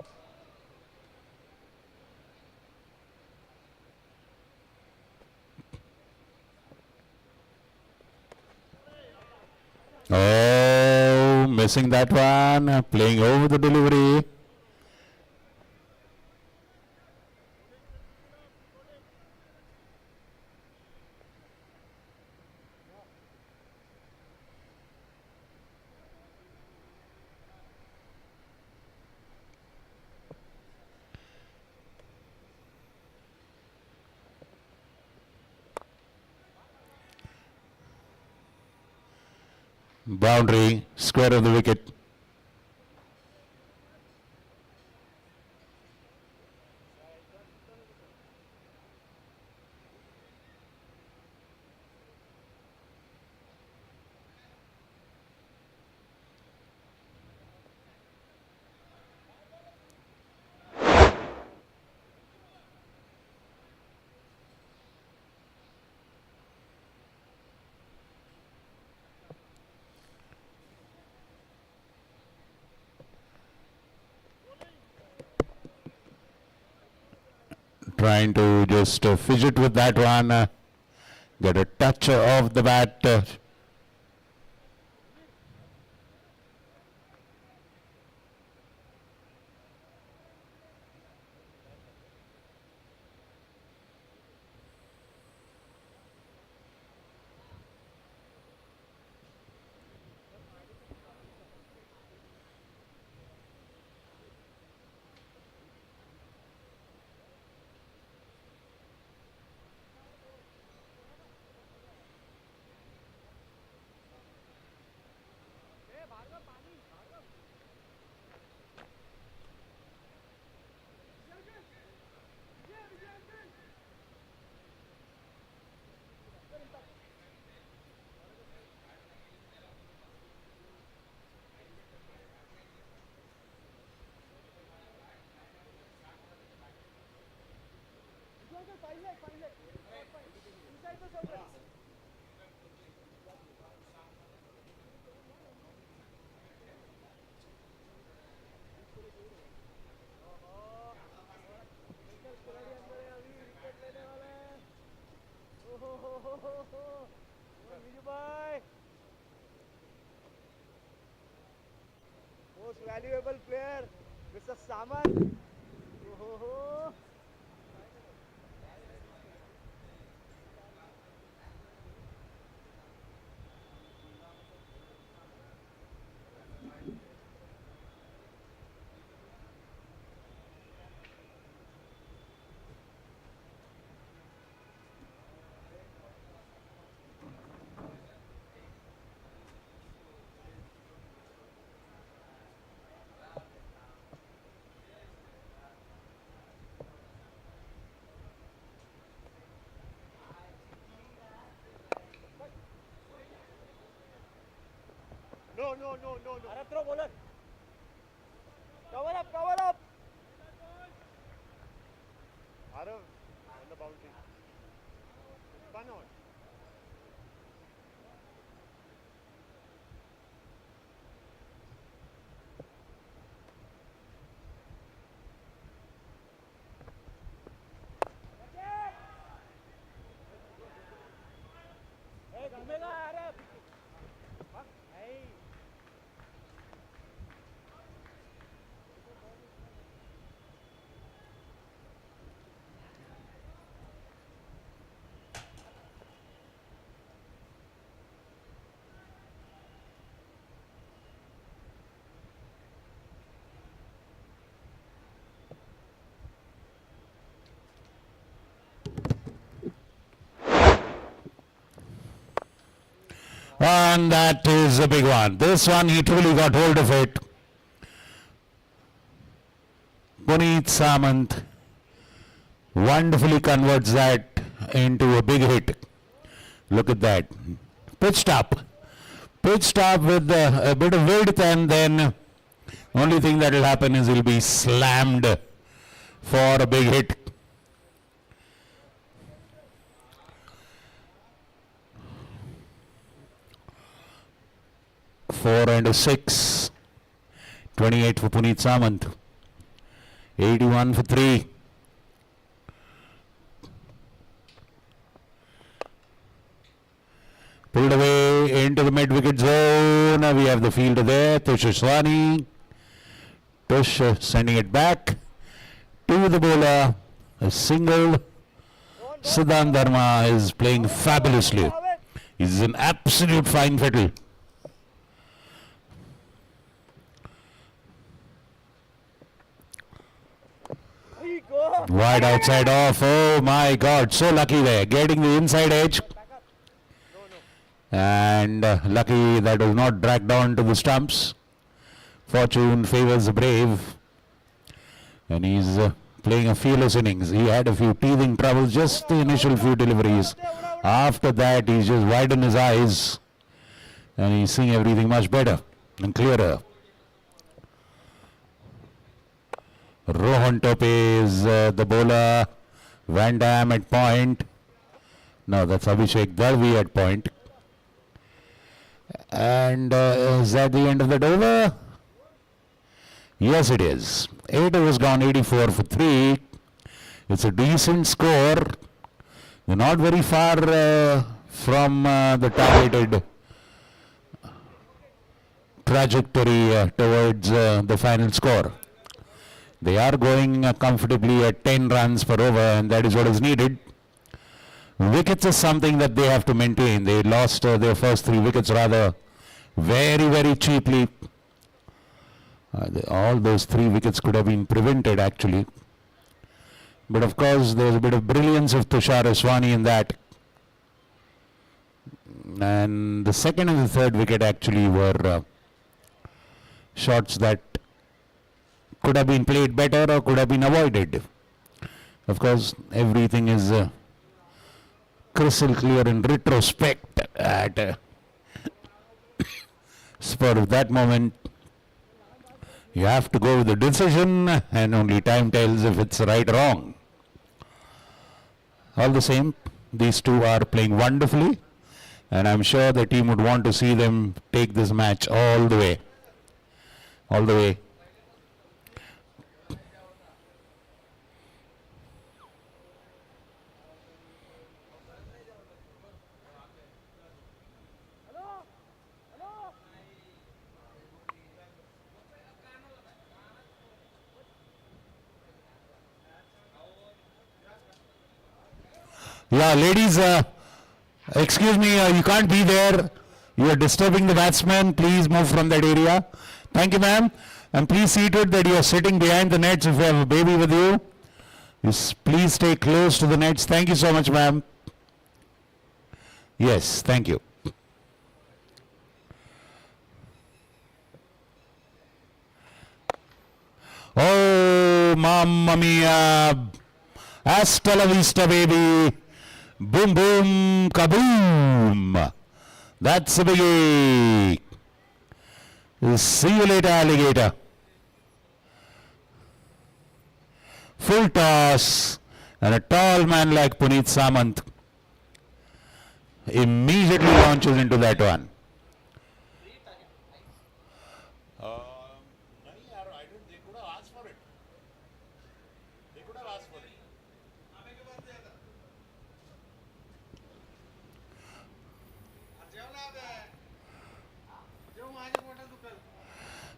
Oh, missing that one. Playing over the delivery. Boundary, square of the wicket. Trying to just fidget with that one. Get a touch of the bat. Most valuable player, Mr. Saman. Oh. No. Arab, throw bowler. Cover up. Arav on the boundary. Spun on. Hey, घूमेगा Arab. Hey. And that is a big one. This one, he truly got hold of it. Punit Samant wonderfully converts that into a big hit. Look at that. Pitched up with a bit of width, and then only thing that will happen is he'll be slammed for a big hit. Four and a 6. 28 for Punit Samant. 81 for 3. Pulled away into the mid-wicket zone. We have the fielder there, Tush Aswani. Tush sending it back to the bowler. A single. Siddhant Dharma is playing fabulously. He's an absolute fine fiddle. Wide outside off. Oh my God, so lucky there. Getting the inside edge. And lucky that was not dragged down to the stumps. Fortune favors the brave. And he's playing a fearless innings. He had a few teething troubles, just the initial few deliveries. After that, he's just widened his eyes. And he's seeing everything much better and clearer. Rohan Tope is the bowler. Van Dam at point. No, that's Abhishek Darvi at point. And is that the end of that over? Yes, it is. 8 overs gone, 84 for 3. It's a decent score. They're not very far from the targeted trajectory towards the final score. They are going comfortably at 10 runs per over, and that is what is needed. Wickets is something that they have to maintain. They lost their first 3 wickets rather very, very cheaply. All those 3 wickets could have been prevented actually. But of course there's a bit of brilliance of Tushar Aswani in that. And the second and the third wicket actually were shots that could have been played better or could have been avoided. Of course, everything is crystal clear in retrospect at spur of that moment. You have to go with the decision, and only time tells if it's right or wrong. All the same, these two are playing wonderfully, and I'm sure the team would want to see them take this match all the way. All the way. Yeah, ladies, excuse me, you can't be there. You are disturbing the batsman. Please move from that area. Thank you, ma'am. And please see to it that you are sitting behind the nets if you have a baby with you. Please stay close to the nets. Thank you so much, ma'am. Yes, thank you. Oh, mamma mia. Hasta la vista, baby. Boom, boom, kaboom. That's a biggie. See you later, alligator. Full toss. And a tall man like Punit Samant immediately launches into that one. They could have asked for it. They could have asked for it.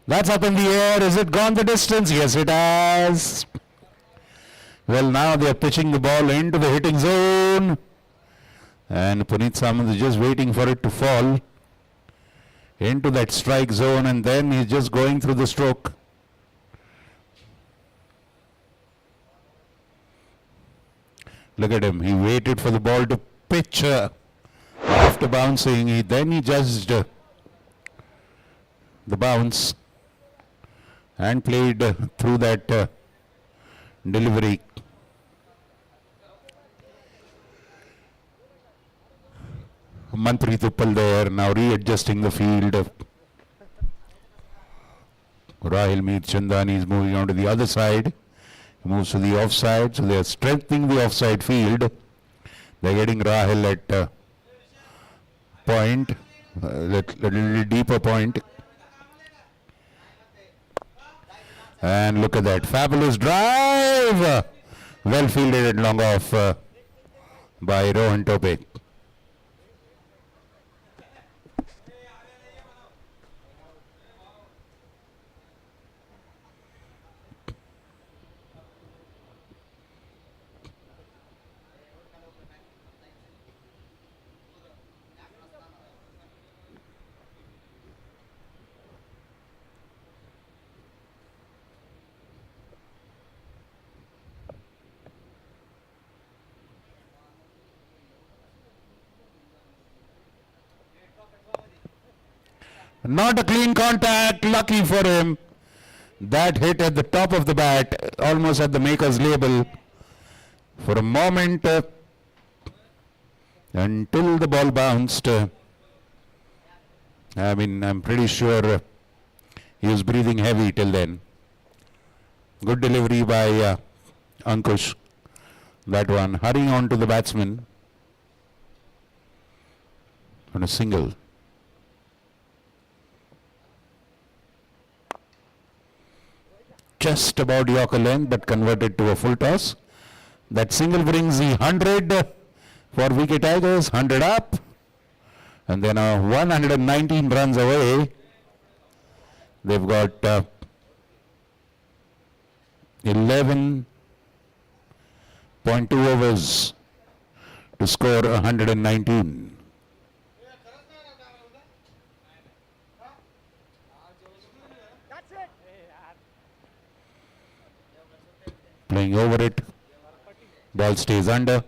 That's up in the air. Is it gone the distance? Yes, it has. Well, now they are pitching the ball into the hitting zone. And Punit Samant is just waiting for it to fall into that strike zone, and then he's just going through the stroke. Look at him. He waited for the ball to pitch after bouncing. Then he judged the bounce and played through that delivery. Mantri Tuppal there, now readjusting the field. Rahil Meet Chandani is moving on to the other side. He moves to the offside, so they are strengthening the offside field. They are getting Rahil at point, a little deeper point. And look at that, fabulous drive! Well fielded and long off by Rohan Tope. Not a clean contact, lucky for him. That hit at the top of the bat, almost at the maker's label. For a moment, until the ball bounced. I'm pretty sure he was breathing heavy till then. Good delivery by Ankush. That one, hurrying on to the batsman on a single. Just about Yorker length, but converted to a full toss. That single brings the 100 for Wicket Tigers, 100 up. And then 119 runs away. They've got 11.2 overs to score 119. That's it. Playing over it. Ball stays under.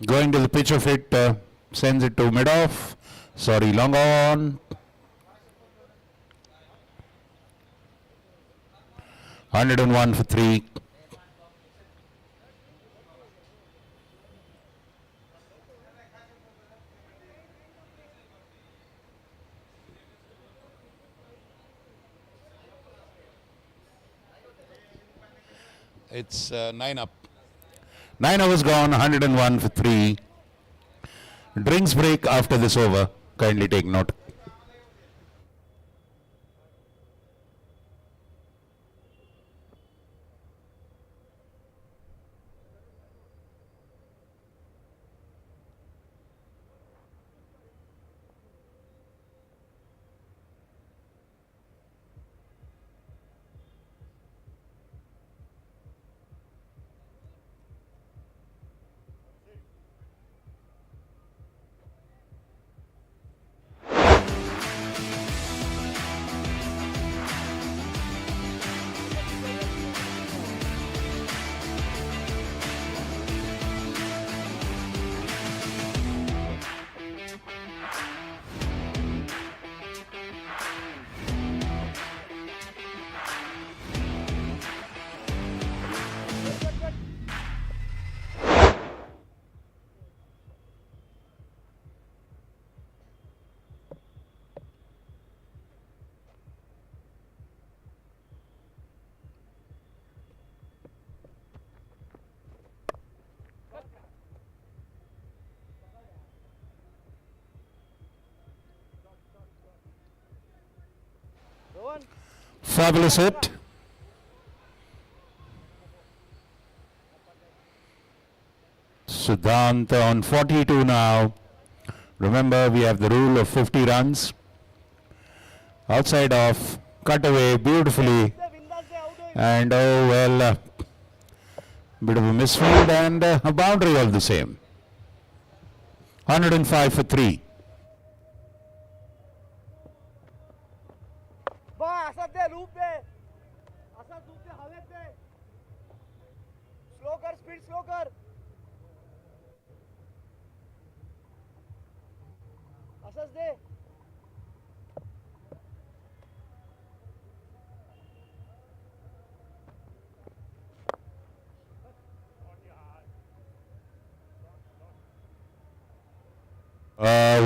Going to the pitch of it, sends it to mid-off. Sorry, long on. 101 for 3. It's 9 up. 9 overs gone, 101 for 3. Drinks break after this over. Kindly take note. Rowan. Fabulous hit. Siddhant on 42 now. Remember, we have the rule of 50 runs. Outside off, cut away beautifully. And oh well, bit of a misfield and a boundary all the same. 105 for 3. Boy, Asad दे loop दे Asad loop दे हवेत दे slow कर speed slow कर असद दे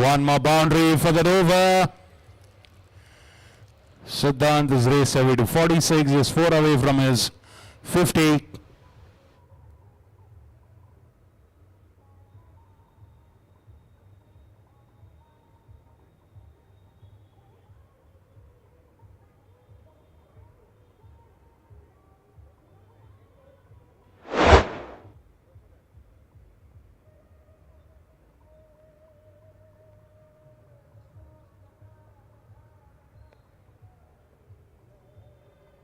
One more boundary for that over. Siddhant is raced away to 46, is 4 away from his 50.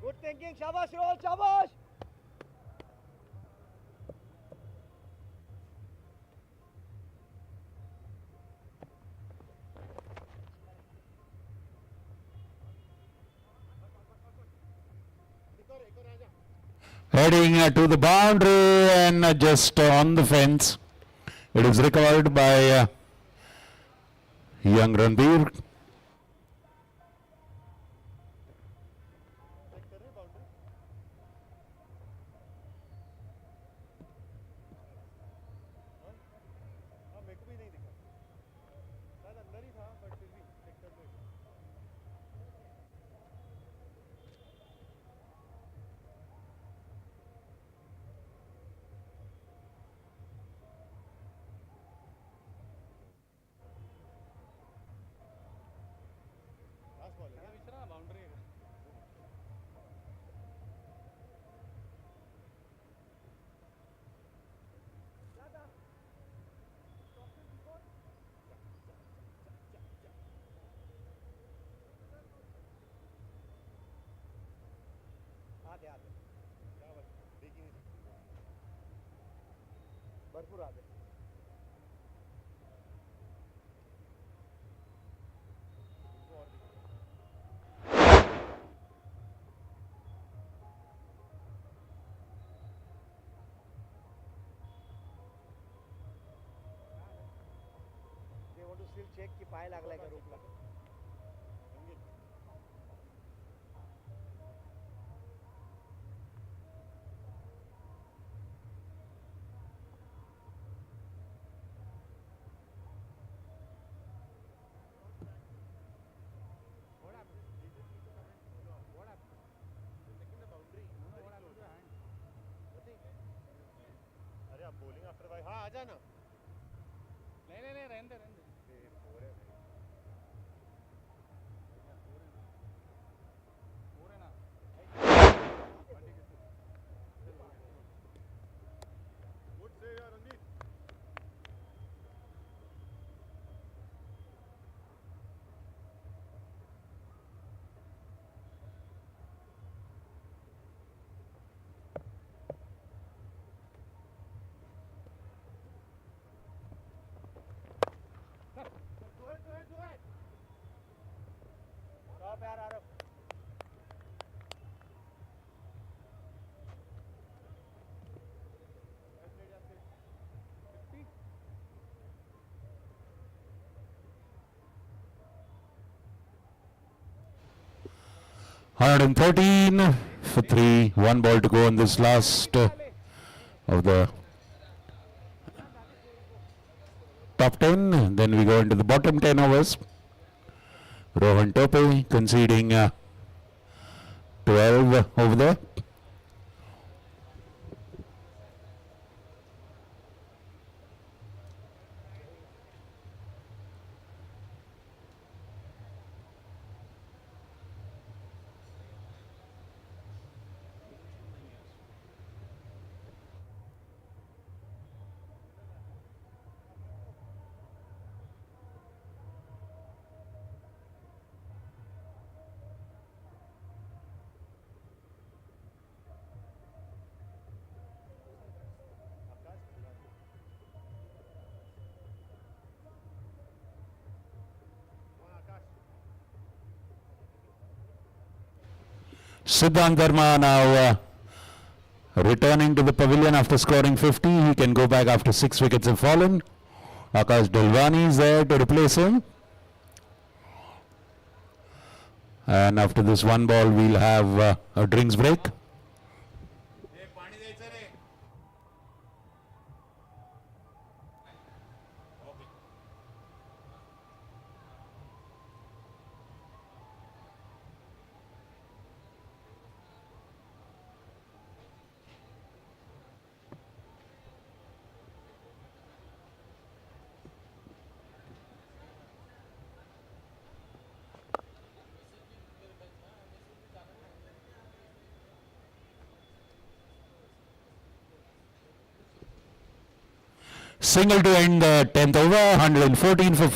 Good thinking, shabash roll, shabash. Heading to the boundary and just on the fence. It is recovered by young Ranbir. भरपूर आते they want to still check की पाय लागलाय का रोपला bowling after भाई हाँ आजा ना नहीं रहने दे Good save यार Ranjit 113 for 3. One ball to go in this last of the top 10. Then we go into the bottom 10 overs. Rohan Tope conceding 12 over there. Siddhant Verma now returning to the pavilion after scoring 50. He can go back after 6 wickets have fallen. Akash Dalwani is there to replace him. And after this one ball, we'll have a drinks break. Single to end the 10th over, 114 for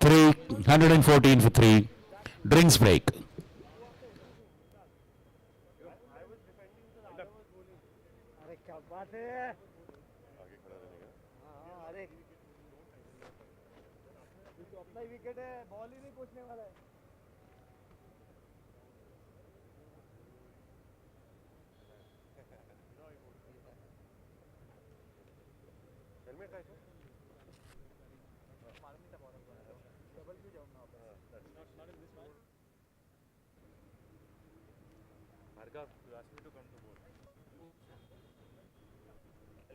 3, 114 for 3. Drinks break. अरे क्या बात है आगे खड़ा रहने का हाँ अरे तो अपना ही विकेट है बॉल ही नहीं पहुंचने वाला है ultimate का इसमें? मालूम नहीं था बॉलर को डबल क्यों जाऊँ मैं वापस Not in this match. Bhargav, you asked me to come to board.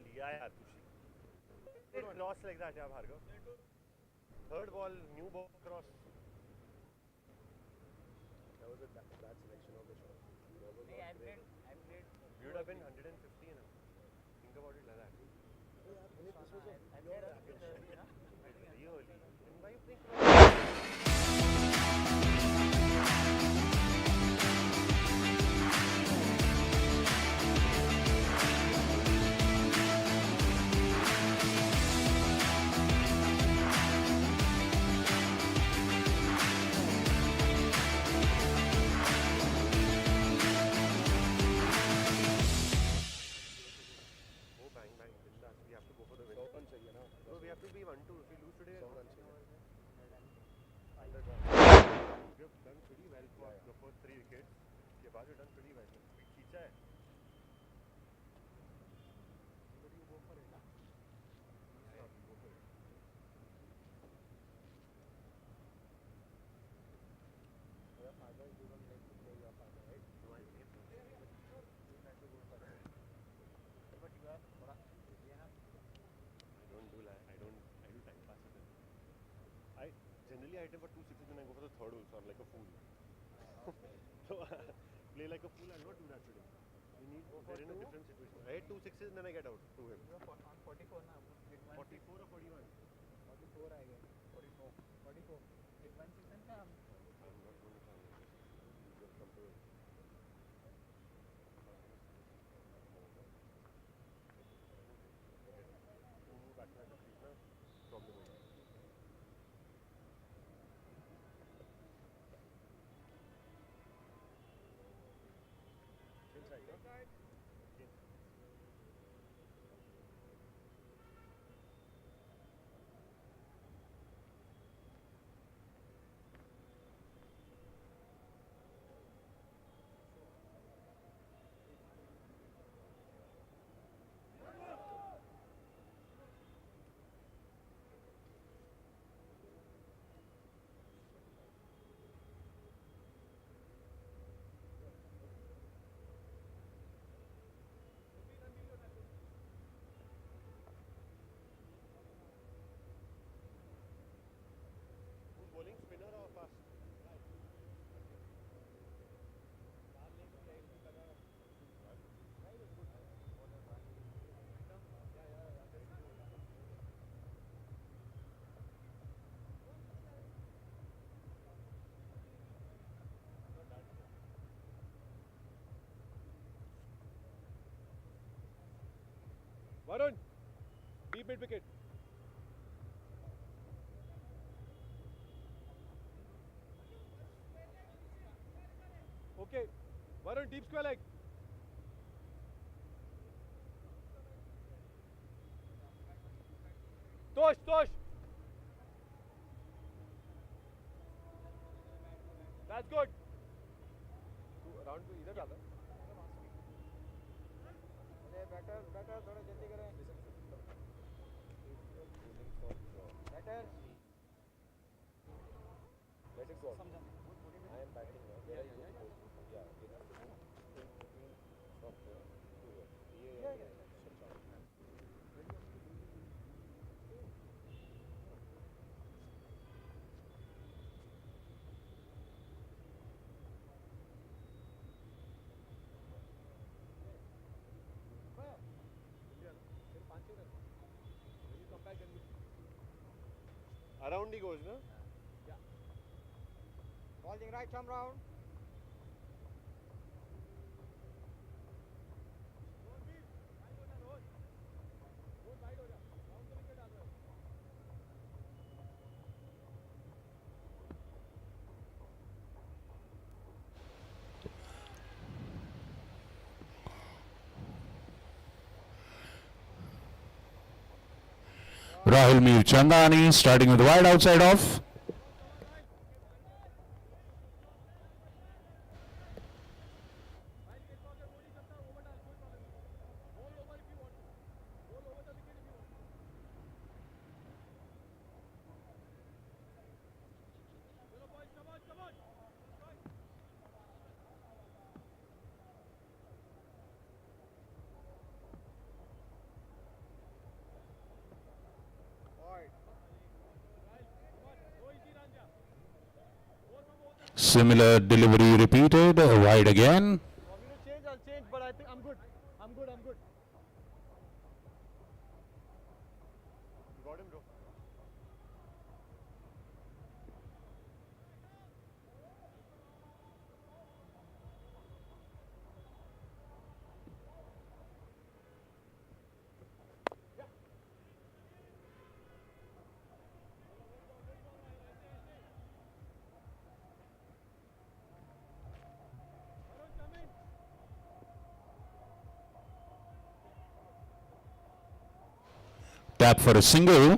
लिया यार तुझी. Cross like that, yeah, Bhargav. Third ball, new ball cross. That was a bad selection of the shot. नहीं I played You would have been 150 now. Think about it like that. I played a bit early ना Really? Then why you playing cross? Oh, bang, bang. Bindas. We have to go for the win. No, we have to be 1-2. If we lose today, we have done pretty well for the first 3 wickets. के बाद we've done pretty well. खींचा है. But you go for it. Yeah, you go for it. Your father, you don't like to play your father, right? No, I hate him. You try to go for it. but you are थोड़ा ये ना I don't do that. I do time passes. I generally hit him for 2 sixes and I go for the third also. I'm like a fool. So play like a fool. I'll not do that today. We're in a different situation. I hit 2 sixes and then I get out to him. you are on 44 ना 44 or 41? 44 I guess 44 it 1 season का हम I'm not going to try it. Just come to it. Two batsmen at the crease, na? Problem होगा. Inside, no? Yes. Who's bowling? Spinner or fast? Varun, deep mid wicket. Okay, Varun, deep square leg. Tosh. That's good. Round to इधर डाला. अरे batter थोड़ा जल्दी करें batter Let it go. I am batting now. Yeah. It has to go. From here to here. Yeah. Around he goes, no? bowling right arm round Rahul Mir Chandani starting with the wide outside off. Similar delivery repeated, wide again. Want me to change? I'll change, but I think I'm good. I'm good. I'm good. Got him, bro. Tap for a single.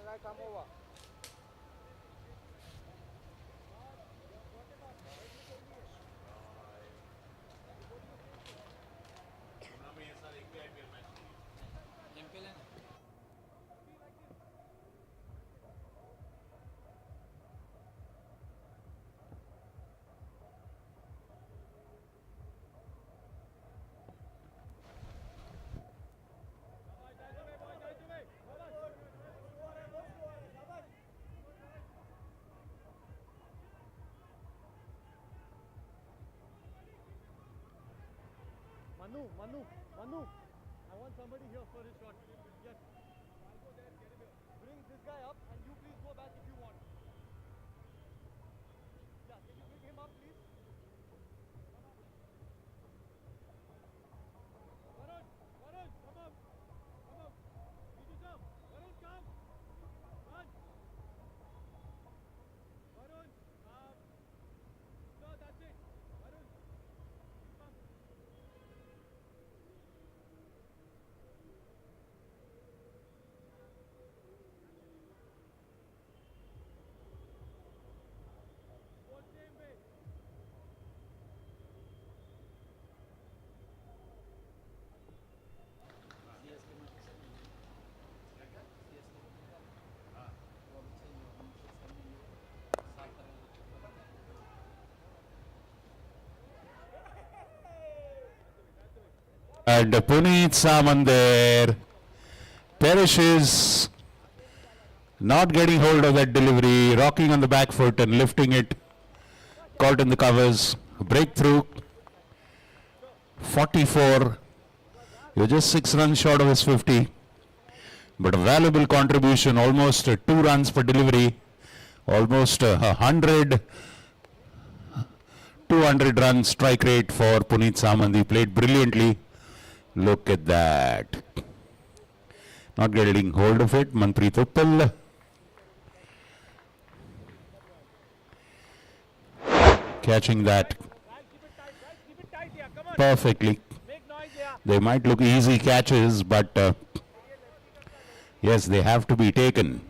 Right, come over. Manu, I want somebody here for his shot. Yes. I'll go there, get him here. Bring this guy up and you please go back if you want. Yeah, can you bring him up please? Varun, come up. Come up. Beat yourself. Varun, come. Run. Varun, no, that's it. Varun, come. And Punit Samant there perishes, not getting hold of that delivery, rocking on the back foot and lifting it, caught in the covers, breakthrough, 44. You're just 6 runs short of his 50, but a valuable contribution, almost 2 runs per delivery, almost 200 run strike rate for Punit Samant. He played brilliantly. Look at that. Not getting hold of it. Manpreet Uppal. Catching that Keep it tight, yeah. Come on. perfectly. Make noise, yeah. They might look easy catches, but yes, they have to be taken.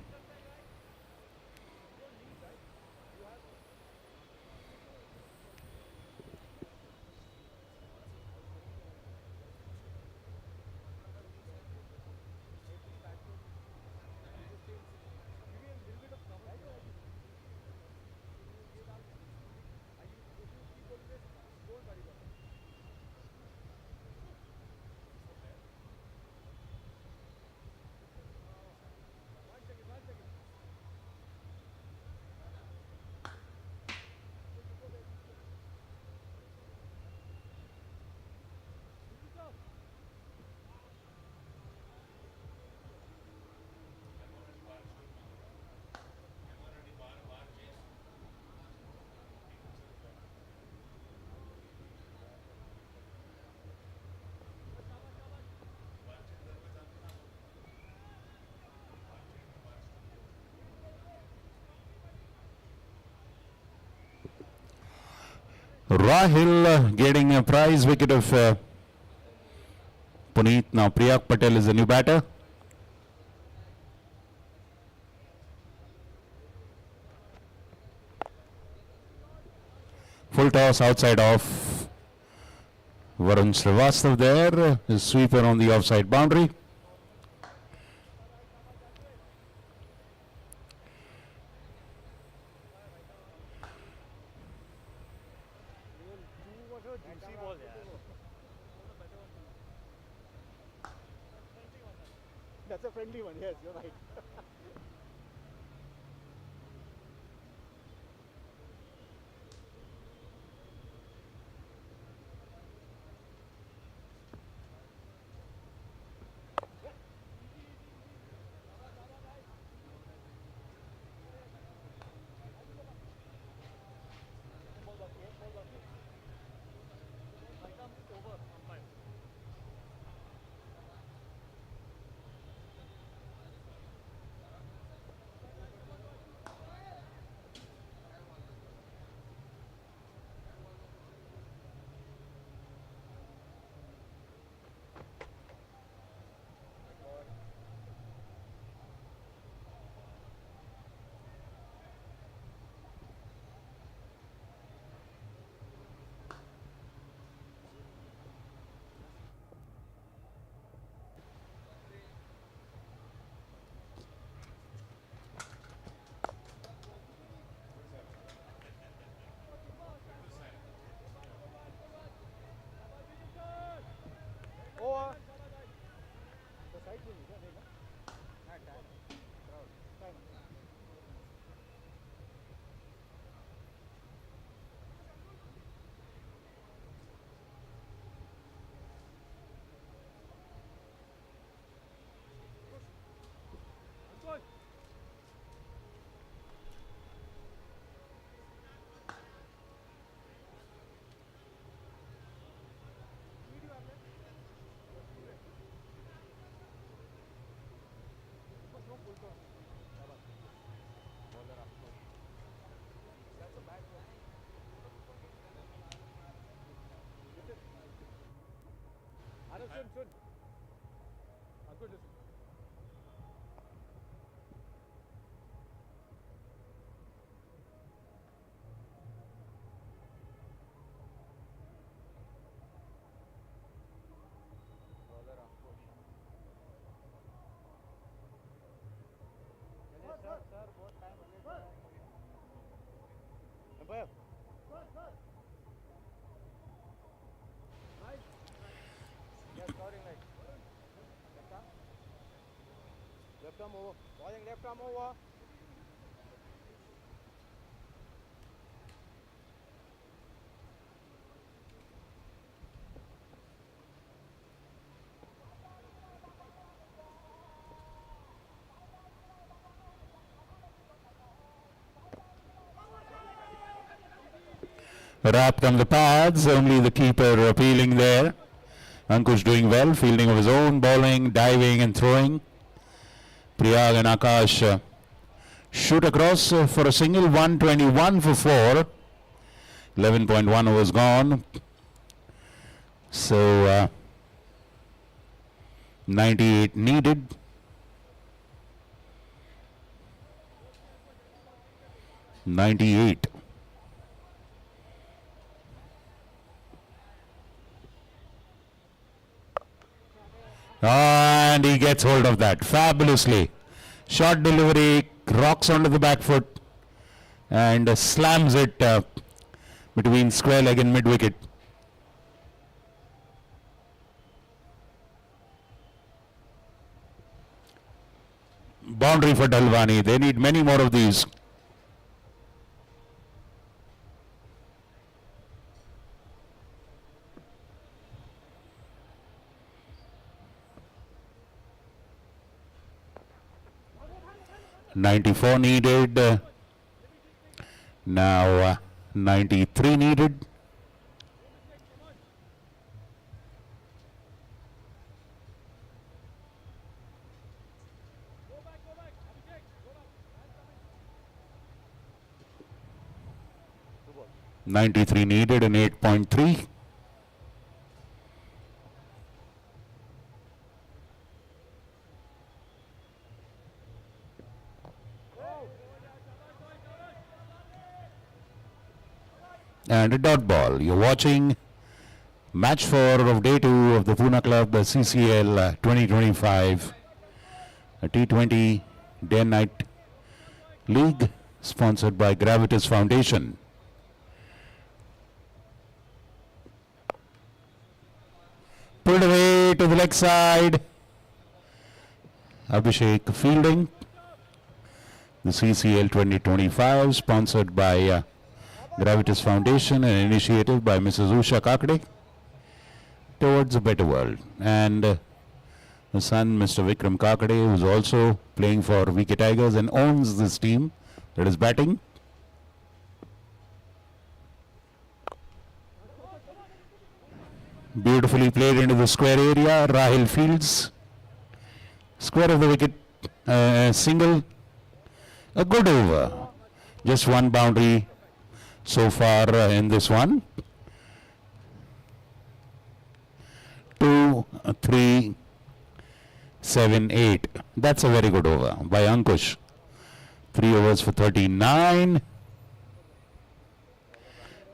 Rahil getting a prize wicket of Punit. Now Priyak Patel is the new batter. Full toss outside off. Varun Srivastav there. His sweeper on the offside boundary. Was a juicy ball, yeah. That's a friendly one. Yes, you're right. Over. The side thing is there, time. Good. Anand, soon. Good, listen. Umpire. Yes, scouting right. Left arm over. Bowling left arm over. Wrapped on the pads, only the keeper appealing there. Ankush doing well, fielding of his own, bowling, diving and throwing. Priyag and Akash shoot across for a single, 121 for 4. 11.1 overs gone. So 98 needed. And he gets hold of that fabulously. Short delivery, rocks onto the back foot and slams it between square leg and mid wicket. Boundary for Dalwani. They need many more of these. .94 needed. Now 93 needed. .93 needed and 8.3. And a dot ball. You're watching match 4 of day 2 of the Pune Club, the CCL 2025, a T20 day and night league sponsored by Gravitas Foundation. Pulled away to the leg side. Abhishek fielding. The CCL 2025 sponsored by Gravitas Foundation and initiative by Mrs. Usha Kakade towards a better world. And the son, Mr. Vikram Kakade, who's also playing for VK Tigers and owns this team that is batting. Beautifully played into the square area. Rahil fields. Square of the wicket. Single. A good over. Just one boundary so far in this one. 2, 3, 7, 8. That's a very good over by Ankush. 3 overs for 39.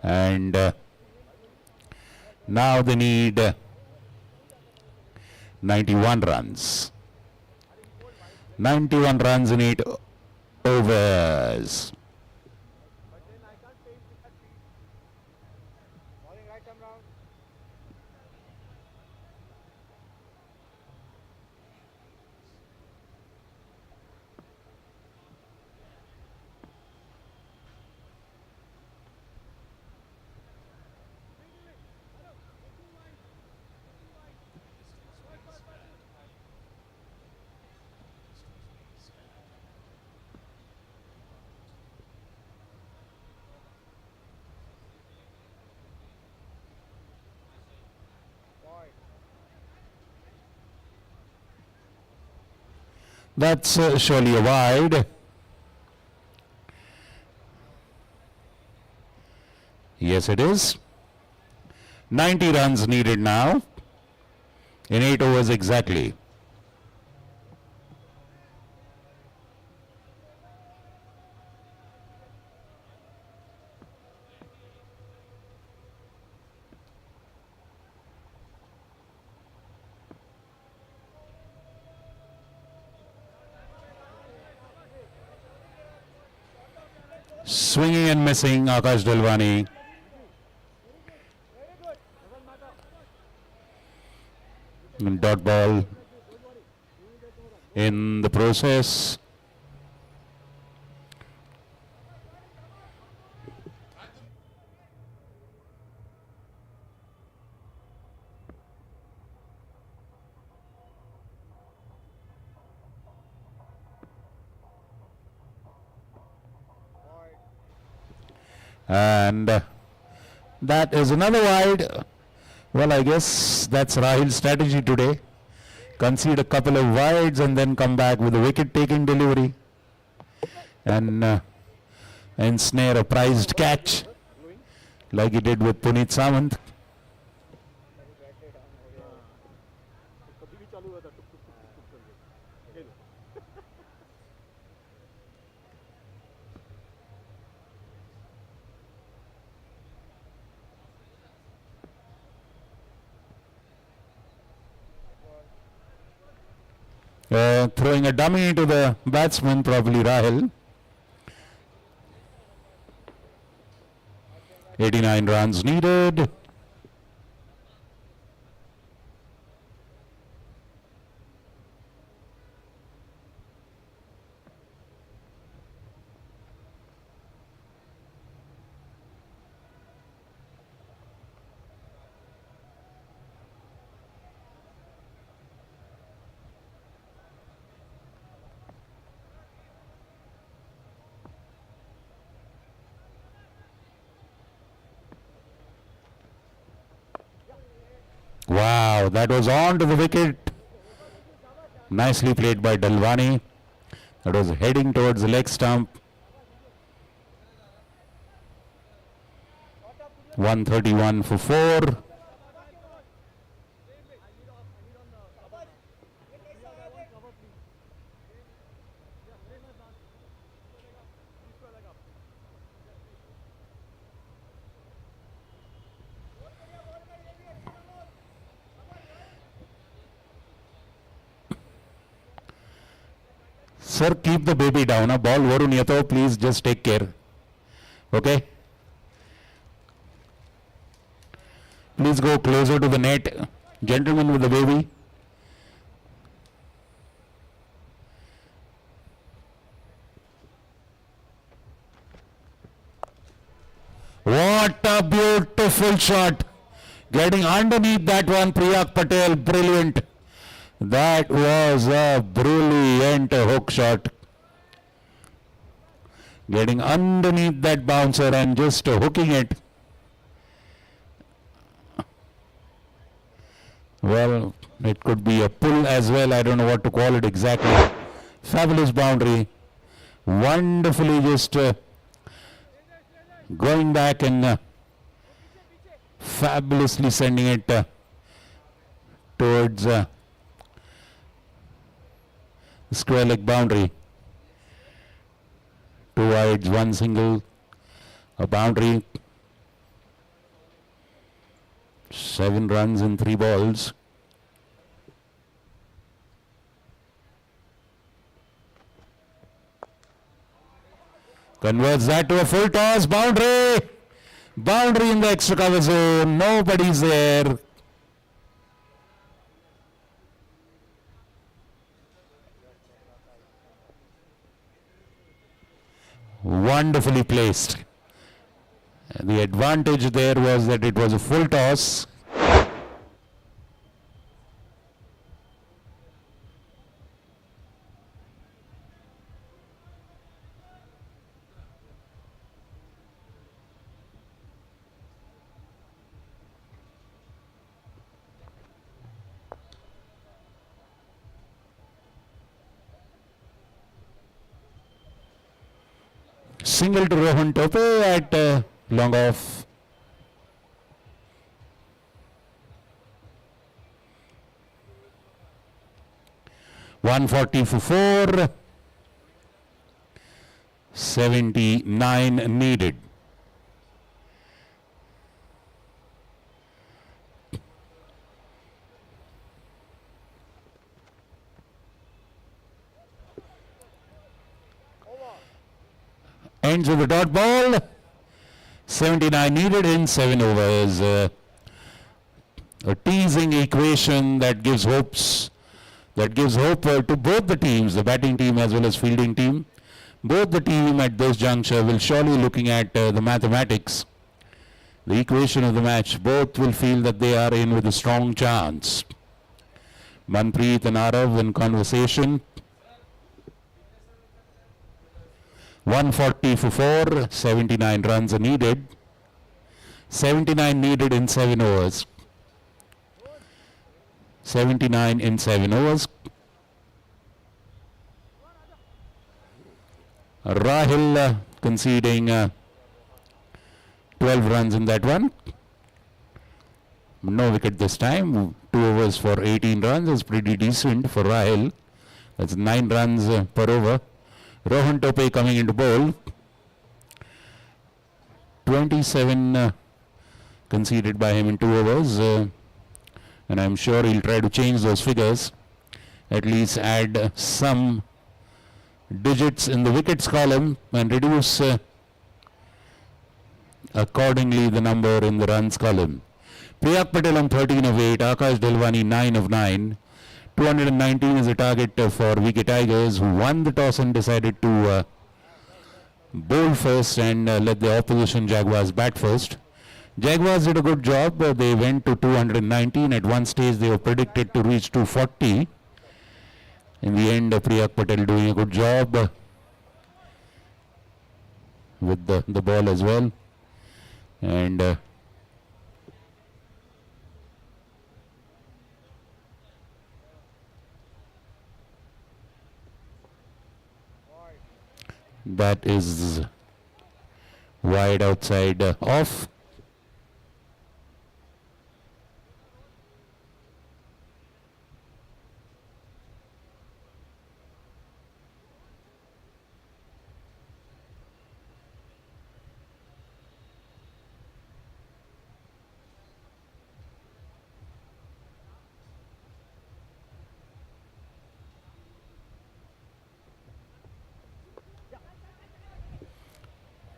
And now they need 91 runs. 91 runs in 8 overs. Bowling right arm round. That's surely a wide. Yes, it is. 90 runs needed now in 8 overs exactly. Swinging and missing, Akash Dalwani. And dot ball in the process. And that is another wide. Well, I guess that's Rahil's strategy today. Concede a couple of wides and then come back with a wicket-taking delivery. And ensnare a prized catch like he did with Punit Samant. कभी भी चालू हुआ था टुक टुक टुक टुक करके ये लो Throwing a dummy to the batsman, probably Rahil. 89 runs needed. Wow, that was on to the wicket. Nicely played by Dalwani. That was heading towards the leg stump. 131 for 4. Sir, keep the baby down. A ball Varun Yato, please just take care. Okay? Please go closer to the net. Gentleman with the baby. what a beautiful shot. Getting underneath that one, Priyak Patel, brilliant. That was a brilliant hook shot. Getting underneath that bouncer and just hooking it. Well, it could be a pull as well. I don't know what to call it exactly. Fabulous boundary. Wonderfully just going back and fabulously sending it towards the square leg boundary. 2 wides, 1 single, a boundary. 7 runs in 3 balls. Converts that to a full toss, boundary. Boundary in the extra cover zone, nobody's there. Wonderfully placed. The advantage there was that it was a full toss. Single to Rohan Tope at long off. $140 for 4. 79 needed. Ends with a dot ball. 79 needed in 7 overs. A teasing equation that gives hopes. That gives hope to both the teams, the batting team as well as fielding team. Both the team at this juncture will surely looking at the mathematics, the equation of the match. Both will feel that they are in with a strong chance. Manpreet and Arav in conversation. 140 for 4, 79 runs are needed. 79 needed in 7 overs. 79 in 7 overs. Rahil conceding 12 runs in that one. No wicket this time. 2 overs for 18 runs is pretty decent for Rahil. That's 9 runs per over. Rohan Tope coming into bowl. 27 conceded by him in 2 overs. And I'm sure he'll try to change those figures. At least add some digits in the wickets column and reduce accordingly the number in the runs column. Priyak Patel on 13 of 8, Akash Delwani 9 of 9. 219 is the target for VK Tigers, who won the toss and decided to bowl first and let the opposition Jaguars bat first. Jaguars did a good job. They went to 219. At one stage they were predicted to reach 240. In the end, Priyak Patel doing a good job with the ball as well. And that is wide outside off.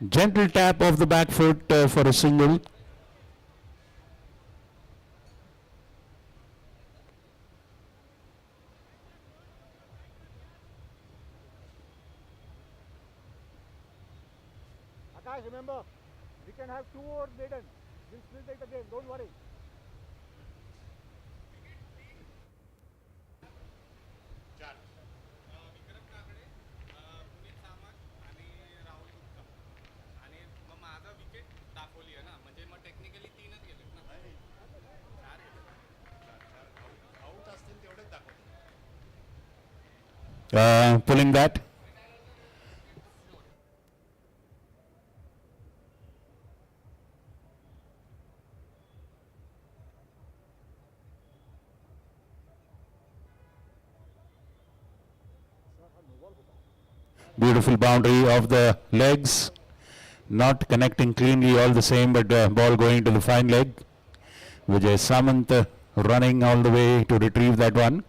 Gentle tap of the back foot for a single. Akash, remember, We can have 2 overs maiden. We'll still take the game. Don't worry. Vikram Kakade Puneet सामंत आणि राहुल गुप्ता आणि मग माझा wicket दाखवली आहे ना म्हणजे मग technically 3च गेलेत ना 4 गेलेत आउट असतील तेवढेच दाखवतो. Pulling that. Beautiful boundary of the legs. Not connecting cleanly all the same, but ball going to the fine leg. Vijay Samant running all the way to retrieve that one.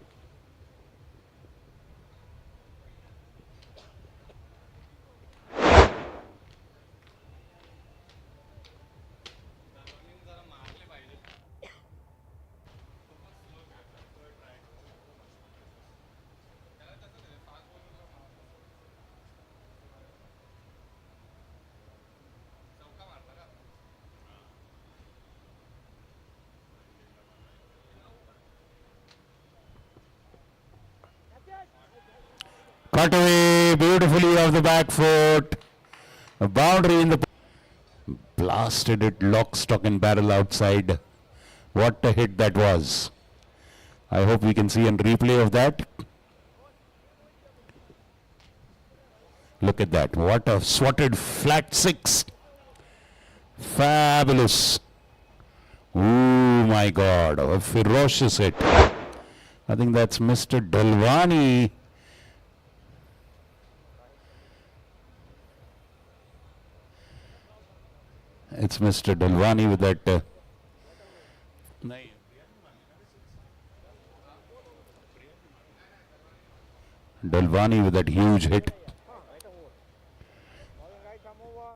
जरा मारले पाहिजे खूपच slow खेळतात try त्याला तसं नाही fast बॉलरला चौका मारला का Cut away beautifully off the back foot. A boundary in the blasted it lock, stock and barrel outside. What a hit that was. I hope we can see a replay of that. Look at that. What a swatted flat 6. Fabulous. Oh my God. A ferocious hit. I think that's Mr. Dalwani. It's Mr. Dalwani with that. Dalwani with that huge hit. Bowling right, come over.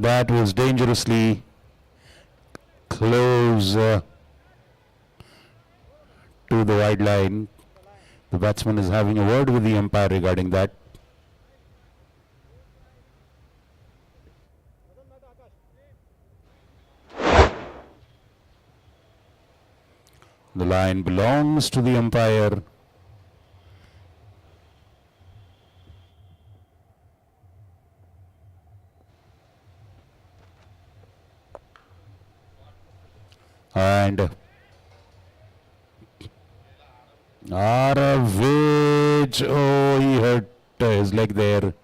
That was dangerously close to the wide line. The batsman is having a word with the umpire regarding that. The line belongs to the umpire. And Aravic, oh, he hurt his leg there.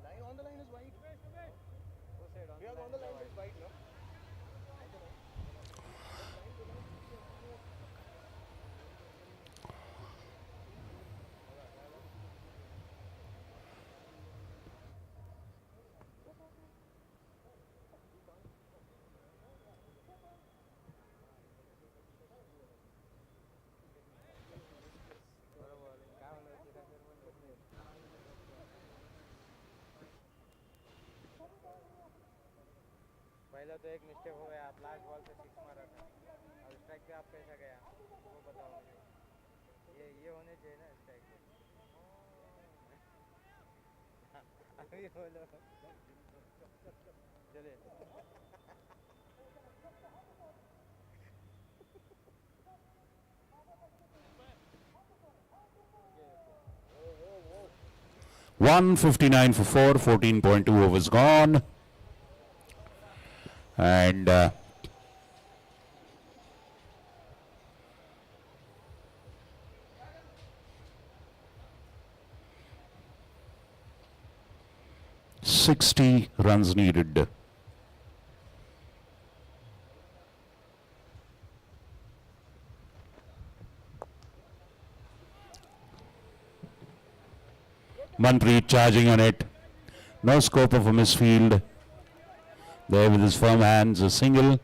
Line on the line is white. We are on the line is white, no? पहले तो एक mistake हो गया आप last ball पे 6 मारा था और स्ट्राइक पे आप कैसा गया वो बताओ मुझे ये होने चाहिए ना स्ट्राइक पे अभी बोलो चलिए 159 for 4, 14.2 overs gone. And 60 runs needed. Manpreet charging on it. No scope of a misfield. There with his firm hands, a single.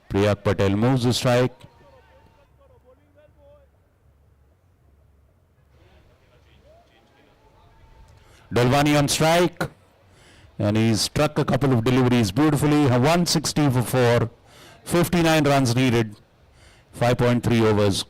Priyak Patel moves the strike. Dalwani on strike. And he's struck a couple of deliveries beautifully. 160 for 4. 59 runs needed. 5.3 overs.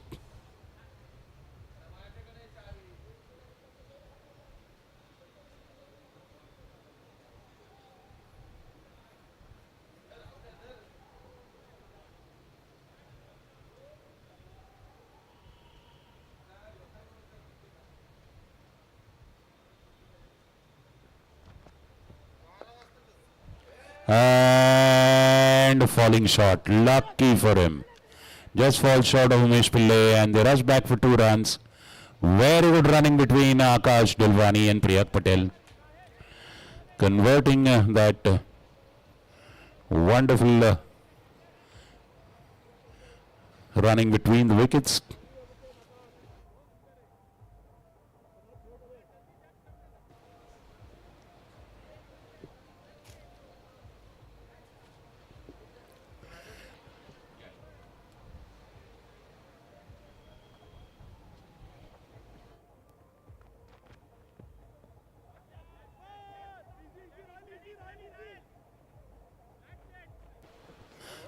And falling short. Lucky for him. Just falls short of Umesh Pillai and they rush back for 2 runs. Very good running between Akash Dilwani and Priyak Patel. Converting that wonderful running between the wickets.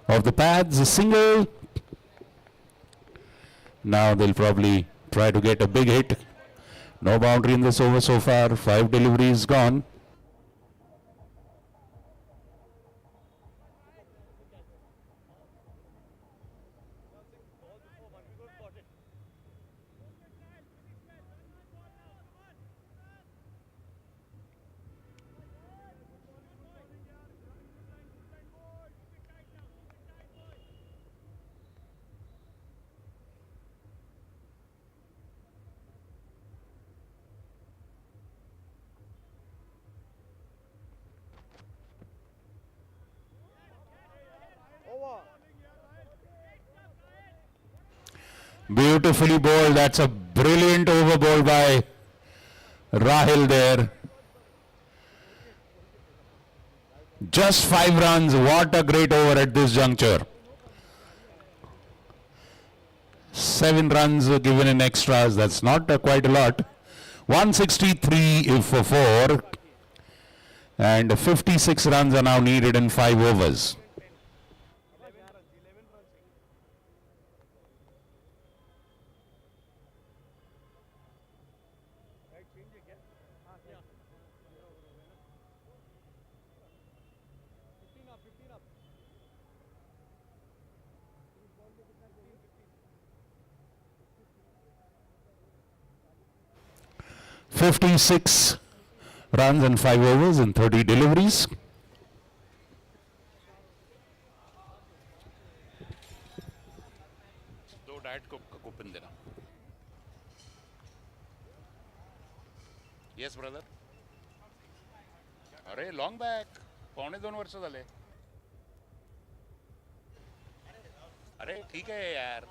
Of the pads, a single. Now they'll probably try to get a big hit. No boundary in this over so far. 5 deliveries gone. Beautifully bowled. That's a brilliant over ball by Rahil there. Just 5 runs. What a great over at this juncture. 7 runs given in extras. That's not quite a lot. 163 for 4. And 56 runs are now needed in 5 overs. up. 56 runs and 5 overs and 30 deliveries. दो diet को coupon देना. Yes brother. अरे long back 2.5 वर्ष झाले. अरे ठीक आहे यार.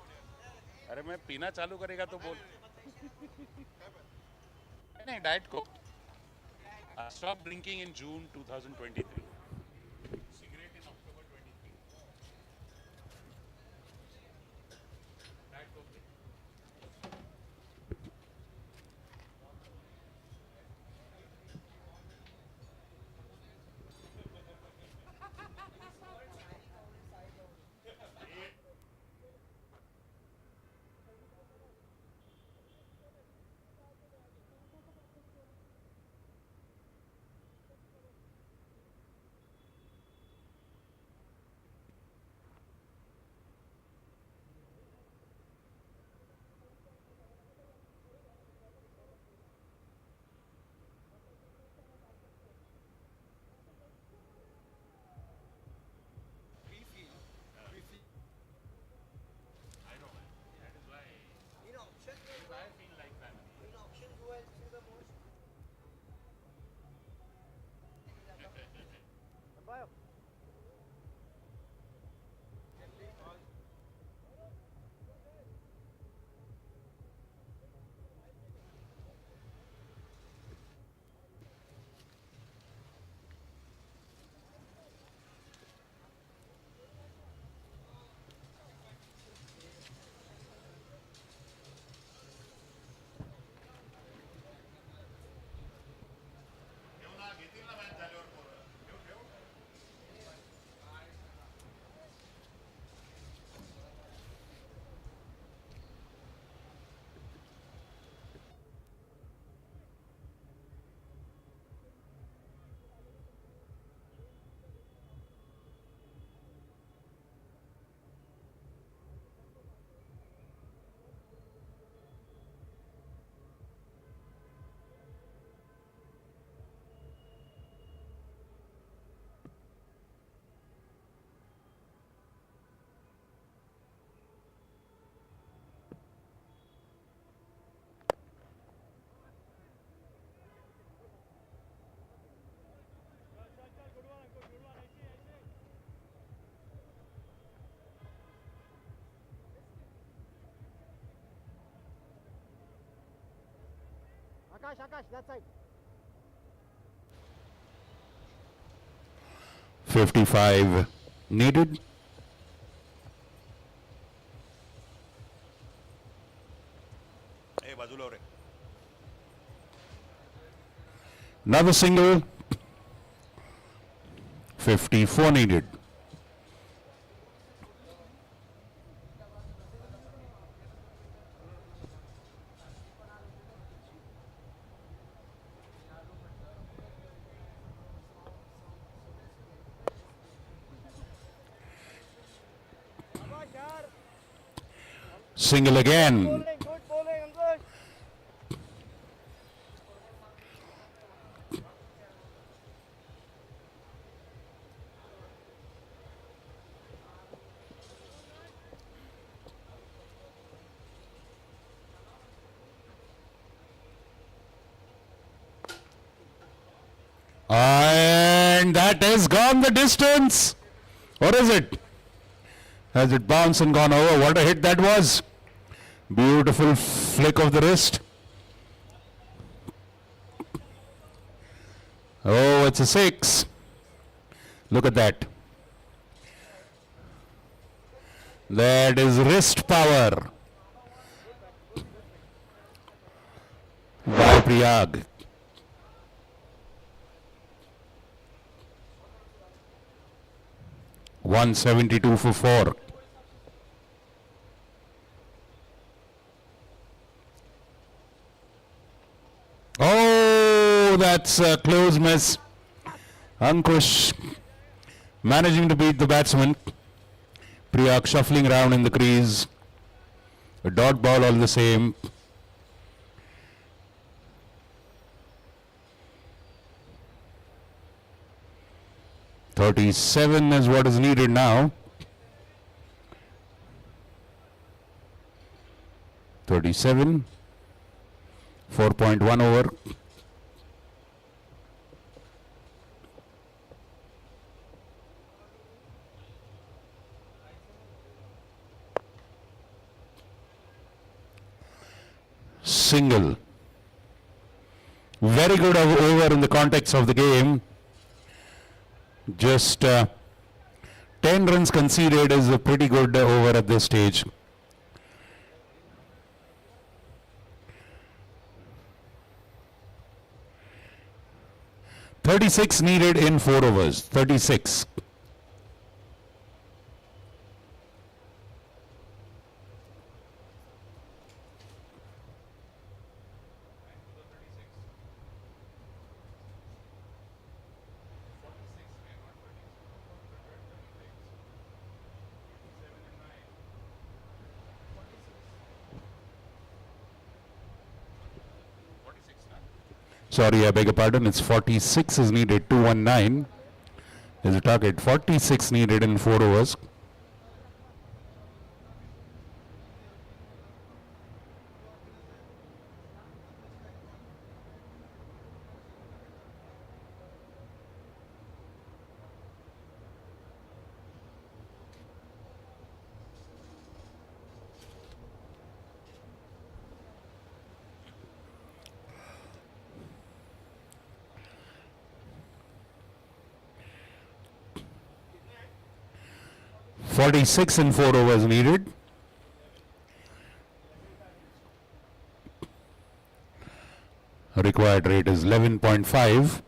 अरे मैं पीना चालू करेगा तो बोल. नहीं diet Coke. Stop drinking in June 2023. Cigarette in October 23. Diet Coke. Akash, that side. 55 needed. ए बाजूला हो रे. Another single. 54 needed. Single again. Good bowling, Ankush. And that has gone the distance. Or is it? Has it bounced and gone over? What a hit that was. Beautiful flick of the wrist. Oh, it's a 6. Look at that. That is wrist power by Priyag. $172 for 4. Oh, that's a close miss. Ankush managing to beat the batsman. Priyag shuffling around in the crease. A dot ball all the same. $37 is what is needed now. 37. 4.1 over. Single. Very good over in the context of the game. Just 10 runs conceded is a pretty good over at this stage. $36 needed in 4 overs. 36. Sorry, I beg your pardon. It's 46 is needed. 219 is the target. 46 needed in 4 overs. $46 in 4 overs needed. Required rate is 11.5.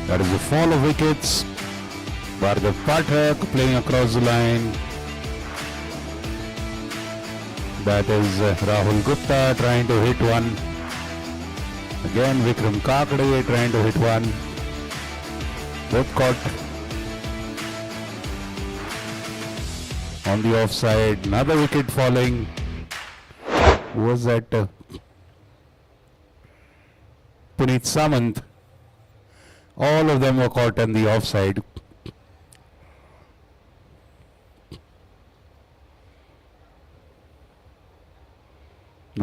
That is a fall of wickets. Bhargav Pathak playing across the line. That is Rahul Gupta trying to hit one. Again Vikram Kakade trying to hit one. Both caught on the offside. Another wicket falling. Who was that? Punit Samant. All of them were caught on the offside.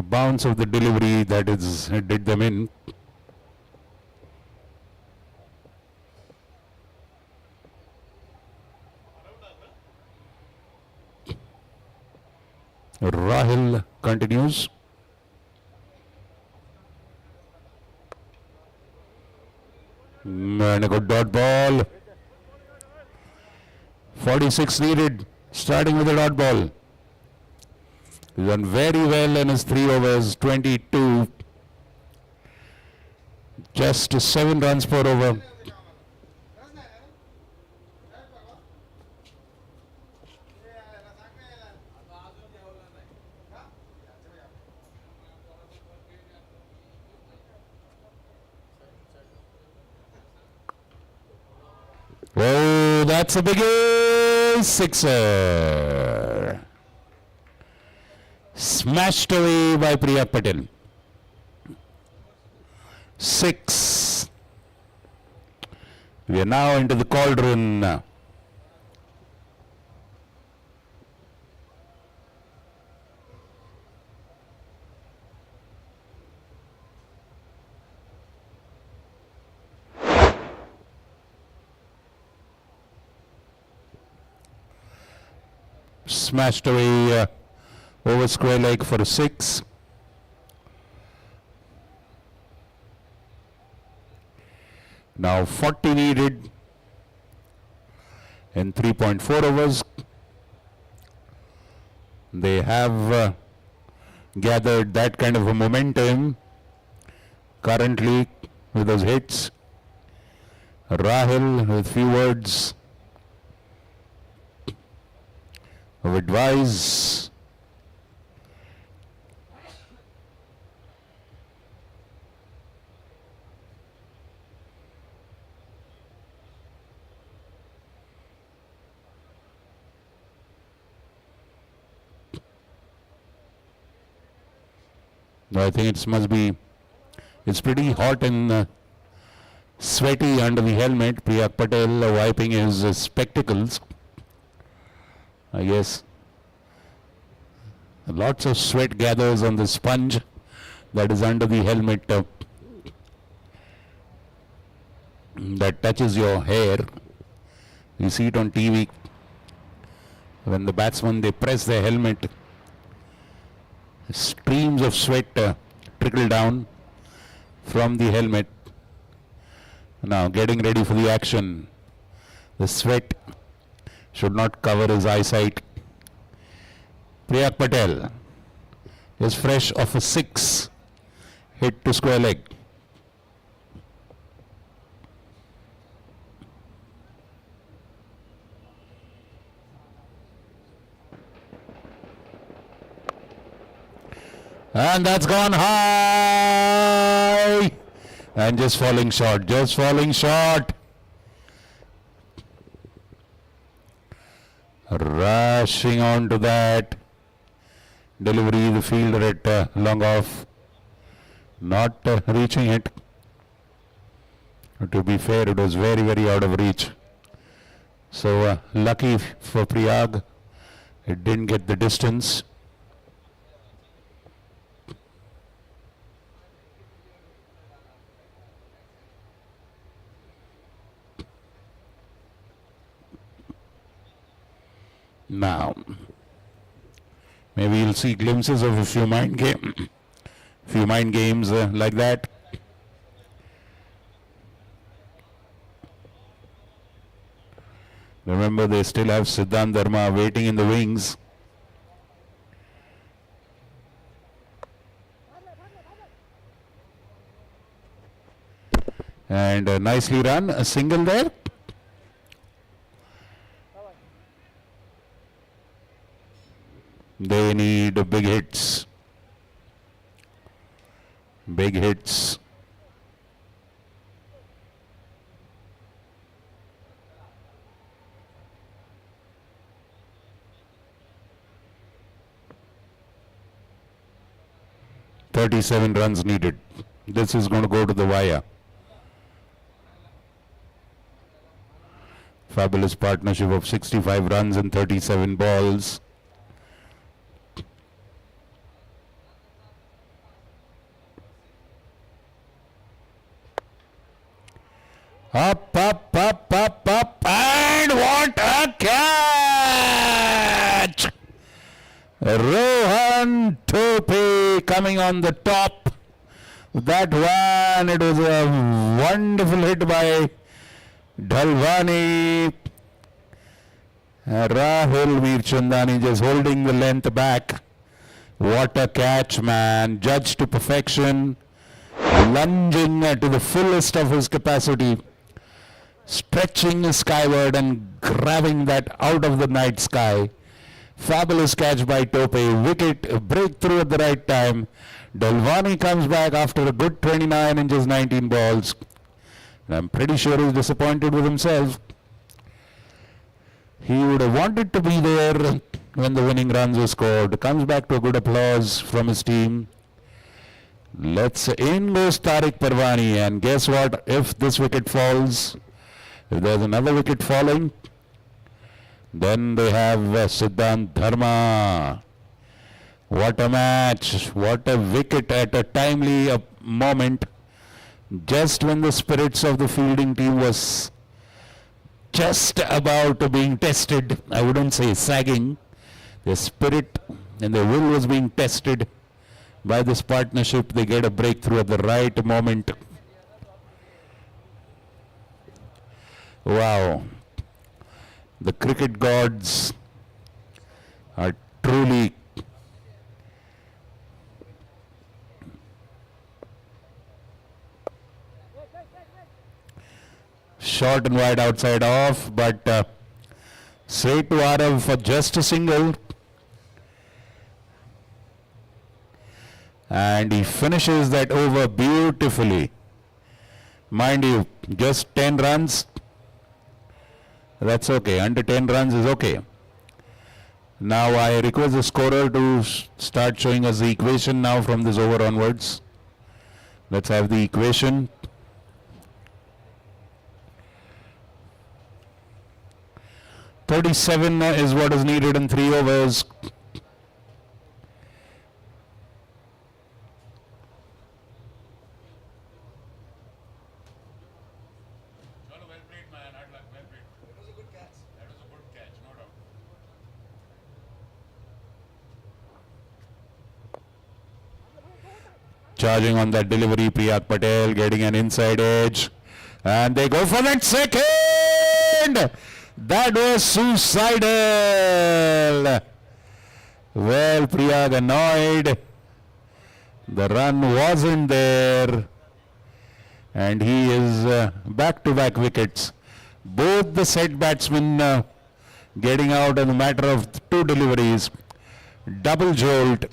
bounce of the delivery that is did them in. Rahil continues. And a good dot ball. 46 needed, starting with a dot ball. He's done very well in his 3 overs, 22. Just 7 runs per over. Oh, that's a big sixer. Smashed away by Priya Patel. 6. We are now into the cauldron. Smashed away over square leg for a 6. Now 40 needed in 3.4 overs. They have gathered that kind of a momentum currently with those hits. Rahil with few words of advice. I think it's pretty hot and sweaty under the helmet. Priyak Patel wiping his spectacles. I guess lots of sweat gathers on the sponge that is under the helmet that touches your hair. You see it on TV when the batsmen they press their helmet. Streams of sweat trickle down from the helmet. Now getting ready for the action. The sweat should not cover his eyesight. Priyak Patel is fresh off a 6 hit to square leg. And that's gone high and just falling short, Rushing on to that delivery, the fielder at long off, not reaching it. To be fair, it was very, very out of reach. So lucky for Priyag, it didn't get the distance. Now, maybe you'll see glimpses of a few mind games like that. Remember, they still have Siddhant Dharma waiting in the wings. And nicely run, a single there. They need big hits. Big hits. .37 runs needed. This is going to go to the wire. Fabulous partnership of 65 runs and 37 balls. Up, and what a catch! Rohan Tope coming on the top. That one, it was a wonderful hit by Dhalwani. Rahul Mirchandani just holding the length back. What a catch, man. Judged to perfection. Lunging to the fullest of his capacity. Stretching skyward and grabbing that out of the night sky. Fabulous catch by Tope. Wicket breakthrough at the right time. Dhalwani comes back after a good 29 inches, 19 balls. And I'm pretty sure he's disappointed with himself. He would have wanted to be there when the winning runs were scored. Comes back to a good applause from his team. In goes Tariq Parwani, and guess what? If this wicket falls, if there's another wicket falling, then they have Siddhant Dharma. What a match, what a wicket at a timely moment, just when the spirits of the fielding team was just about being tested. I wouldn't say sagging. Their spirit and their will was being tested by this partnership. They get a breakthrough at the right moment. Wow. The cricket gods are truly short and wide outside off, but straight to Arav for just a single. And he finishes that over beautifully. Mind you, just 10 runs. That's okay. Under 10 runs is okay. Now I request the scorer to start showing us the equation now from this over onwards. Let's have the equation. .37 is what is needed in 3 overs. Well played, man. Well played. That was a good catch. That was a good catch, no doubt. Charging on that delivery, Priyak Patel getting an inside edge. And they go for that second! That was suicidal! Well, Priyak annoyed. The run wasn't there. And he is back-to-back wickets. Both the set batsmen getting out in a matter of 2 deliveries. Double jolt.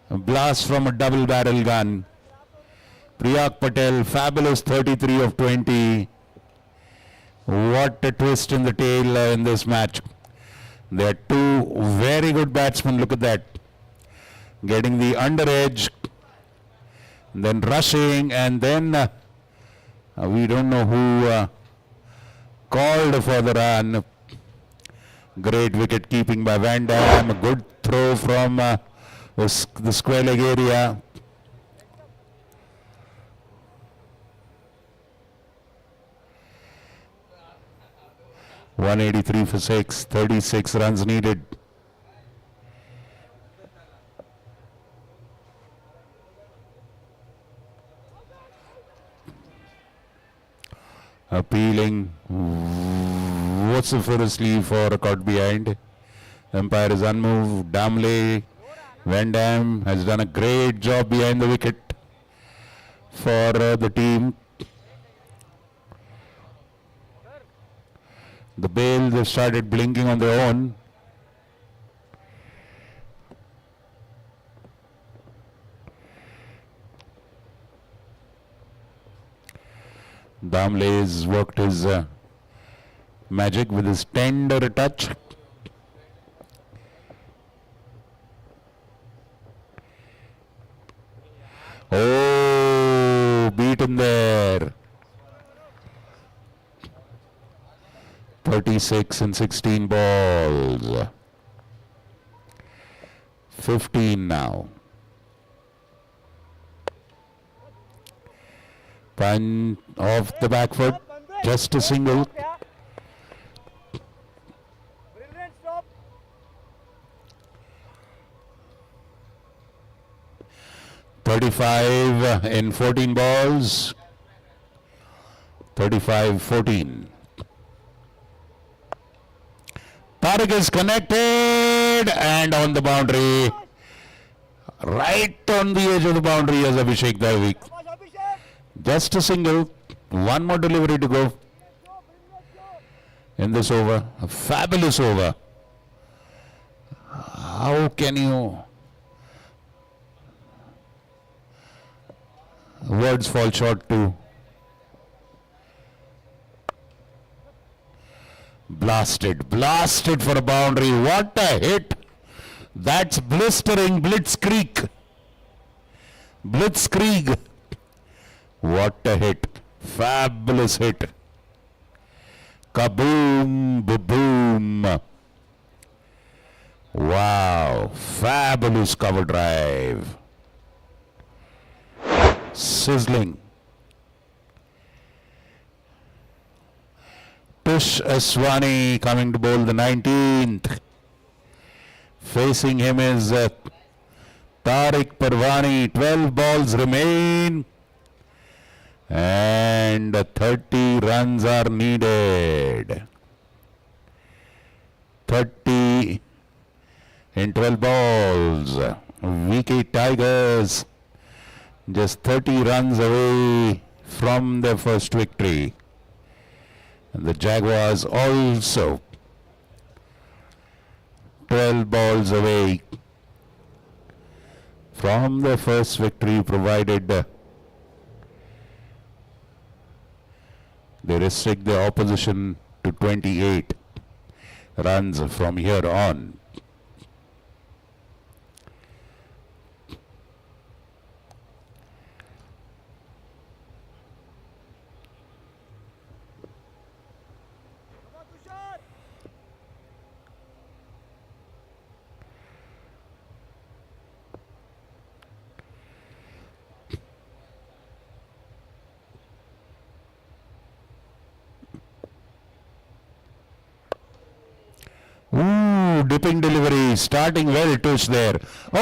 A blast from a double barrel gun. Priyak Patel, fabulous 33 of 20. What a twist in the tail in this match. There are 2 very good batsmen. Look at that. Getting the under edge. Then rushing, and then we don't know who called for the run. Great wicket keeping by Van Dam. A good throw from the square leg area. .183 for 6, 36 runs needed. Appealing vociferously for a caught behind. Umpire is unmoved. Damle, Van Dam has done a great job behind the wicket for the team. The bails have started blinking on their own. Damle has worked his magic with his tender touch. Oh, beaten there. 36 and 16 balls. 15 now. Punch off the back foot. Just a single. Brilliant stop. 35 in 14 balls. 35-14. Tariq is connected and on the boundary. Right on the edge of the boundary as Abhishek Darvik. Shabash, Abhishek. Just a single. One more delivery to go in this over. A fabulous over. How can you... Words fall short too. Blasted for a boundary. What a hit. That's blistering blitzkrieg. What a hit. Fabulous hit. Kaboom, boom. Wow. Fabulous cover drive. Sizzling. Tush Aswani coming to bowl the 19th. Facing him is Tariq Parwani. 12 balls remain. And 30 runs are needed. 30 in 12 balls. VK Tigers just 30 runs away from their first victory. And the Jaguars also 12 balls away from their first victory, provided they restrict the opposition to 28 runs from here on. Ooh, dipping delivery, starting well, Tush there. Oh,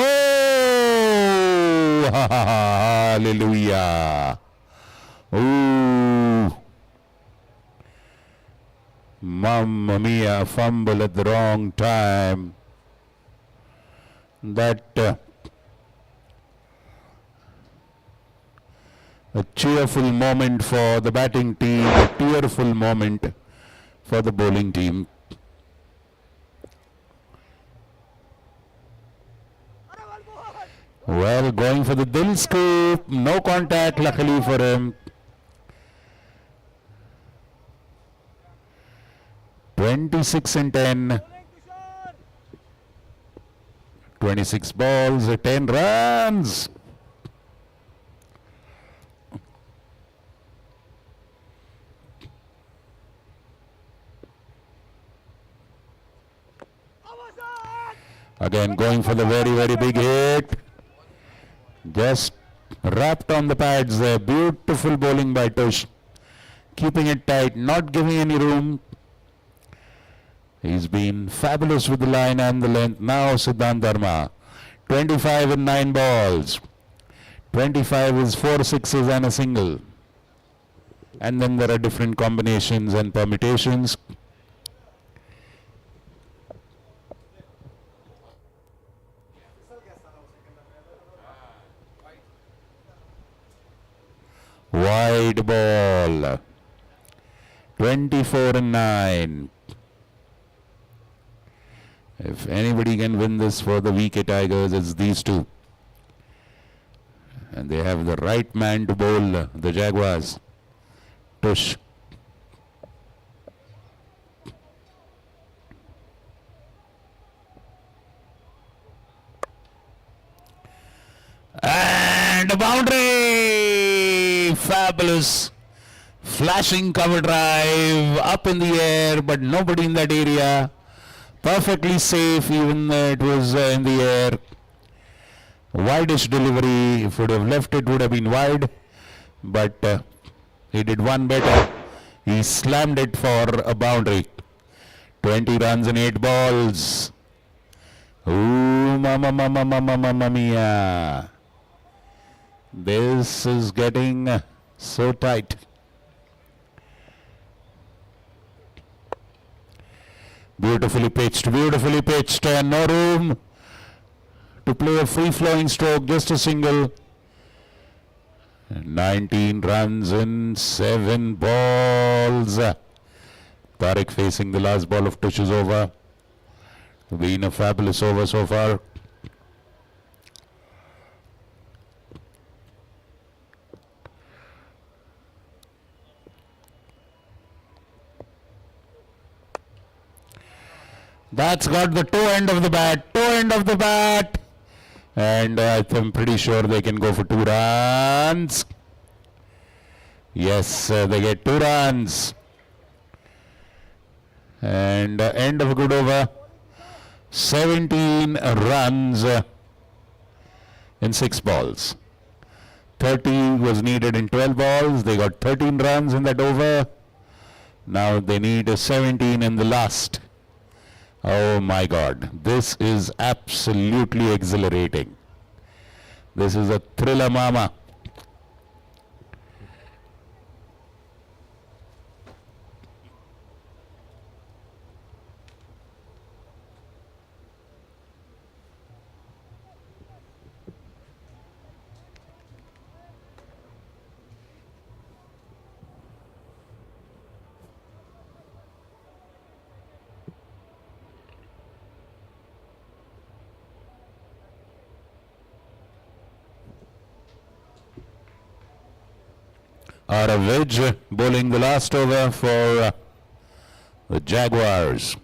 hallelujah. Ooh. Mamma mia, fumble at the wrong time. That a cheerful moment for the batting team, a tearful moment for the bowling team. Well, going for the Dil scoop, no contact luckily for him. 26 and 10. 26 balls, 10 runs. Again going for the very, very big hit. Just wrapped on the pads there. Beautiful bowling by Tush. Keeping it tight, not giving any room. He's been fabulous with the line and the length. Now Siddhant Dharma. 25 in 9 balls. 25 is 4 sixes and a single. And then there are different combinations and permutations. Wide ball. 24 and 9. If anybody can win this for the VK Tigers, it's these two. And they have the right man to bowl the Jaguars. Tush. And a boundary! Fabulous. Flashing cover drive up in the air, but nobody in that area. Perfectly safe, even though it was in the air. Widest delivery. If would have left it, would have been wide. But He did one better. He slammed it for a boundary. 20 runs in 8 balls. Ooh, mamma mia. This is getting so tight. Beautifully pitched, and no room to play a free-flowing stroke, just a single. 19 runs in 7 balls. Tariq facing the last ball of Tush's over. Been a fabulous over so far. That's got the toe end of the bat, and I'm pretty sure they can go for 2 runs. Yes, they get 2 runs. And end of a good over. 17 runs in 6 balls. 30 was needed in 12 balls. They got 13 runs in that over. Now they need a 17 in the last. Oh my God, this is absolutely exhilarating. This is a thriller, mama. Aravij bowling the last over for the Jaguars.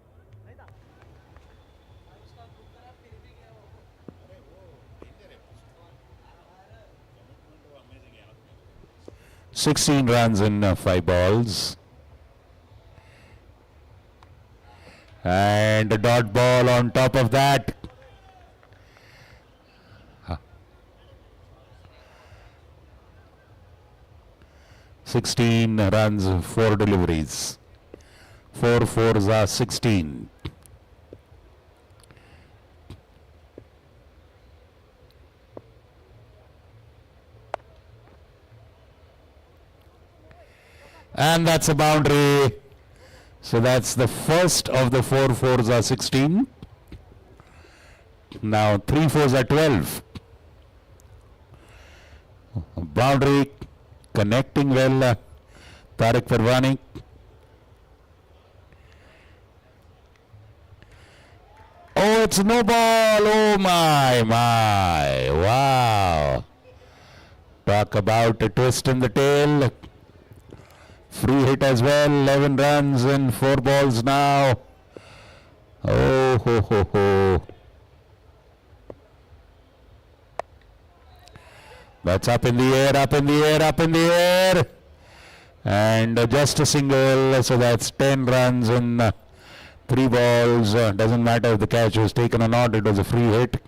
वो 16 runs in 5 balls. And a dot ball on top of that. 16 runs, 4 deliveries. 4 fours are 16. And that's a boundary. So that's the first of the 4 fours are 16. Now 3 fours are 12. Boundary connecting well. Tariq Parwani. Oh, it's no ball. Oh my. Wow. Talk about a twist in the tail. Free hit as well. 11 runs in 4 balls now. Oh ho. That's up in the air. And just a single. So that's 10 runs in 3 balls. Doesn't matter if the catch was taken or not. It was a free hit.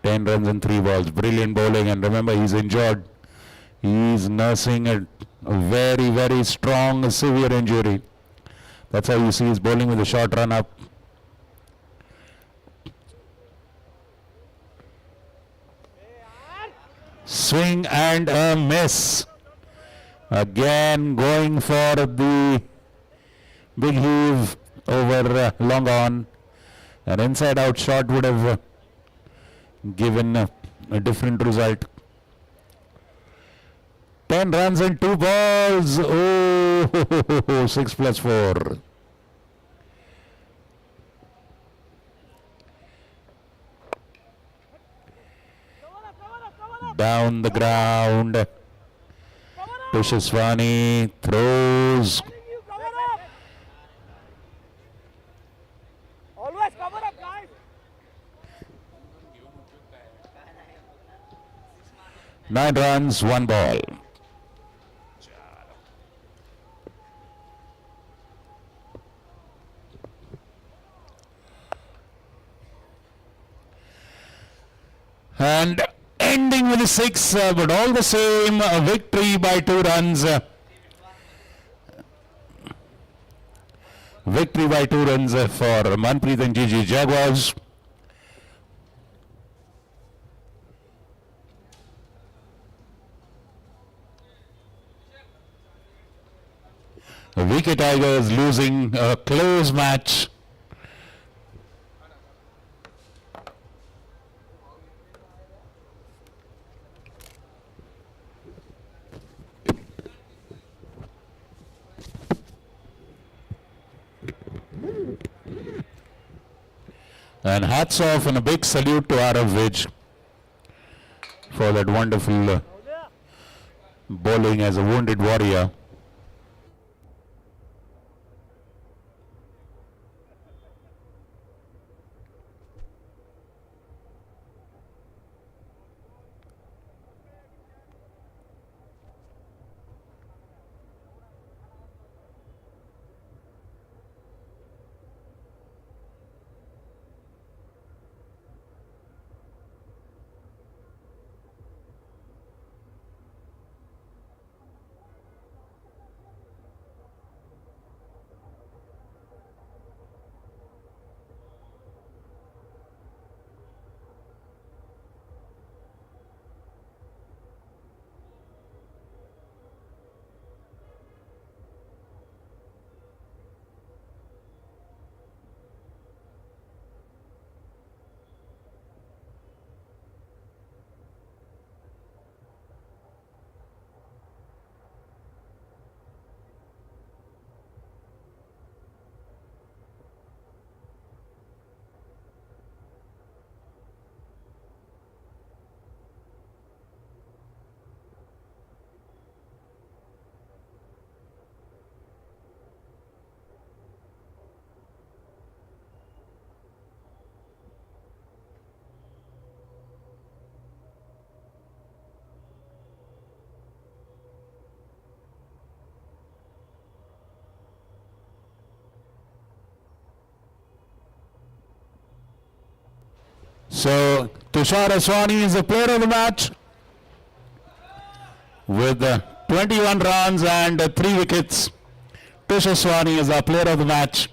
10 runs in 3 balls. Brilliant bowling. And remember, he's injured. He's nursing a very, very strong, severe injury. That's how you see he's bowling with a short run up. Swing and a miss. Again going for the big heave over long on. An inside out shot would have given a different result. 10 runs in 2 balls. Oh. Oh, 6+4. Down the ground. Tushaswani throws. You cover up. Always cover up, guys. 9 runs, 1 ball. And ending with a 6, but all the same, a victory by 2 runs. Victory by 2 runs for Manpreet and GG Jaguars. VK Tigers losing a close match. And hats off and a big salute to Arav Vij for that wonderful bowling as a wounded warrior. So Tushar Aswani is the player of the match with 21 runs and 3 wickets. Tushar Aswani is our player of the match.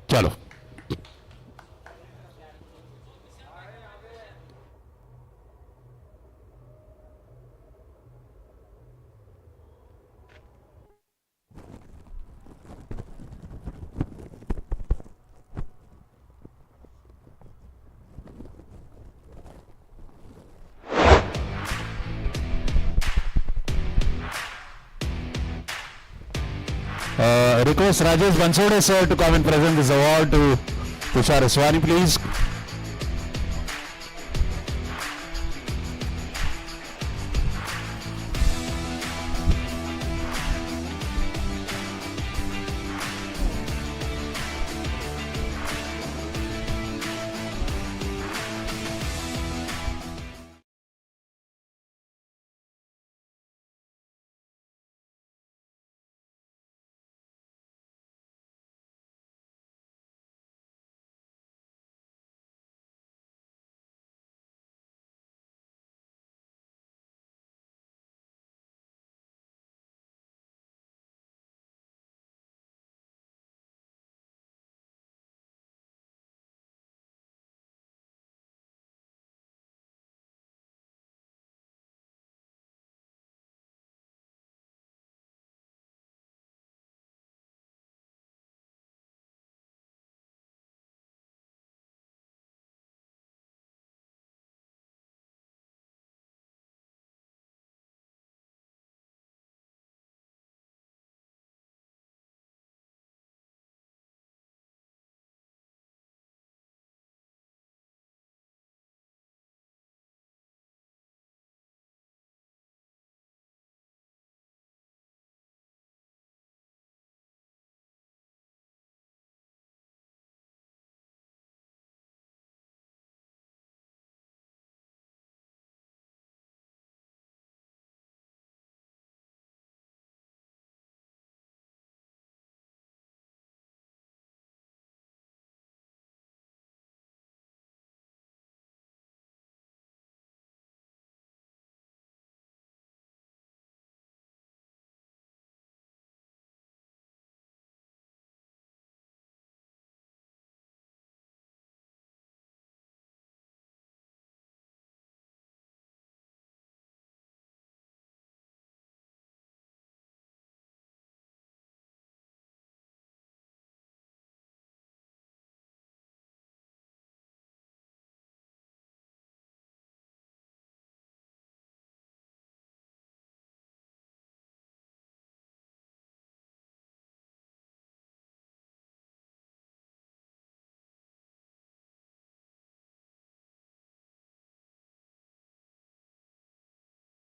Chalo. Request Rajesh Bansode sir to come and present this award to Tushar Aswani, please.